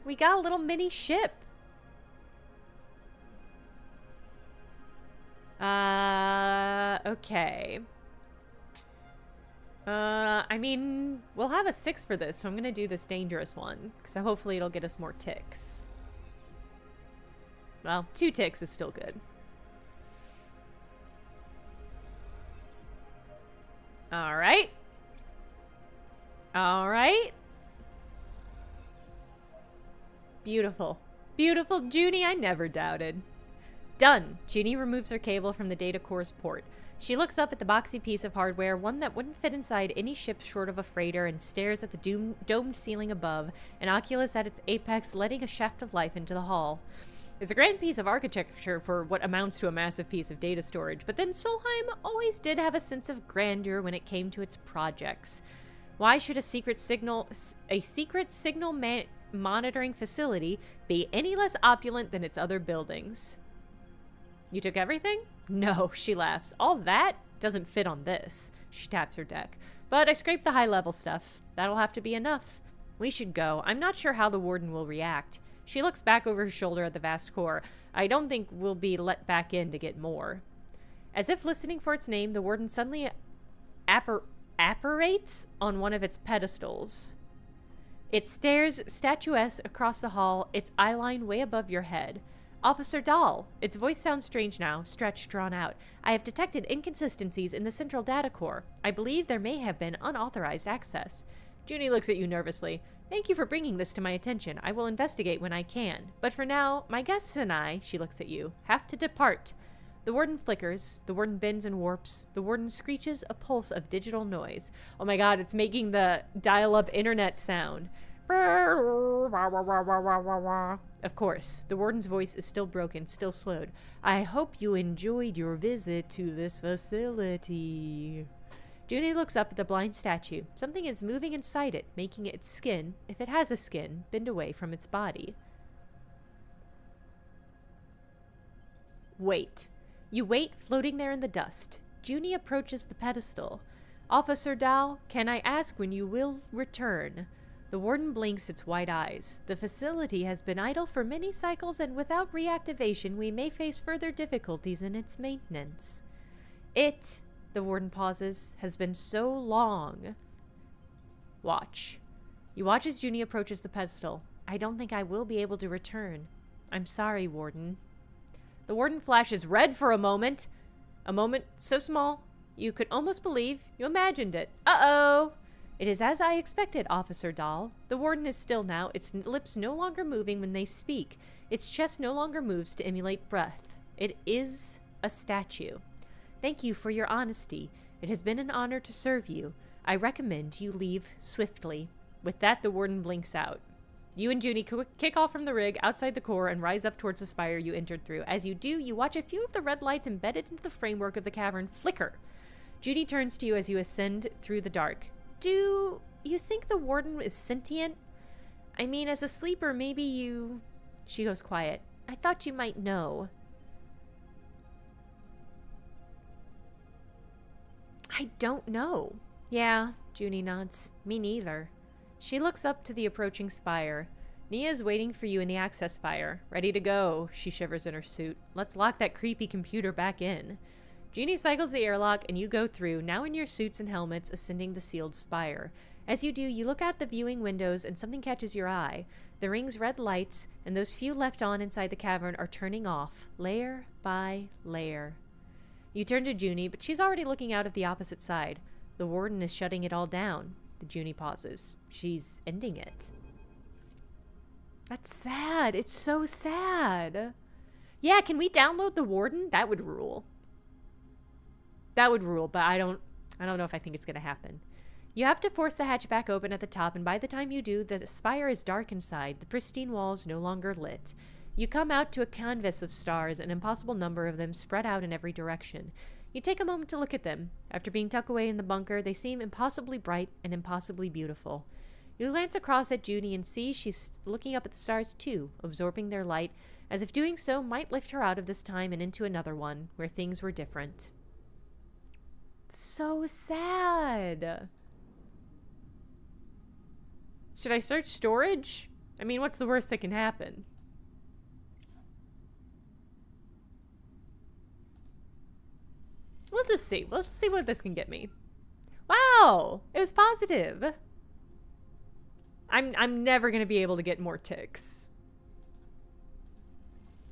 We got a little mini ship. Okay. I mean, we'll have a 6 for this, so I'm gonna do this dangerous one, because hopefully it'll get us more ticks. Well, 2 ticks is still good. Alright. Alright. Beautiful. Beautiful, Junie, I never doubted. Done. Junie removes her cable from the data core's port. She looks up at the boxy piece of hardware, one that wouldn't fit inside any ship short of a freighter, and stares at the domed ceiling above, an oculus at its apex letting a shaft of life into the hall. It's a grand piece of architecture for what amounts to a massive piece of data storage, but then Solheim always did have a sense of grandeur when it came to its projects. Why should a secret signal monitoring facility be any less opulent than its other buildings? You took everything? No, she laughs. All that doesn't fit on this. She taps her deck. But I scraped the high-level stuff. That'll have to be enough. We should go. I'm not sure how the warden will react. She looks back over her shoulder at the vast core. I don't think we'll be let back in to get more. As if listening for its name, the warden suddenly apparates on one of its pedestals. It stares statuesque across the hall, its eyeline way above your head. Officer Dahl. Its voice sounds strange now, stretched, drawn out. I have detected inconsistencies in the central data core. I believe there may have been unauthorized access. Junie looks at you nervously. Thank you for bringing this to my attention. I will investigate when I can. But for now, my guests and I, she looks at you, have to depart. The warden flickers. The warden bends and warps. The warden screeches a pulse of digital noise. Oh my god, it's making the dial-up internet sound. Of course, the warden's voice is still broken, still slowed. I hope you enjoyed your visit to this facility. Junie looks up at the blind statue. Something is moving inside it, making its skin, if it has a skin, bend away from its body. Wait. You wait, floating there in the dust. Junie approaches the pedestal. Officer Dahl, can I ask when you will return? The warden blinks its white eyes. The facility has been idle for many cycles, and without reactivation, we may face further difficulties in its maintenance. It, the warden pauses, has been so long. Watch. You watch as Junie approaches the pedestal. I don't think I will be able to return. I'm sorry, warden. The warden flashes red for a moment. A moment so small, you could almost believe you imagined it. Uh-oh! It is as I expected, Officer Dahl. The warden is still now, its lips no longer moving when they speak. Its chest no longer moves to emulate breath. It is a statue. Thank you for your honesty. It has been an honor to serve you. I recommend you leave swiftly. With that, the warden blinks out. You and Junie kick off from the rig outside the core and rise up towards the spire you entered through. As you do, you watch a few of the red lights embedded into the framework of the cavern flicker. Junie turns to you as you ascend through the dark. Do you think the warden is sentient? I mean, as a sleeper, maybe you... She goes quiet. I thought you might know. I don't know. Yeah, Junie nods. Me neither. She looks up to the approaching spire. Nia is waiting for you in the access spire. Ready to go. She shivers in her suit. Let's lock that creepy computer back in. Junie cycles the airlock, and you go through, now in your suits and helmets, ascending the sealed spire. As you do, you look out the viewing windows, and something catches your eye. The ring's red lights, and those few left on inside the cavern, are turning off, layer by layer. You turn to Junie, but she's already looking out at the opposite side. The warden is shutting it all down. The Junie pauses. She's ending it. That's sad. It's so sad. Yeah, can we download the warden? That would rule. That would rule, but I don't know if I think it's going to happen. You have to force the hatch back open at the top, and by the time you do, the spire is dark inside, the pristine walls no longer lit. You come out to a canvas of stars, an impossible number of them spread out in every direction. You take a moment to look at them. After being tucked away in the bunker, they seem impossibly bright and impossibly beautiful. You glance across at Junie and see she's looking up at the stars too, absorbing their light, as if doing so might lift her out of this time and into another one, where things were different. So sad. Should I search storage? I mean, what's the worst that can happen? We'll just see. Let's see what this can get me. Wow! It was positive. I'm never going to be able to get more ticks.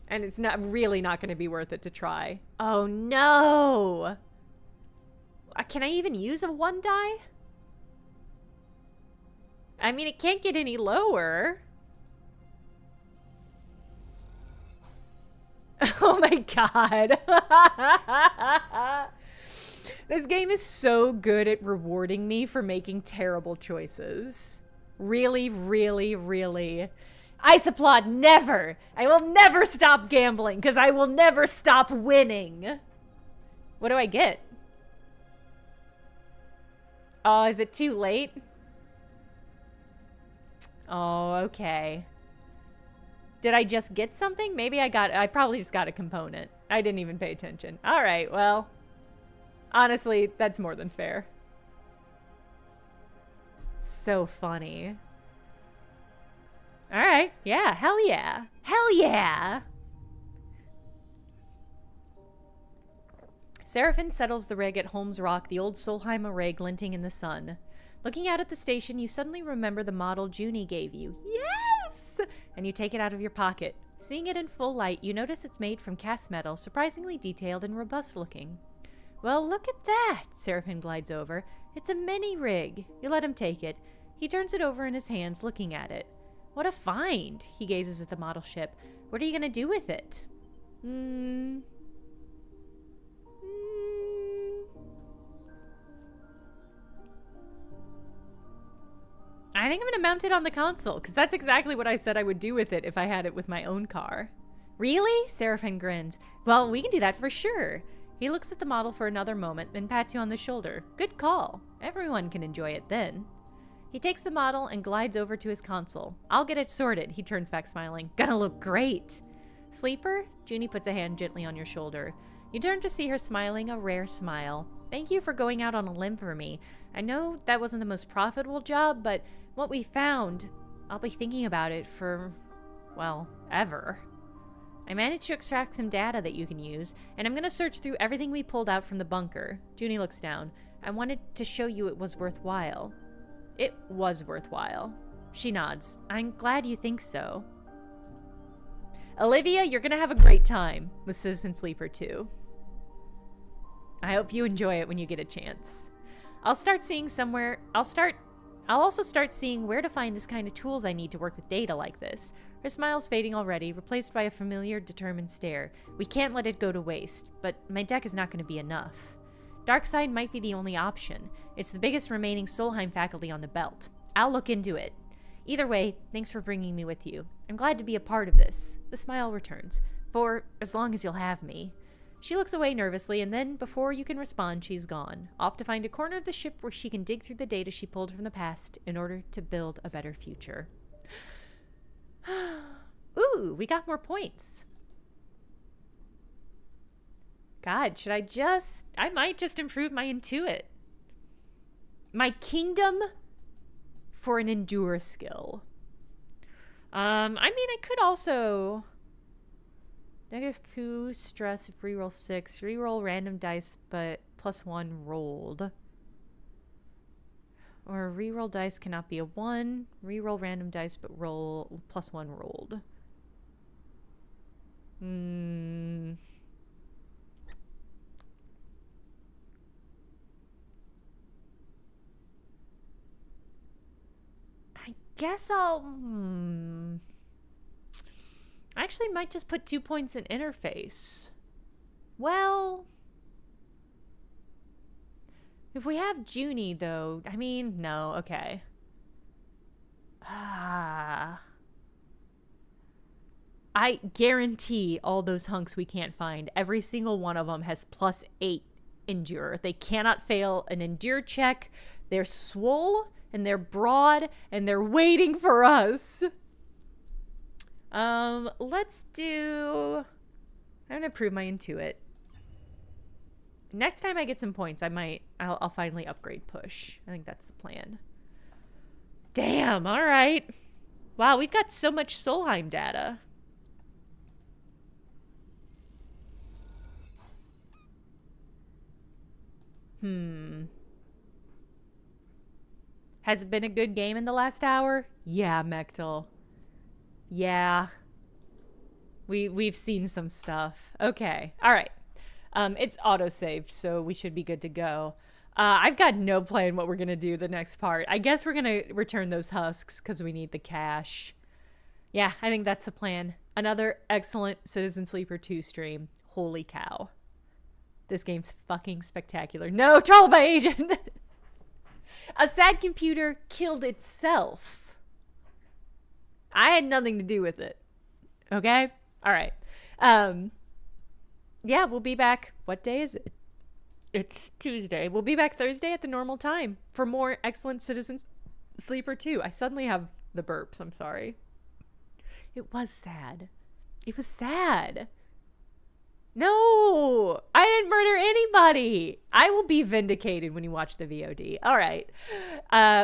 And it's really not going to be worth it to try. Oh no! Can I even use a 1 die? I mean, it can't get any lower. Oh my god. This game is so good at rewarding me for making terrible choices. Really, really, really. Isoplot, never! I will never stop gambling, because I will never stop winning. What do I get? Oh, is it too late? Oh, okay. Did I just get something? Maybe I probably just got a component. I didn't even pay attention. All right, well, honestly, that's more than fair. So funny. All right, yeah, hell yeah. Hell yeah. Seraphin settles the rig at Holmes Rock, the old Solheim array glinting in the sun. Looking out at the station, you suddenly remember the model Junie gave you. Yes! And you take it out of your pocket. Seeing it in full light, you notice it's made from cast metal, surprisingly detailed and robust looking. Well, look at that! Seraphin glides over. It's a mini rig. You let him take it. He turns it over in his hands, looking at it. What a find! He gazes at the model ship. What are you gonna do with it? I think I'm going to mount it on the console, because that's exactly what I said I would do with it if I had it with my own car. Really? Seraphin grins. Well, we can do that for sure. He looks at the model for another moment, then pats you on the shoulder. Good call. Everyone can enjoy it then. He takes the model and glides over to his console. I'll get it sorted, he turns back smiling. Gonna look great. Sleeper? Junie puts a hand gently on your shoulder. You turn to see her smiling a rare smile. Thank you for going out on a limb for me. I know that wasn't the most profitable job, but what we found, I'll be thinking about it for, well, ever. I managed to extract some data that you can use, and I'm going to search through everything we pulled out from the bunker. Junie looks down. I wanted to show you it was worthwhile. It was worthwhile. She nods. I'm glad you think so. Olivia, you're going to have a great time with Citizen Sleeper 2. I hope you enjoy it when you get a chance. I'll also start seeing where to find this kind of tools I need to work with data like this. Her smile's fading already, replaced by a familiar, determined stare. We can't let it go to waste, but my deck is not going to be enough. Darkside might be the only option. It's the biggest remaining Solheim faculty on the belt. I'll look into it. Either way, thanks for bringing me with you. I'm glad to be a part of this. The smile returns. For as long as you'll have me. She looks away nervously, and then, before you can respond, she's gone, off to find a corner of the ship where she can dig through the data she pulled from the past in order to build a better future. Ooh, we got more points. God, I might just improve my Intuit. My kingdom for an endure skill. I mean, I could also... -2 stress if reroll 6. Reroll random dice, but +1 rolled. Or reroll dice cannot be a 1. Reroll random dice, but roll +1 rolled. guess I'll... I actually might just put 2 points in interface. Well... If we have Junie, though... I mean, no, okay. I guarantee all those hunks we can't find, every single one of them has +8 endure. They cannot fail an endure check. They're swole and they're broad and they're waiting for us. Let's do... I'm gonna prove my Intuit. Next time I get some points, I'll finally upgrade push. I think that's the plan. Damn, all right. Wow, we've got so much Solheim data. Has it been a good game in the last hour? Yeah, Mechtel. Yeah. We've seen some stuff. Okay. All right. It's auto-saved, so we should be good to go. I've got no plan what we're going to do the next part. I guess we're going to return those husks because we need the cash. Yeah, I think that's the plan. Another excellent Citizen Sleeper 2 stream. Holy cow. This game's fucking spectacular. No, Troll by Agent! A sad computer killed itself. I had nothing to do with it. Okay? All right. Yeah, we'll be back. What day is it? It's Tuesday. We'll be back Thursday at the normal time for more excellent Citizen Sleeper 2. I suddenly have the burps. I'm sorry. It was sad. It was sad. No, I didn't murder anybody. I will be vindicated when you watch the VOD. All right.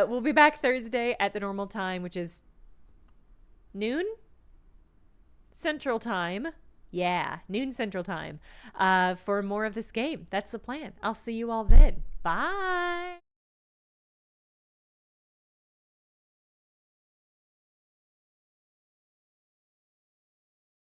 We'll be back Thursday at the normal time, which is noon Central Time. Yeah, noon Central Time for more of this game. That's the plan. I'll see you all then. Bye.